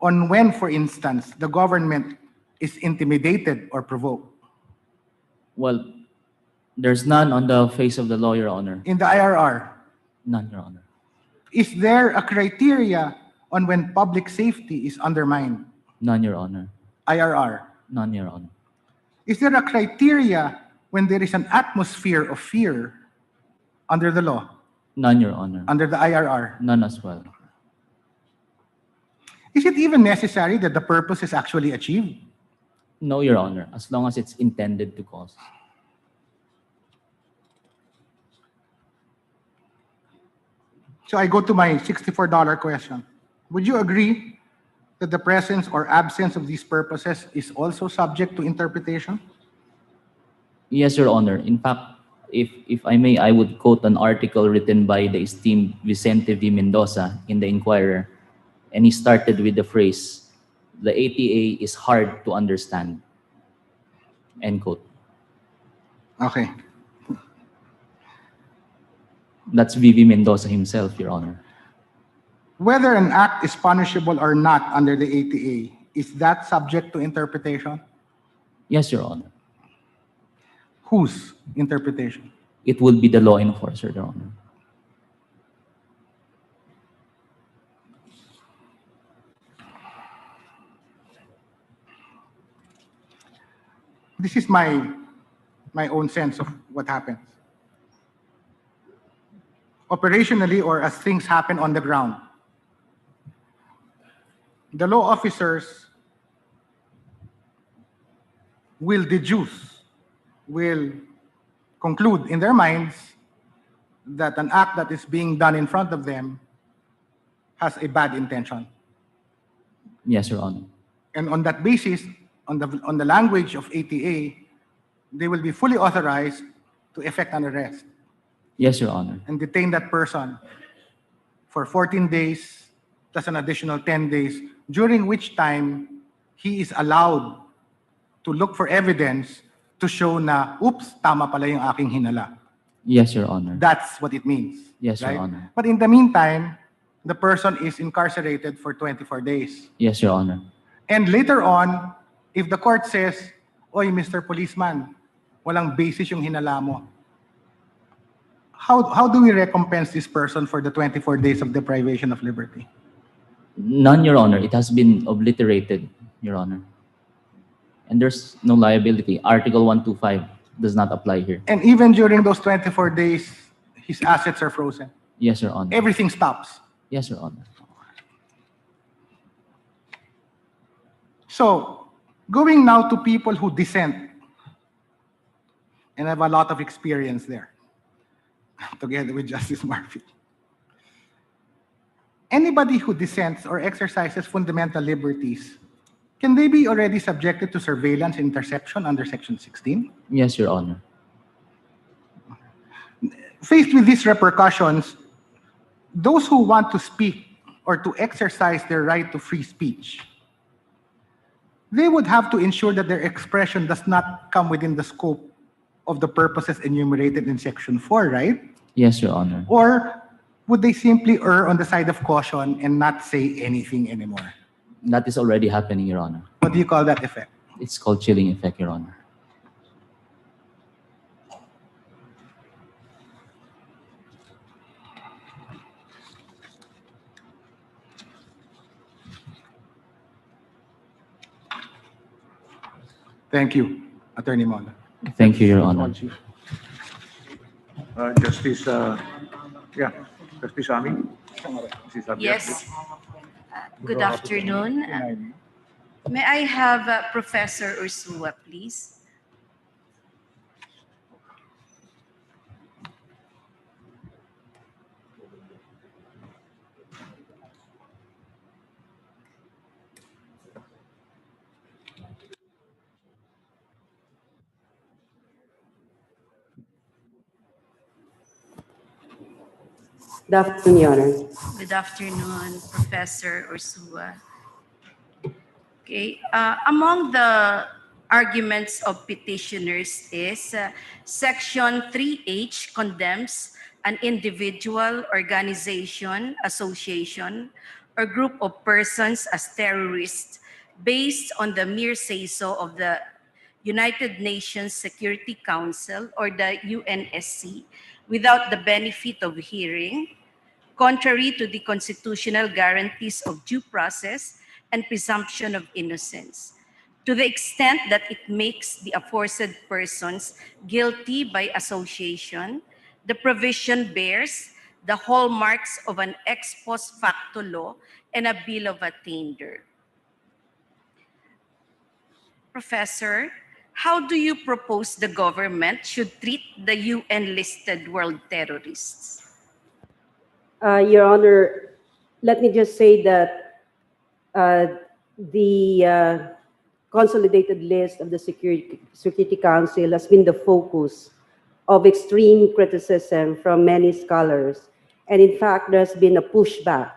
on when, for instance, the government is intimidated or provoked? Well, there's none on the face of the law, Your Honor. In the IRR? None, Your Honor. Is there a criteria on when public safety is undermined? None, Your Honor. IRR? None, Your Honor. Is there a criteria when there is an atmosphere of fear under the law? None, Your Honor. Under the IRR? None as well. Is it even necessary that the purpose is actually achieved? No, Your Honor, as long as it's intended to cause. So I go to my $64 question. Would you agree that the presence or absence of these purposes is also subject to interpretation? Yes, Your Honor. In fact, if I may, I would quote an article written by the esteemed Vicente V. Mendoza in the Inquirer, and he started with the phrase, "The ATA is hard to understand." End quote. Okay. That's V.V. Mendoza himself, Your Honor. Whether an act is punishable or not under the ATA, is that subject to interpretation? Yes, Your Honor. Whose interpretation? It would be the law enforcer, Your Honor. This is my own sense of what happens. Operationally, or as things happen on the ground, the law officers will deduce, will conclude in their minds that an act that is being done in front of them has a bad intention. Yes, Your Honor. And on that basis, on the language of ATA, they will be fully authorized to effect an arrest. Yes, Your Honor. And detain that person for 14 days plus an additional 10 days, during which time he is allowed to look for evidence to show na, oops, tama pala yung aking hinala. Yes, Your Honor. That's what it means. Yes, right? Your Honor. But in the meantime, the person is incarcerated for 24 days. Yes, Your Honor. And later on, if the court says, oy, Mr. Policeman, walang basis yung hinala mo, how do we recompense this person for the 24 days of deprivation of liberty? None, Your Honor. It has been obliterated, Your Honor. And there's no liability. Article 125 does not apply here. And even during those 24 days, his assets are frozen. Yes, Your Honor. Everything stops. Yes, Your Honor. So, going now to people who dissent, and I have a lot of experience there, together with Justice Murphy. Anybody who dissents or exercises fundamental liberties, can they be already subjected to surveillance and interception under Section 16? Yes, Your Honor. Faced with these repercussions, those who want to speak or to exercise their right to free speech, they would have to ensure that their expression does not come within the scope of the purposes enumerated in Section 4, right? Yes, Your Honor. Or would they simply err on the side of caution and not say anything anymore? That is already happening, Your Honor. What do you call that effect? It's called chilling effect, Your Honor. Thank you, Attorney Mola. Thank you, Your Honor. Justice, Justice Ami? Yes. Good afternoon. May I have Professor Ursua, please? Good afternoon, Your Honor. Good afternoon, Professor Ursua. Okay, among the arguments of petitioners is Section 3H condemns an individual, organization, association, or group of persons as terrorists based on the mere say-so of the United Nations Security Council or the UNSC without the benefit of hearing, contrary to the constitutional guarantees of due process and presumption of innocence, to the extent that it makes the aforesaid persons guilty by association. The provision bears the hallmarks of an ex post facto law and a bill of attainder. Professor, how do you propose the government should treat the UN-listed world terrorists? Your Honor, let me just say that the consolidated list of the Security Council has been the focus of extreme criticism from many scholars. And in fact, there's been a pushback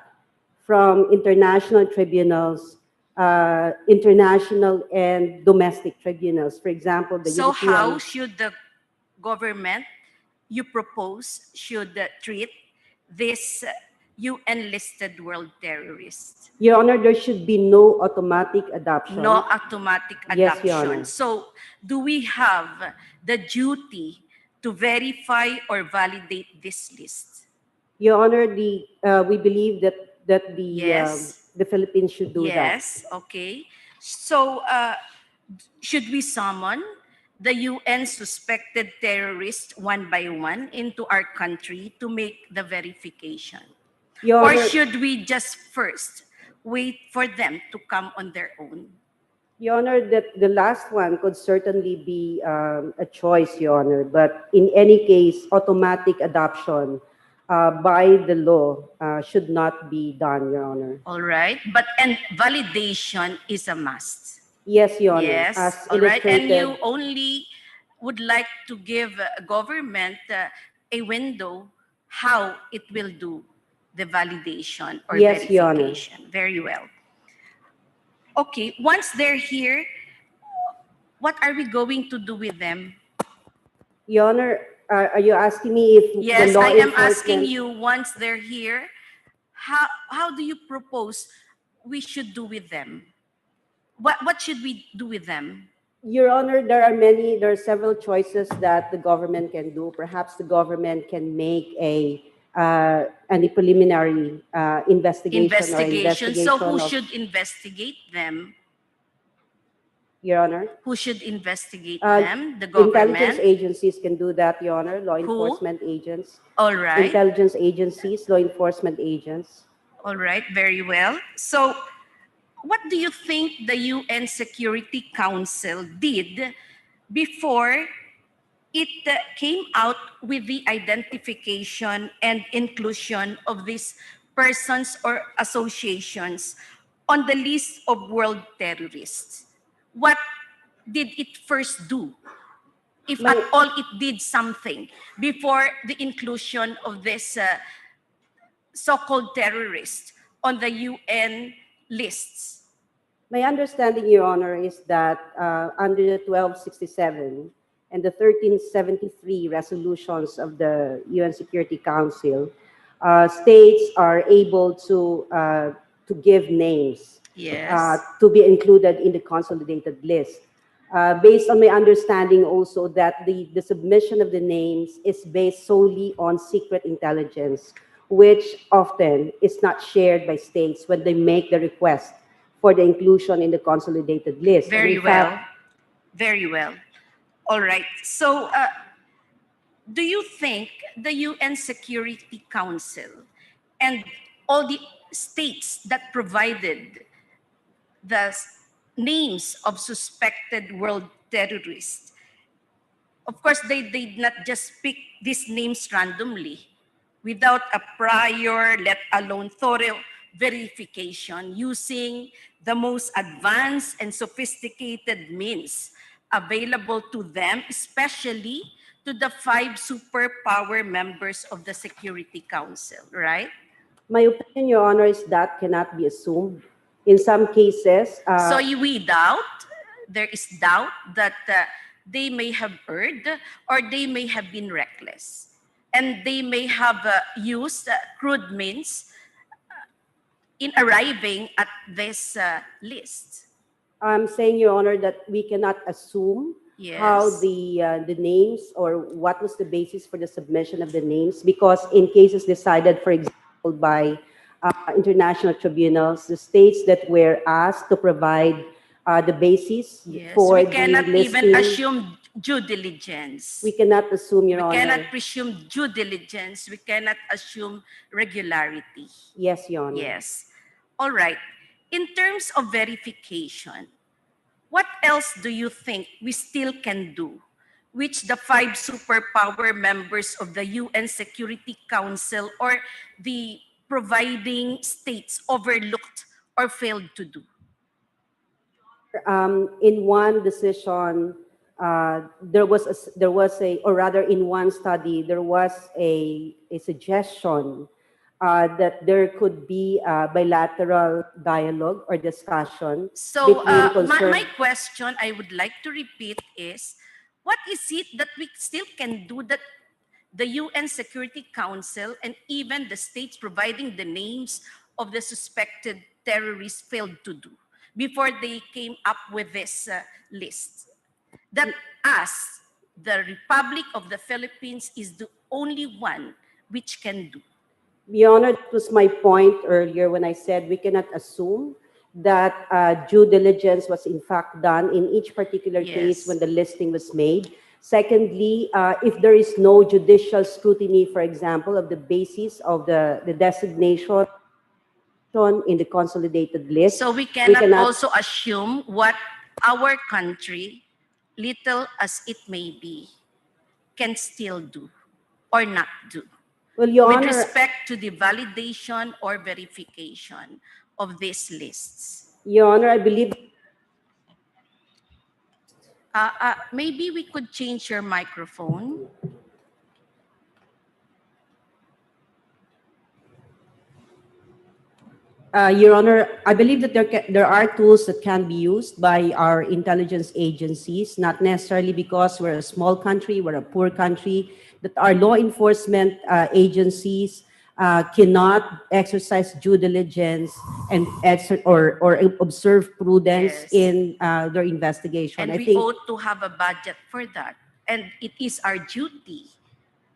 from international tribunals, international and domestic tribunals. For example, the So European... how should the government you propose should treat this UN-listed world terrorists? Your Honor, there should be no automatic adoption. No automatic Yes, Your adoption. Honor. So do we have the duty to verify or validate this list? Your Honor, we believe that Yes. the Philippines should do that. Yes, okay. So should we summon the UN suspected terrorists one by one into our country to make the verification? Your Or Honor, should we just first wait for them to come on their own? Your Honor, that the last one could certainly be a choice, Your Honor. But in any case, automatic adoption by the law should not be done, Your Honor. All right, and validation is a must. Yes, Your Honor. Yes, As all right, and illustrated- you only would like to give government a window how it will do the validation or Yes, Your Honor. verification. Very well. Okay, once they're here, what are we going to do with them? Your Honor, are you asking me if Yes, the law I am enforcement... asking you, once they're here, how do you propose we should do with them? What should we do with them? Your Honor, there are several choices that the government can do. Perhaps the government can make a preliminary investigation. So who should investigate them? Your Honor? Who should investigate them? The government? Intelligence agencies can do that, Your Honor. Law enforcement agents. All right. Intelligence agencies, law enforcement agents. All right, very well. So what do you think the UN Security Council did before it came out with the identification and inclusion of these persons or associations on the list of world terrorists? What did it first do? If at all it did something before the inclusion of this so-called terrorists on the UN lists? My understanding, Your Honor, is that under the 1267 and the 1373 resolutions of the UN Security Council, states are able to give names to be included in the consolidated list. Based on my understanding also that the submission of the names is based solely on secret intelligence, which often is not shared by states when they make the request for the inclusion in the consolidated list. Very In well. fact, Very well. All right. So, do you think the UN Security Council and all the states that provided the names of suspected world terrorists, of course, they did not just pick these names randomly without a prior, let alone thorough verification using the most advanced and sophisticated means available to them, especially to the 5 superpower members of the Security Council, right? My opinion, Your Honor, is that cannot be assumed. In some cases, So we doubt, there is doubt that they may have erred or they may have been reckless. And they may have used crude means in arriving at this list. I'm saying, Your Honor, that we cannot assume how Yes. the names or what was the basis for the submission of the names, because in cases decided, for example, by international tribunals, the states that were asked to provide the basis Yes, for we the cannot listing. even assume due diligence. We cannot assume, Your We Honor. cannot presume due diligence. We cannot assume regularity. Yes, Your Honor. Yes. All right. In terms of verification, what else do you think we still can do, which the 5 superpower members of the UN Security Council or the providing states overlooked or failed to do? In one decision, there was a, or rather in one study, there was a suggestion that there could be a bilateral dialogue or discussion So between my question I would like to repeat is, what is it that we still can do that the UN Security Council and even the states providing the names of the suspected terrorists failed to do before they came up with this list? That us, the Republic of the Philippines, is the only one which can do. Your Honor, that was my point earlier when I said we cannot assume that due diligence was in fact done in each particular case when the listing was made. Secondly, if there is no judicial scrutiny, for example, of the basis of the designation in the consolidated list. So we cannot also assume what our country, little as it may be, can still do or not do. Well, Your with Honor, respect to the validation or verification of these lists. Your Honor, I believe maybe we could change your microphone. Your Honor, I believe that there are tools that can be used by our intelligence agencies, not necessarily because we're a small country, we're a poor country, that our law enforcement agencies cannot exercise due diligence and or observe prudence in their investigation. And I we think ought to have a budget for that. And it is our duty.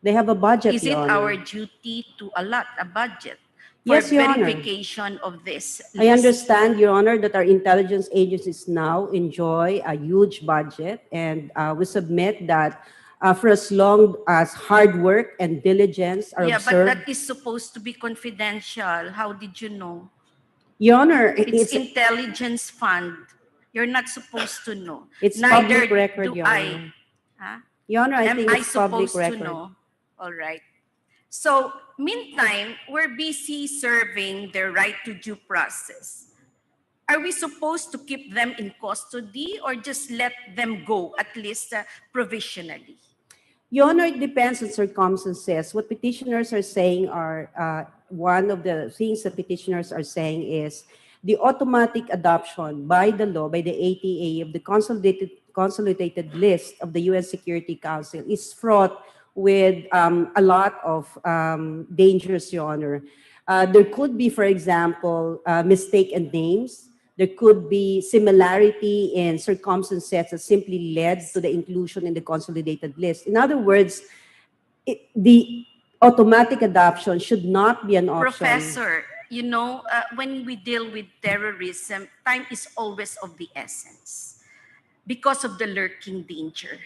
they have a budget, Is it Your Honor. our duty to allot a budget for Yes, Your Honor. verification of this list? I understand, Your Honor, that our intelligence agencies now enjoy a huge budget, and we submit that for as long as hard work and diligence are Yeah, observed. but that is supposed to be confidential. How did you know? Your Honor, It's intelligence fund. You're not supposed to know. It's Neither public record, do Your I. Honor. Huh? Your Honor, I Am think I it's public supposed to record. know? All right. So, meantime, we're busy serving their right to due process. Are we supposed to keep them in custody or just let them go, at least provisionally? Your Honor, it depends on circumstances. What petitioners are saying are, one of the things that petitioners are saying is the automatic adoption by the law, by the ATA, of the consolidated list of the UN Security Council is fraught with a lot of dangers, Your Honor. There could be, for example, mistaken names. There could be similarity in circumstances that simply led to the inclusion in the consolidated list. In other words, the automatic adoption should not be an option. Professor, you know, when we deal with terrorism, time is always of the essence. because of the lurking danger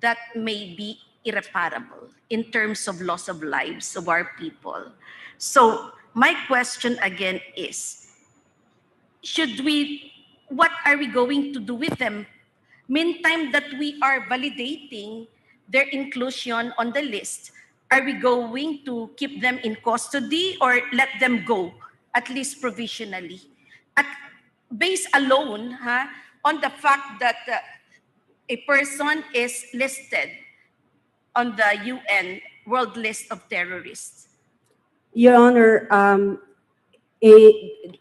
that may be irreparable in terms of loss of lives of our people. So my question again is, what are we going to do with them? Meantime that we are validating their inclusion on the list, are we going to keep them in custody or let them go, at least provisionally? Based alone on the fact that a person is listed on the UN World List of Terrorists? Your Honor,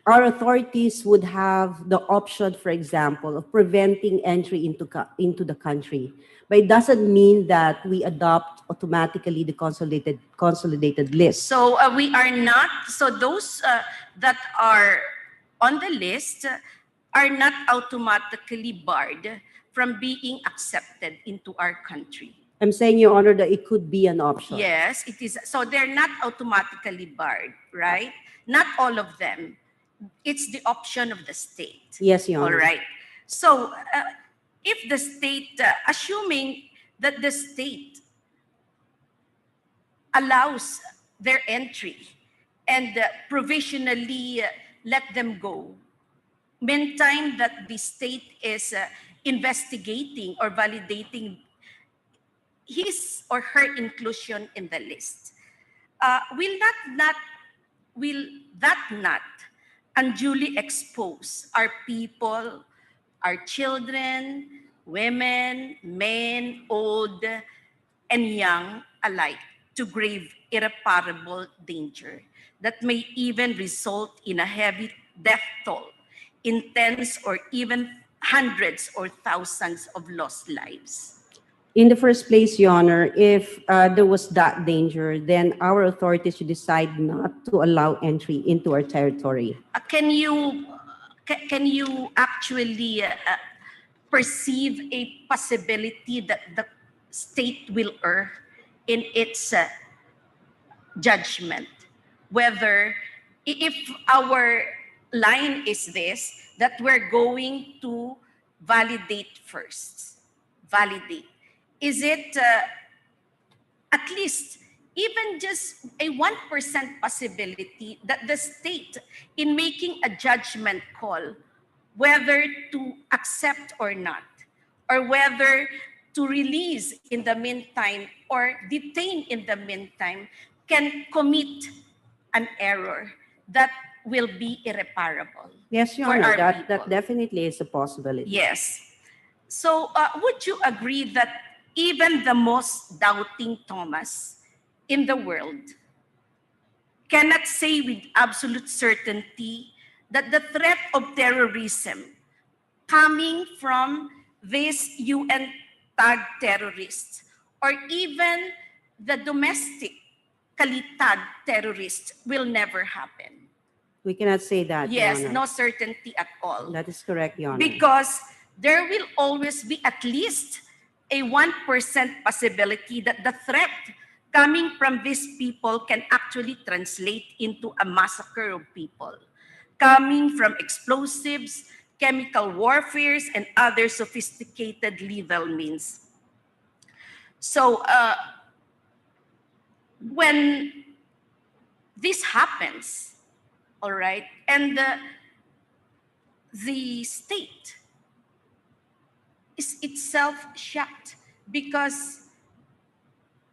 our authorities would have the option, for example, of preventing entry into the country. But it doesn't mean that we adopt automatically the consolidated list. So we are not, so those that are on the list are not automatically barred from being accepted into our country. I'm saying, Your Honor, that it could be an option. Yes, it is. So they're not automatically barred, right? Not all of them. It's the option of the state. Yes, Your Honor. All right. So if the state, assuming that the state allows their entry and provisionally let them go, meantime that the state is investigating or validating his or her inclusion in the list, will that not unduly expose our people, our children, women, men, old, and young alike to grave irreparable danger that may even result in a heavy death toll in tens or even hundreds or thousands of lost lives? In the first place, Your Honor, if there was that danger, then our authorities should decide not to allow entry into our territory. Can you actually perceive a possibility that the state will err in its judgment? Whether, if our line is this, that we're going to validate first, is it at least even just a 1% possibility that the state, in making a judgment call whether to accept or not, or whether to release in the meantime or detain in the meantime, can commit an error that will be irreparable? Yes, Your Honor, that definitely is a possibility. Yes. So would you agree that even the most doubting Thomas in the world cannot say with absolute certainty that the threat of terrorism coming from these UN tag terrorists or even the domestic Kalitag terrorists will never happen? We cannot say that, Yes, Your Honor. no certainty at all. That is correct, Your Honor. Because there will always be at least a 1% possibility that the threat coming from these people can actually translate into a massacre of people, coming from explosives, chemical warfares, and other sophisticated lethal means. So when this happens, all right, and the state is itself shocked because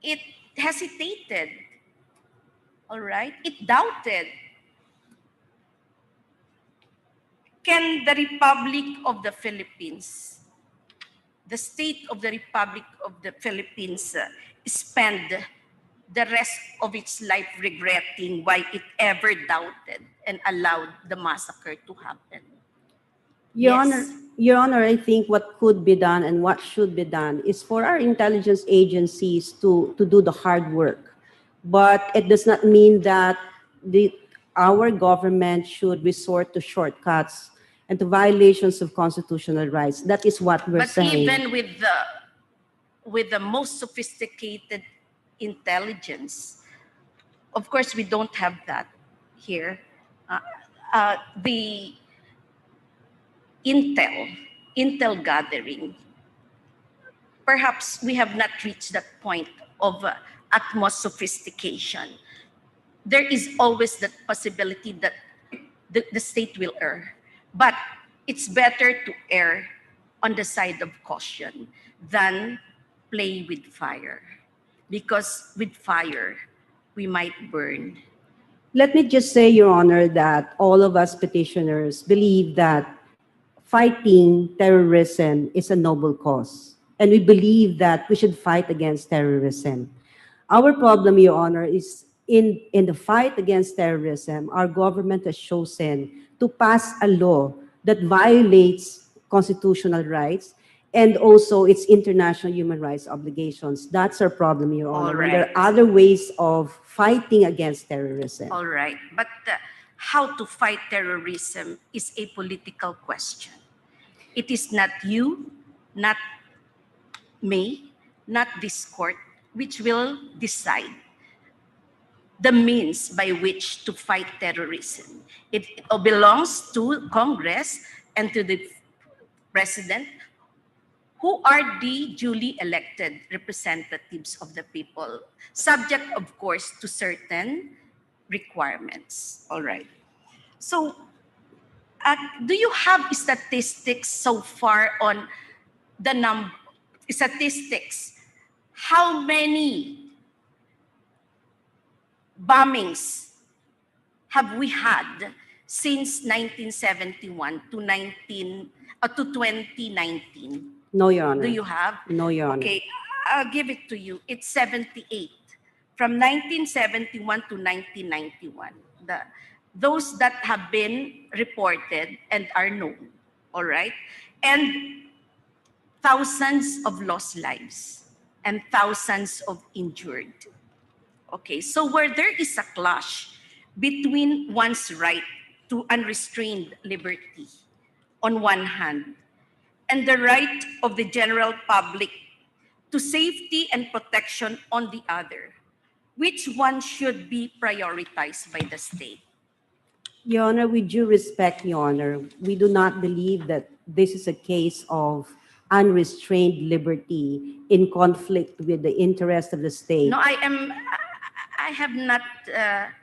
it hesitated, all right, it doubted. Can the Republic of the Philippines, the state of the Republic of the Philippines, spend the rest of its life regretting why it ever doubted and allowed the massacre to happen? Your Honor, I think what could be done and what should be done is for our intelligence agencies to do the hard work. But it does not mean that our government should resort to shortcuts and to violations of constitutional rights. That is what we're saying. But even with the most sophisticated intelligence, of course, we don't have that here. The intel intel gathering. Perhaps we have not reached that point of utmost sophistication. There is always that possibility that the state will err. But it's better to err on the side of caution than play with fire. Because with fire, we might burn. Let me just say, Your Honor, that all of us petitioners believe that fighting terrorism is a noble cause. And we believe that we should fight against terrorism. Our problem, Your Honor, is in the fight against terrorism, our government has chosen to pass a law that violates constitutional rights and also its international human rights obligations. That's our problem, Your Honor. All right. There are other ways of fighting against terrorism. All right. But how to fight terrorism is a political question. It is not you, not me, not this court, which will decide the means by which to fight terrorism. It belongs to Congress and to the President, who are the duly elected representatives of the people, subject, of course, to certain requirements. All right. So, do you have statistics so far on the statistics? How many bombings have we had since 1971 to 2019? No, Your Honor. Do you have? No, Your Honor. Okay, I'll give it to you. It's 78. From 1971 to 1991. Those that have been reported and are known. All right? And thousands of lost lives and thousands of injured. Okay, so where there is a clash between one's right to unrestrained liberty on one hand and the right of the general public to safety and protection on the other, which one should be prioritized by the state? Your Honor, with due respect, Your Honor, we do not believe that this is a case of unrestrained liberty in conflict with the interest of the state. No, I have not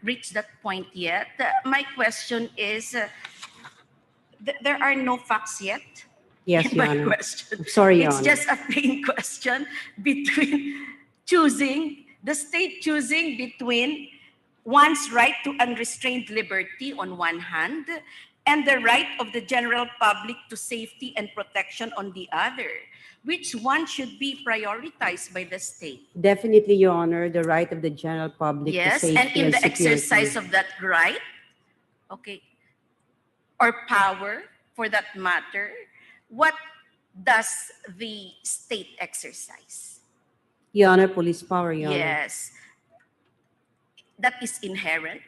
reached that point yet. My question is, there are no facts yet. Yes, in Your my Honor. question. Sorry, Your It's Honor. just a plain question between the state choosing between one's right to unrestrained liberty on one hand and the right of the general public to safety and protection on the other. Which one should be prioritized by the state? Definitely, Your Honor, the right of the general public Yes, to safety and in the security. exercise of that right, okay, or power for that matter, what does the state exercise? Your Honor, police power, Your Honor. Yes, that is inherent.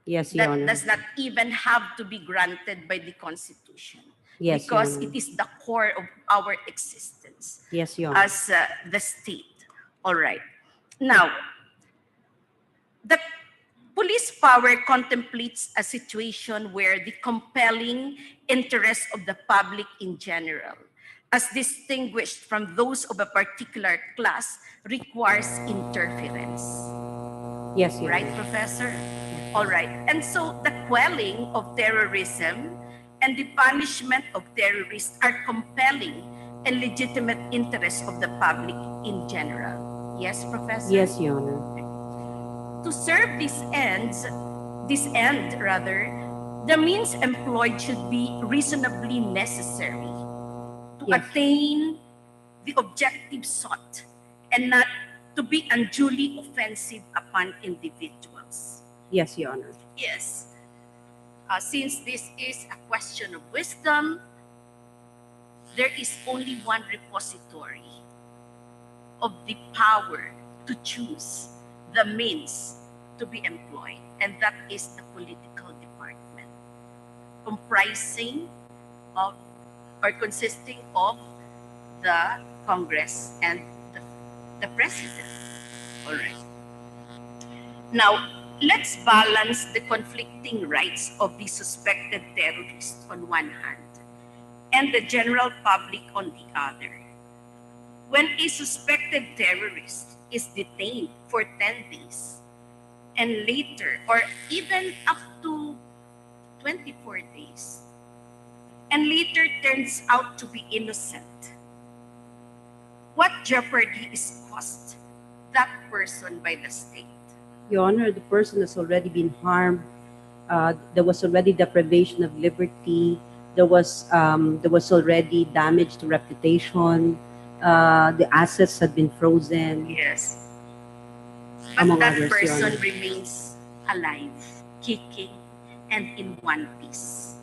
Yes, Your That Honor. does not even have to be granted by the Constitution. Yes, Your because Honor. it is the core of our existence. Yes, Your Honor. As the state. All right. Now, the police power contemplates a situation where the compelling interest of the public in general, as distinguished from those of a particular class, requires interference. Yes, Your Right, Honor. Professor? All right. And so the quelling of terrorism and the punishment of terrorists are compelling and legitimate interests of the public in general. Yes, Professor? Yes, Your Honor. To serve these ends, the means employed should be reasonably necessary to attain the objective sought and not to be unduly offensive upon individuals. Yes, Your Honor. Yes. Since this is a question of wisdom, there is only one repository of the power to choose the means to be employed, and that is the political department, consisting of the Congress and the President. All right. Now, let's balance the conflicting rights of the suspected terrorists on one hand and the general public on the other. When a suspected terrorist is detained for 10 days and later, or even up to 24 days, and later turns out to be innocent, what jeopardy is caused that person by the state? Your Honor, the person has already been harmed. There was already deprivation of liberty. There was already damage to reputation. The assets had been frozen. Yes. But Among that others, Your person Honor. remains alive, kicking, and in one piece.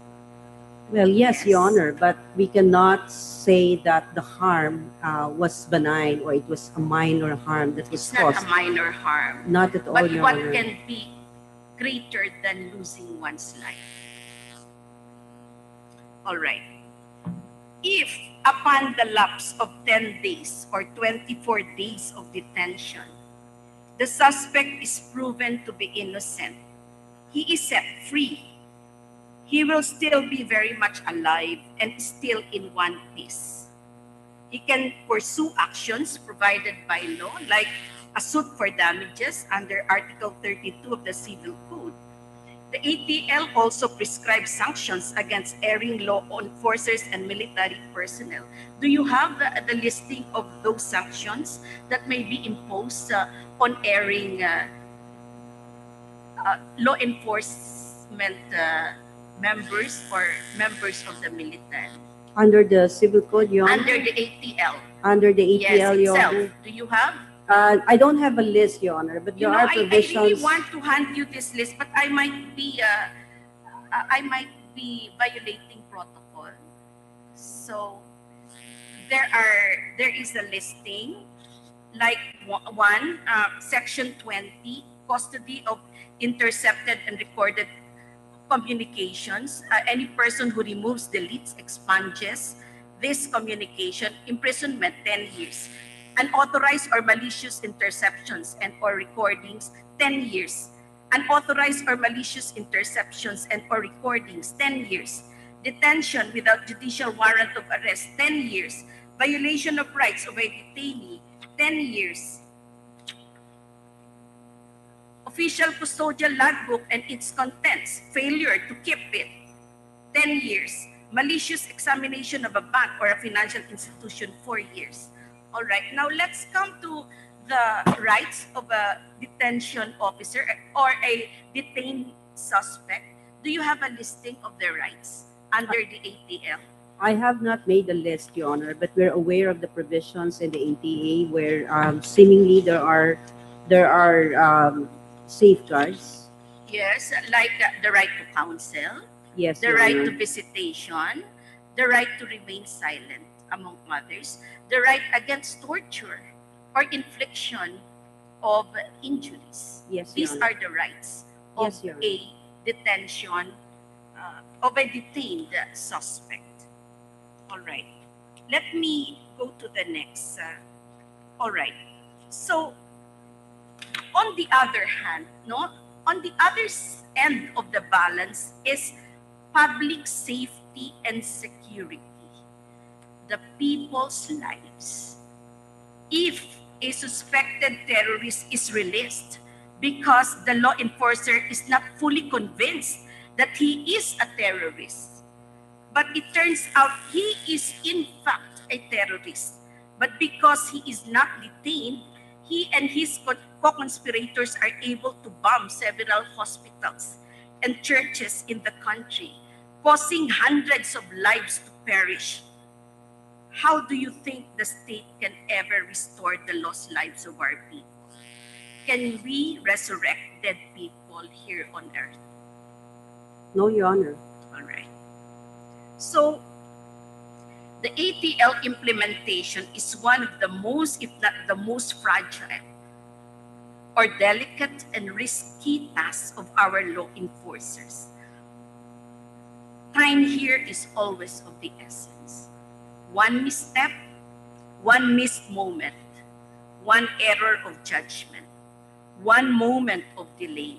Well, yes, Your Honor, but we cannot say that the harm was benign or it was a minor harm that was It's not caused. a minor harm. Not at all, But Your what Honor. can be greater than losing one's life? All right. If upon the lapse of 10 days or 24 days of detention, the suspect is proven to be innocent, he is set free, he will still be very much alive and still in one piece. He can pursue actions provided by law, like a suit for damages under Article 32 of the Civil Code. The ATL also prescribes sanctions against erring law enforcers and military personnel. Do you have the listing of those sanctions that may be imposed on erring law enforcement members or members of the military? Under the Civil Code, Your Honor? Under the ATL. Under the ATL, Yes, Your itself. Honor? Do you have? I don't have a list, Your Honor, but there are I provisions. really want to hand you this list, but I might be violating protocol. So there is a listing, like one, Section 20, custody of intercepted and recorded communications. Any person who removes, deletes, expunges this communication, imprisonment 10 years. Unauthorized or malicious interceptions and or recordings, 10 years. Unauthorized or malicious interceptions and or recordings, 10 years. Detention without judicial warrant of arrest, 10 years. Violation of rights of a detainee, 10 years. Official custodial logbook and its contents, failure to keep it, 10 years. Malicious examination of a bank or a financial institution, 4 years. All right, now let's come to the rights of a detention officer or a detained suspect. Do you have a listing of their rights under the ATL? I have not made a list, Your Honor, but we're aware of the provisions in the ATA where seemingly there are safeguards. Yes, like the right to counsel, Yes, the Your right Honor. to visitation, the right to remain silent, among others, the right against torture or infliction of injuries. Yes, Your These Honor. are the rights of Yes, Your Honor. a detention, of a detained suspect. All right, let me go to the next. All right, so on the other hand, on the other end of the balance is public safety and security, the people's lives. If a suspected terrorist is released because the law enforcer is not fully convinced that he is a terrorist, but it turns out he is in fact a terrorist, but because he is not detained, he and his co-conspirators are able to bomb several hospitals and churches in the country, causing hundreds of lives to perish. How do you think the state can ever restore the lost lives of our people? Can we resurrect dead people here on earth? No, Your Honor. All right. So the ATL implementation is one of the most, if not the most fragile or delicate and risky tasks of our law enforcers. Time here is always of the essence. One misstep, one missed moment, one error of judgment, one moment of delay,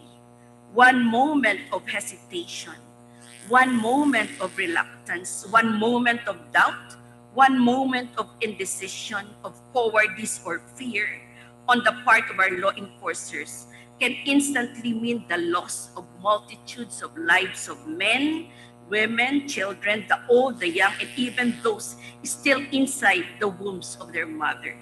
one moment of hesitation, one moment of reluctance, one moment of doubt, one moment of indecision, of cowardice or fear on the part of our law enforcers can instantly mean the loss of multitudes of lives of men, women, children, the old, the young, and even those still inside the wombs of their mother.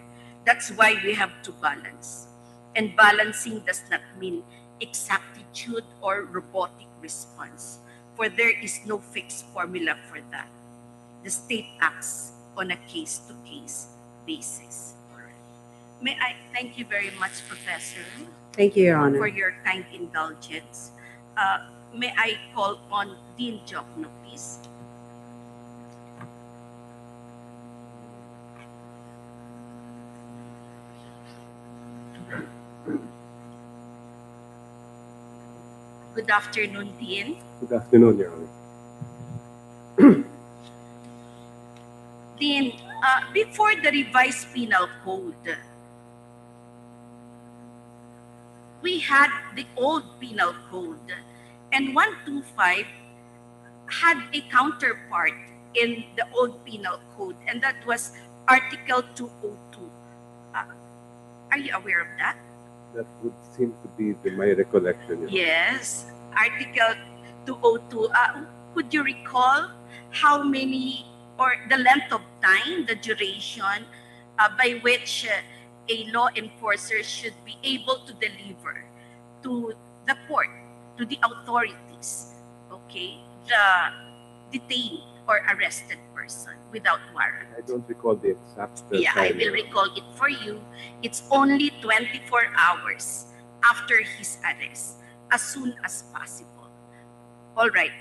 That's why we have to balance. And balancing does not mean exactitude or robotic response, for there is no fixed formula for that. The state acts on a case-to-case basis. May I thank you very much, Professor. Thank you, Your Honor. For your kind indulgence. May I call on Dean Jokno, please? Good afternoon, Dean. Good afternoon, Your Honor. Dean, before the revised penal code, we had the old penal code, and 125 had a counterpart in the old penal code, and that was Article 202. Are you aware of that? That would seem to be my recollection. Your Honor. Yes, Article 202. Could you recall how many, or the length of time, the duration by which a law enforcer should be able to deliver to the court, to the authorities, okay, the detained or arrested person without warrant? I don't recall the exact Yeah, I time, will Your Honor. recall it for you. It's only 24 hours after his arrest, as soon as possible. All right.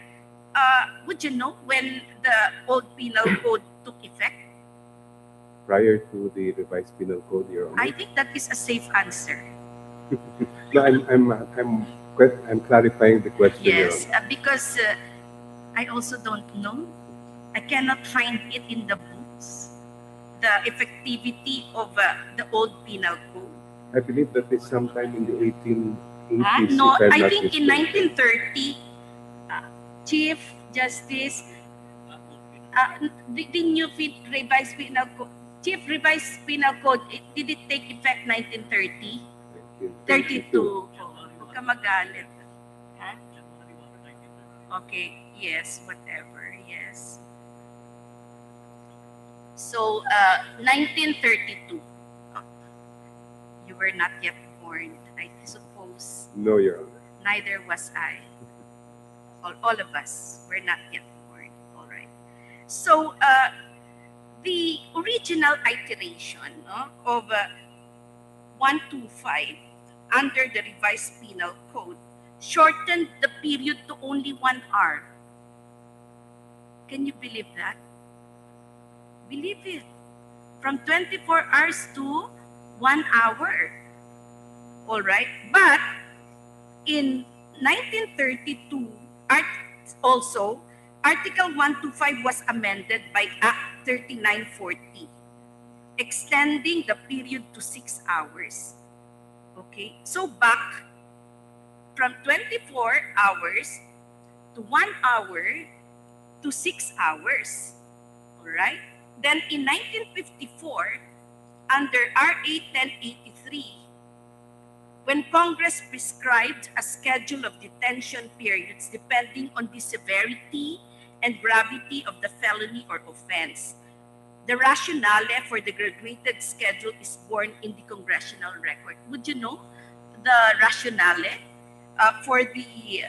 Would you know when the old penal code took effect? Prior to the revised penal code, Your Honor. I think that is a safe answer. No, I'm clarifying the question, Your Yes, Honor. because I also don't know. I cannot find it in the books, the effectivity of the old penal code. I believe that is sometime in the 1880s. No, if I'm I not think in mistaken. 1930, Chief Justice, the new revised penal code, Chief revised penal code, did it take effect 1930? 32. Huwag ka magalit. Huh? Okay, yes, whatever, yes. So, 1932. Oh, you were not yet born, I suppose. No, Your Honor. Neither was I. All of us were not yet born. All right. So, the original iteration of 125 under the revised penal code shortened the period to only 1 hour. Can you believe that? Believe it. From 24 hours to 1 hour. All right. But in 1932, also, Article 125 was amended by Act 3940, extending the period to 6 hours. Okay, so back from 24 hours to 1 hour to 6 hours. All right. Then in 1954, under RA 1083, when Congress prescribed a schedule of detention periods depending on the severity and gravity of the felony or offense, the rationale for the graduated schedule is born in the congressional record. Would you know the rationale for the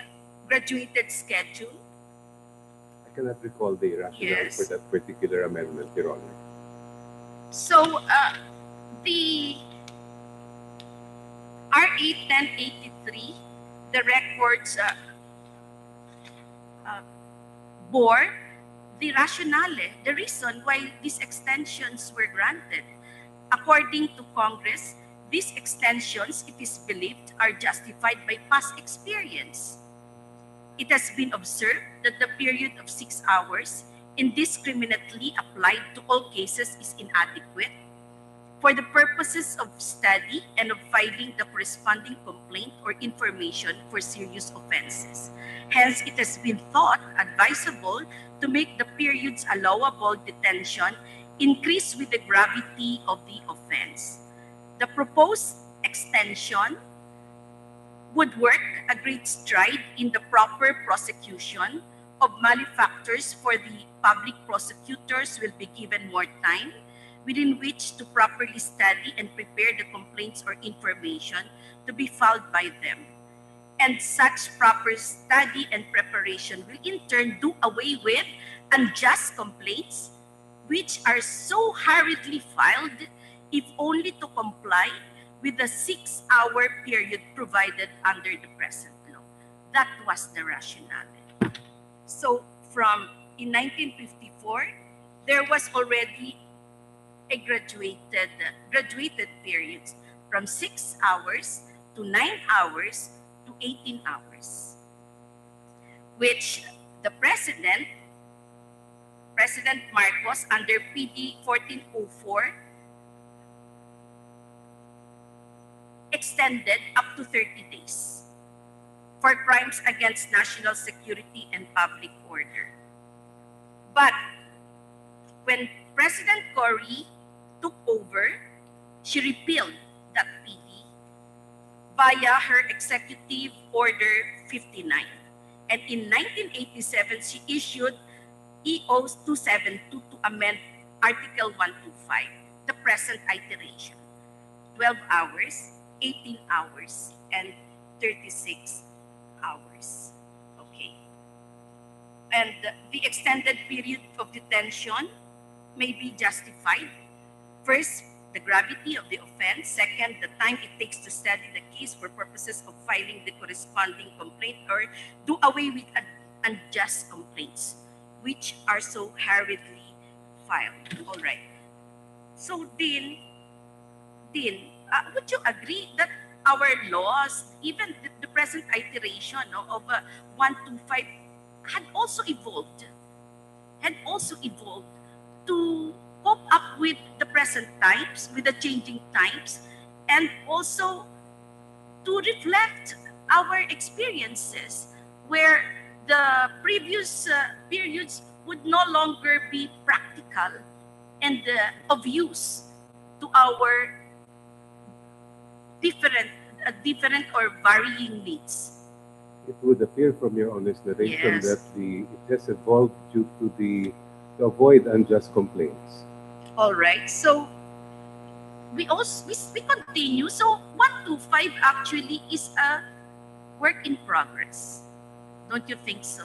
graduated schedule? I cannot recall the rationale for that particular amendment, Your Honor. So, the RA 1083, the records bore the rationale, the reason why these extensions were granted. According to Congress, these extensions, it is believed, are justified by past experience. It has been observed that the period of 6 hours indiscriminately applied to all cases is inadequate. for the purposes of study and of filing the corresponding complaint or information for serious offenses. Hence, it has been thought advisable to make the periods allowable detention increase with the gravity of the offense. The proposed extension would work a great stride in the proper prosecution of malefactors, for the public prosecutors will be given more time within which to properly study and prepare the complaints or information to be filed by them. And such proper study and preparation will in turn do away with unjust complaints which are so hurriedly filed if only to comply with the 6-hour period provided under the present law. That was the rationale. So in 1954, there was already a graduated periods from 6 hours to 9 hours to 18 hours, which the President Marcos, under PD 1404, extended up to 30 days for crimes against national security and public order. But when President Cory took over, she repealed that PD via her Executive Order 59. And in 1987, she issued EO 272 to amend Article 125, the present iteration, 12 hours, 18 hours, and 36 hours. Okay. And the extended period of detention may be justified. First, the gravity of the offense. Second, the time it takes to study the case for purposes of filing the corresponding complaint or do away with unjust complaints, which are so hurriedly filed. All right. So, Dean, would you agree that our laws, even the present iteration of 125, had also evolved to cope up with the present times, with the changing times, and also to reflect our experiences where the previous periods would no longer be practical and of use to our different or varying needs. It would appear from your honest narration that it has evolved due to avoid unjust complaints. All right. So we continue. So 125 actually is a work in progress. Don't you think so?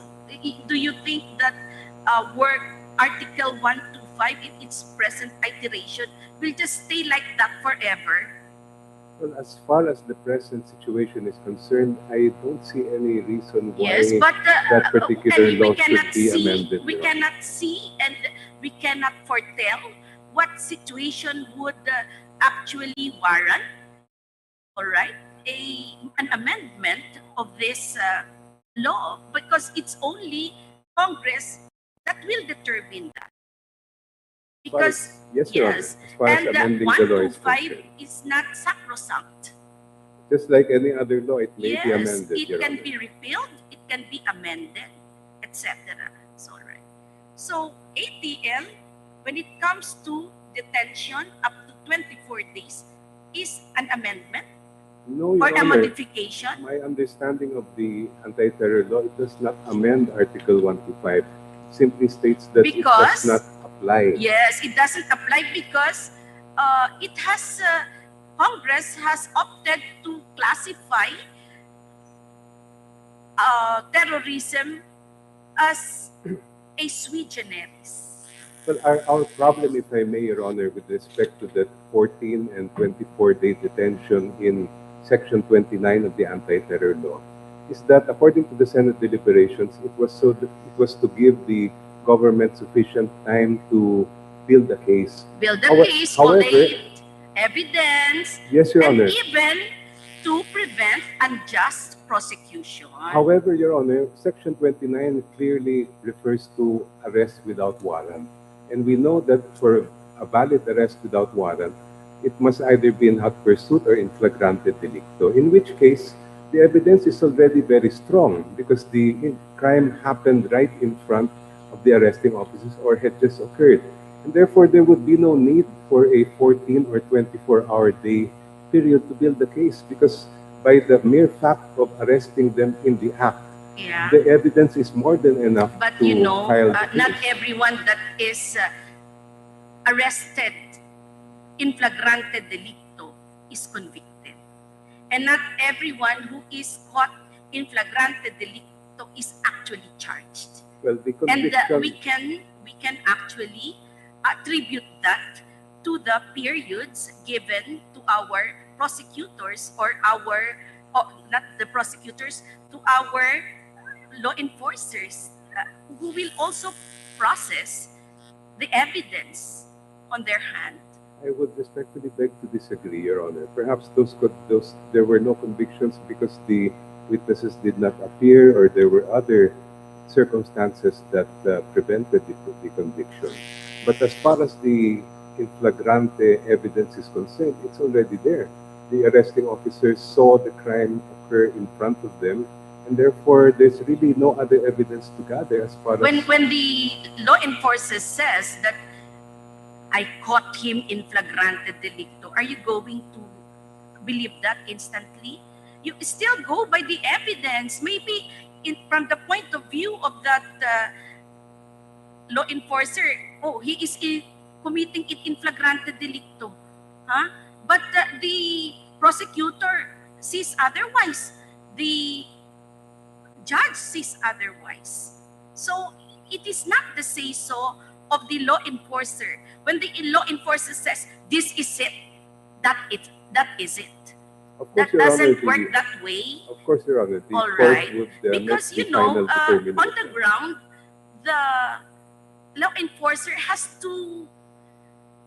Do you think that Article 125 in its present iteration will just stay like that forever? Well, as far as the present situation is concerned, I don't see any reason why that particular law should be amended. We cannot see and we cannot foretell what situation would actually warrant, all right, an amendment of this law, because it's only Congress that will determine that. Because as far as amending the law is concerned, is not sacrosanct. Just like any other law, it may be amended. It can be repealed, it can be amended, etc. It's all right. So ATL, when it comes to detention up to 24 days, is an amendment or a modification. My understanding of the anti-terror law, it does not amend Article 125. It simply states that it does not apply. Yes, it doesn't apply because it has Congress has opted to classify terrorism as a sui generis. Well, our problem, if I may, Your Honor, with respect to that 14 and 24-day detention in Section 29 of the anti-terror law, is that according to the Senate deliberations, it was to give the government sufficient time to build a case. Collate evidence, yes, Your Honor, and even to prevent unjust prosecution. However, Your Honor, Section 29 clearly refers to arrest without warrant. And we know that for a valid arrest without warrant, it must either be in hot pursuit or in flagrante delicto, in which case the evidence is already very strong because the crime happened right in front of the arresting officers or had just occurred. And therefore, there would be no need for a 14 or 24-hour day period to build the case because by the mere fact of arresting them in the act, Yeah. the evidence is more than enough But to you know, file the not case. everyone that is arrested in flagrante delicto is convicted. And not everyone who is caught in flagrante delicto is actually charged. Well, the And conviction... we can actually attribute that to the periods given to our prosecutors or our, not the prosecutors, to our law enforcers who will also process the evidence on their hand. I would respectfully beg to disagree, Your Honor. Perhaps there were no convictions because the witnesses did not appear or there were other circumstances that prevented the conviction. But as far as the in flagrante evidence is concerned, it's already there. The arresting officers saw the crime occur in front of them, and therefore there's really no other evidence to gather as far as... When the law enforcer says that I caught him in flagrante delicto, are you going to believe that instantly? You still go by the evidence. Maybe from the point of view of that law enforcer, oh, he is committing it in flagrante delicto. Huh? But the prosecutor sees otherwise. The judge sees otherwise. So it is not the say-so of the law enforcer. When the law enforcer says, this is it, that is it. That doesn't work that way. Of course, Your Honor. All right. Because, you know, on the ground, the law enforcer has to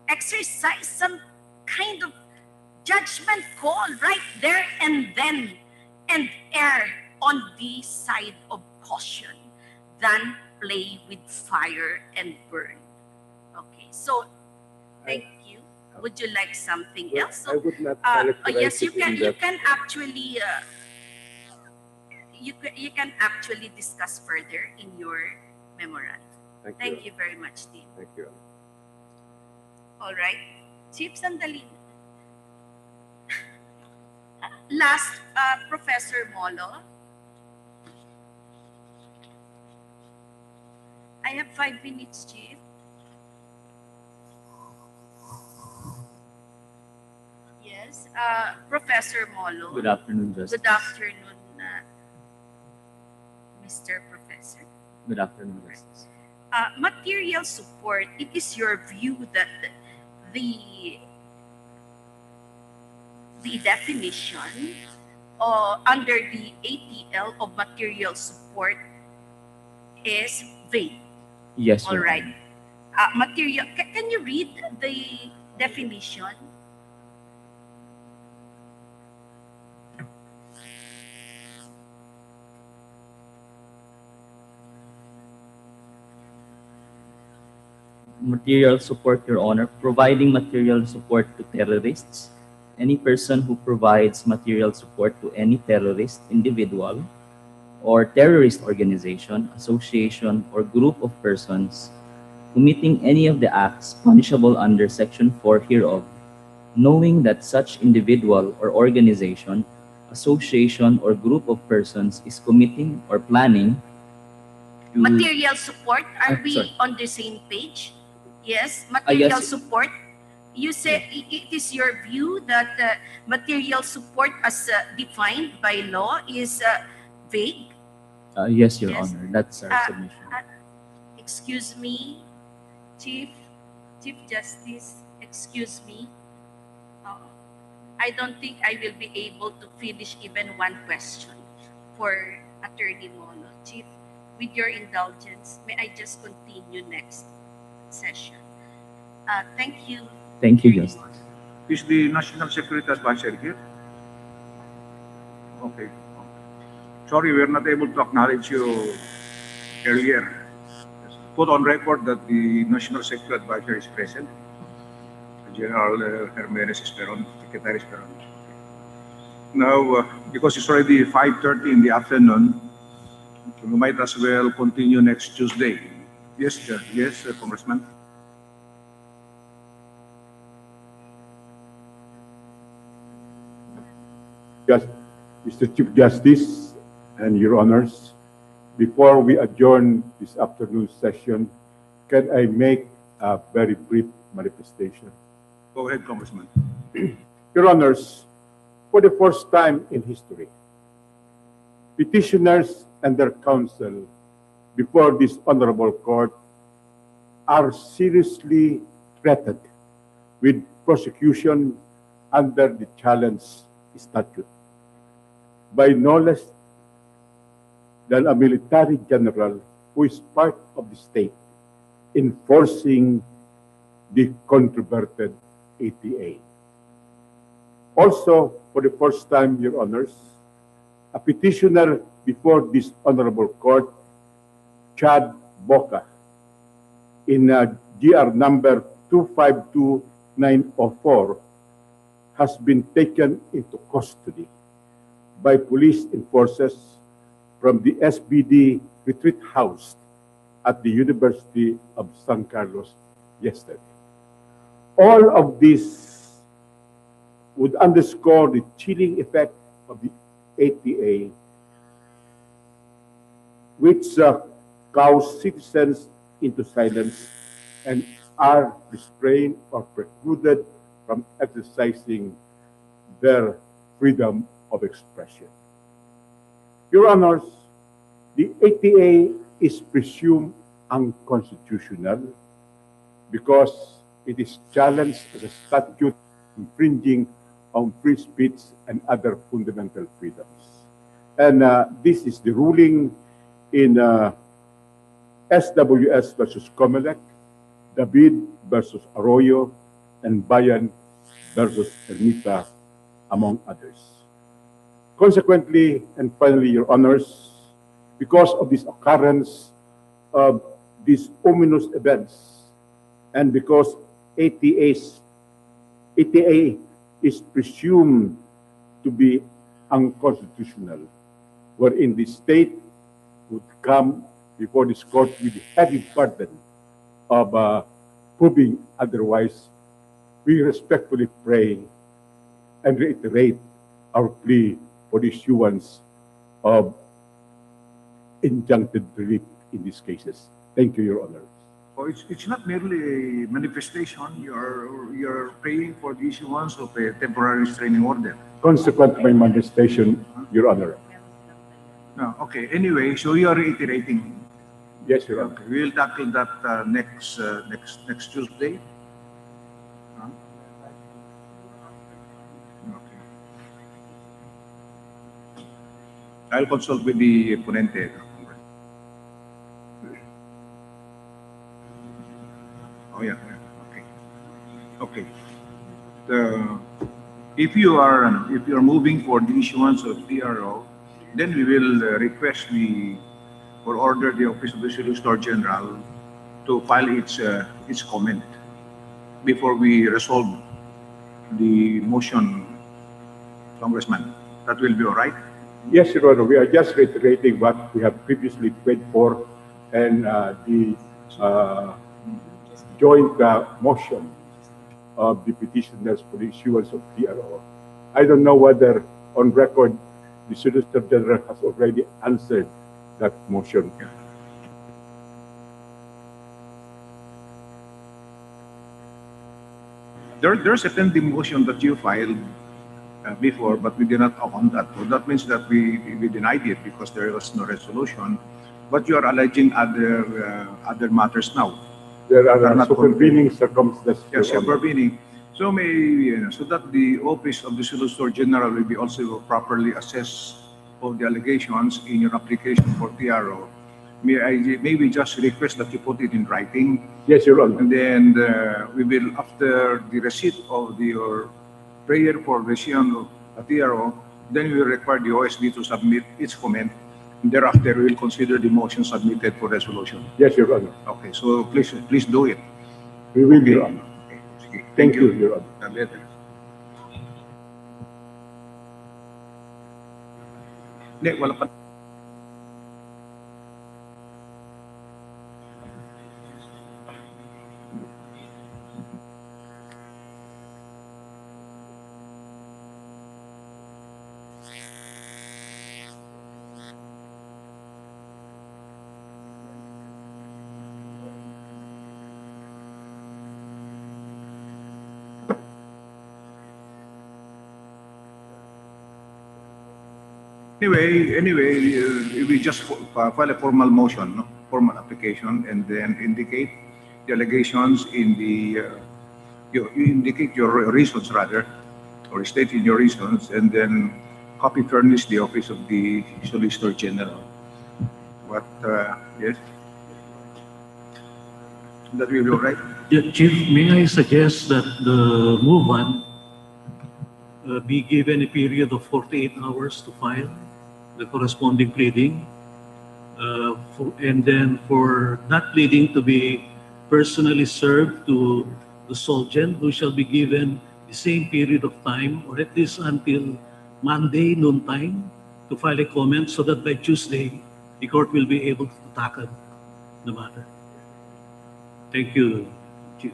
exercise some kind of judgment call right there and then and err on the side of caution than play with fire and burn. Okay, so thank you. Would you like something else? So, I would not yes, you can actually you can actually discuss further in your memorandum. Thank you very much, Steve. Thank you. All right. Chief, sandali. Last, Professor Molo. I have 5 minutes, Chief. Yes, Professor Molo. Good afternoon, Justice. Good afternoon, Mr. Professor. Good afternoon, Justice. Material support, it is your view that the definition under the ATL of material support is vague. Yes, all Your right. Honor. Material, can you read the definition? Material support, Your Honor, providing material support to terrorists. Any person who provides material support to any terrorist individual or terrorist organization, association, or group of persons committing any of the acts punishable under Section 4 hereof, knowing that such individual or organization, association, or group of persons is committing or planning to... Material support, are we sorry. on the same page? Yes, material yes. support. You said it is your view that material support as defined by law is vague? Yes, Your Yes. Honor. That's our submission. Excuse me, Chief Justice, excuse me. I don't think I will be able to finish even one question for Attorney Molo. Chief, with your indulgence, may I just continue next session? Thank you. Thank you, Justice. Is the National Security Advisor here? Okay. Sorry, we are not able to acknowledge you earlier. Put on record that the National Security Advisor is present. General Hermenes Esperon, Secretary Esperon. Now, because it's already 5:30 in the afternoon, we might as well continue next Tuesday. Yes, sir. Yes, Congressman. Mr. Chief Justice and Your Honors, before we adjourn this afternoon session, can I make a very brief manifestation? Go ahead, Congressman. Your Honors, for the first time in history, petitioners and their counsel before this honorable court are seriously threatened with prosecution under the challenge statute by no less than a military general who is part of the state enforcing the controverted ATA. Also, for the first time, Your Honors, a petitioner before this honorable court, Chad Boca, in GR number 252904, has been taken into custody by police enforcers from the SBD retreat house at the University of San Carlos yesterday. All of this would underscore the chilling effect of the ATA, which cows citizens into silence and are restrained or precluded from exercising their freedom of expression. Your Honors, the ATA is presumed unconstitutional because it is challenged as a statute infringing on free speech and other fundamental freedoms. And this is the ruling in SWS versus Comelec, David versus Arroyo, and Bayan versus Ermita, among others. Consequently, and finally, Your Honors, because of this occurrence of these ominous events, and because ATA is presumed to be unconstitutional, wherein the state would come before this court with the heavy burden of proving otherwise, we respectfully pray and reiterate our plea for the issuance of injunctive relief in these cases. Thank you, Your Honor. Oh, it's not merely a manifestation. You're praying for the issuance of a temporary restraining order. Consequent to my manifestation, Your Honor. No, okay. Anyway, so you are reiterating. Yes, Your Honor. Okay. We'll tackle that next Tuesday. Huh? Okay. I'll consult with the ponente. Oh yeah. Okay. Okay. If you are moving for the issuance of TRO, then we will request or order the Office of the Solicitor General to file its comment before we resolve the motion, Congressman. That will be all right? Yes, Your Honor. We are just reiterating what we have previously prayed for, and the joint motion of the petitioners for the issuance of TRO. I don't know whether on record the Solicitor General has already answered that motion. There's a pending motion that you filed before, but we did not act on that. So that means that we denied it because there was no resolution. But you are alleging other matters now. There are supervening circumstances. Yes, supervening. So so that the Office of the Solicitor General will be also properly assess of the allegations in your application for TRO. May we just request that you put it in writing? Yes, Your Honor. And then we will, after the receipt of your prayer for rescission of TRO, then we will require the OSD to submit its comment. And thereafter, we will consider the motion submitted for resolution. Yes, Your Honor. Okay, so please do it. We will, Your Honor. Okay. Okay. Thank you, Your Honor. Hindi, wala pa. Anyway, we just file a formal motion, no? Formal application, and then indicate the allegations in the, you indicate your reasons rather, or state in your reasons, and then copy furnish the office of the Solicitor General. But, yes? That will be all right? Yeah, Chief, may I suggest that the movement be given a period of 48 hours to file the corresponding pleading, and then for that pleading to be personally served to the Solgen, who shall be given the same period of time, or at least until Monday noontime, to file a comment, so that by Tuesday, the court will be able to tackle the matter. Thank you, Chief.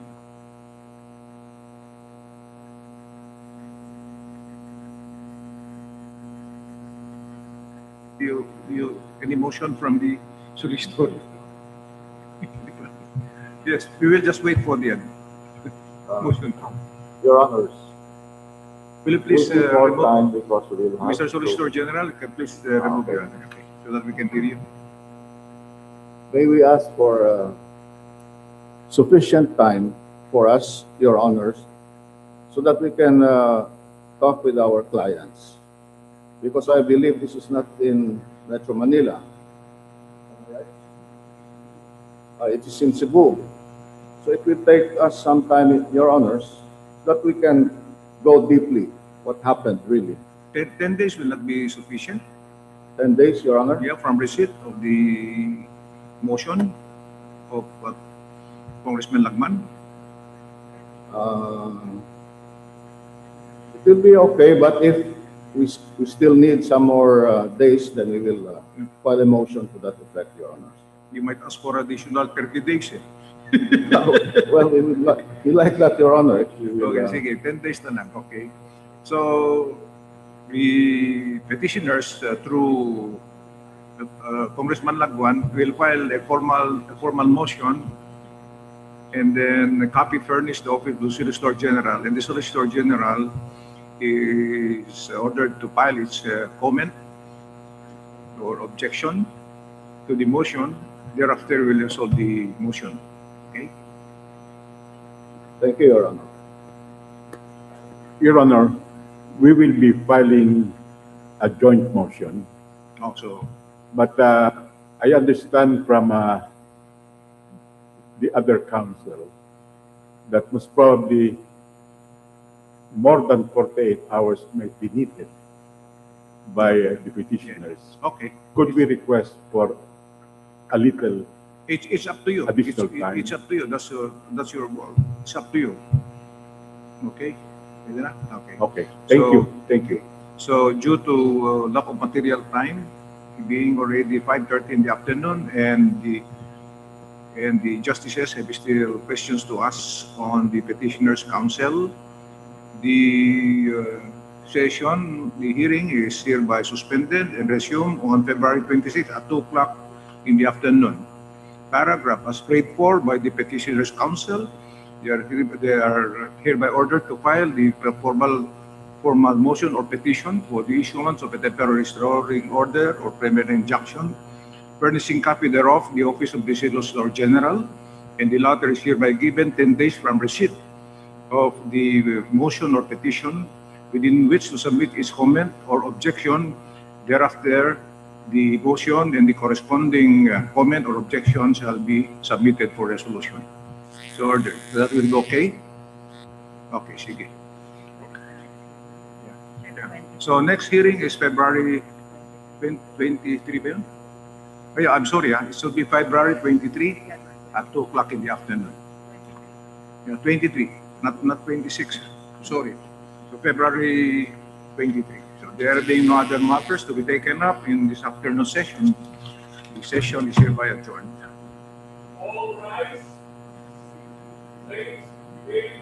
Any motion from the solicitor? Yes, we will just wait for the motion. Your Honors, Will you please we'll take more remove, time because we will have Mr. to- Solicitor General, can please remove okay. your, okay, so that we can hear you. May we ask for sufficient time for us, Your Honors, so that we can talk with our clients. Because I believe this is not in Metro Manila. It is in Cebu. So it will take us some time, Your Honors, so that we can go deeply what happened really. 10 days will not be sufficient? 10 days, Your Honor? Yeah, from receipt of the motion of Congressman Lagman? It will be okay, but if we still need some more days, then we will file a motion to that effect, Your Honors. You might ask for additional 30 days. Well, we like that, Your Honor. Okay, sige, 10 days na lang, okay. So, the petitioners through Congressman Lagman will file a formal motion, and then copy furnish the office of the Solicitor General, and the Solicitor General is ordered to file its comment or objection to the motion. Thereafter, we'll resolve the motion. Okay? Thank you, Your Honor. Your Honor, we will be filing a joint motion. Also, But I understand from the other counsel that most probably more than 48 hours might be needed by the petitioners. okay. Could we request for a little It's up to you. additional time? It's up to you. That's your goal. It's up to you. Okay? Pwede na? Okay. Okay. Thank So- you. Thank you. So due to lack of material time, being already 5:30 in the afternoon, and the justices have still questions to us on the petitioner's counsel, the hearing is hereby suspended and resumed on February 26 at 2 o'clock in the afternoon. Paragraph as prayed for by the petitioner's counsel, they are hereby ordered to file the formal motion or petition for the issuance of a temporary restraining order or preliminary injunction, furnishing copy thereof the office of the Solicitor General, and the latter is hereby given 10 days from receipt of the motion or petition, within which to submit its comment or objection. Thereafter, the motion and the corresponding comment or objection shall be submitted for resolution. So order. That will be okay? Okay, sige. So next hearing is February 23 ba yun? Oh, yeah, I'm sorry, it should be February 23 at 2 o'clock in the afternoon. Yeah, 23. not 26, sorry. So February 23. So there being no other matters to be taken up in this afternoon session, the session is hereby adjourned. All rise. Please.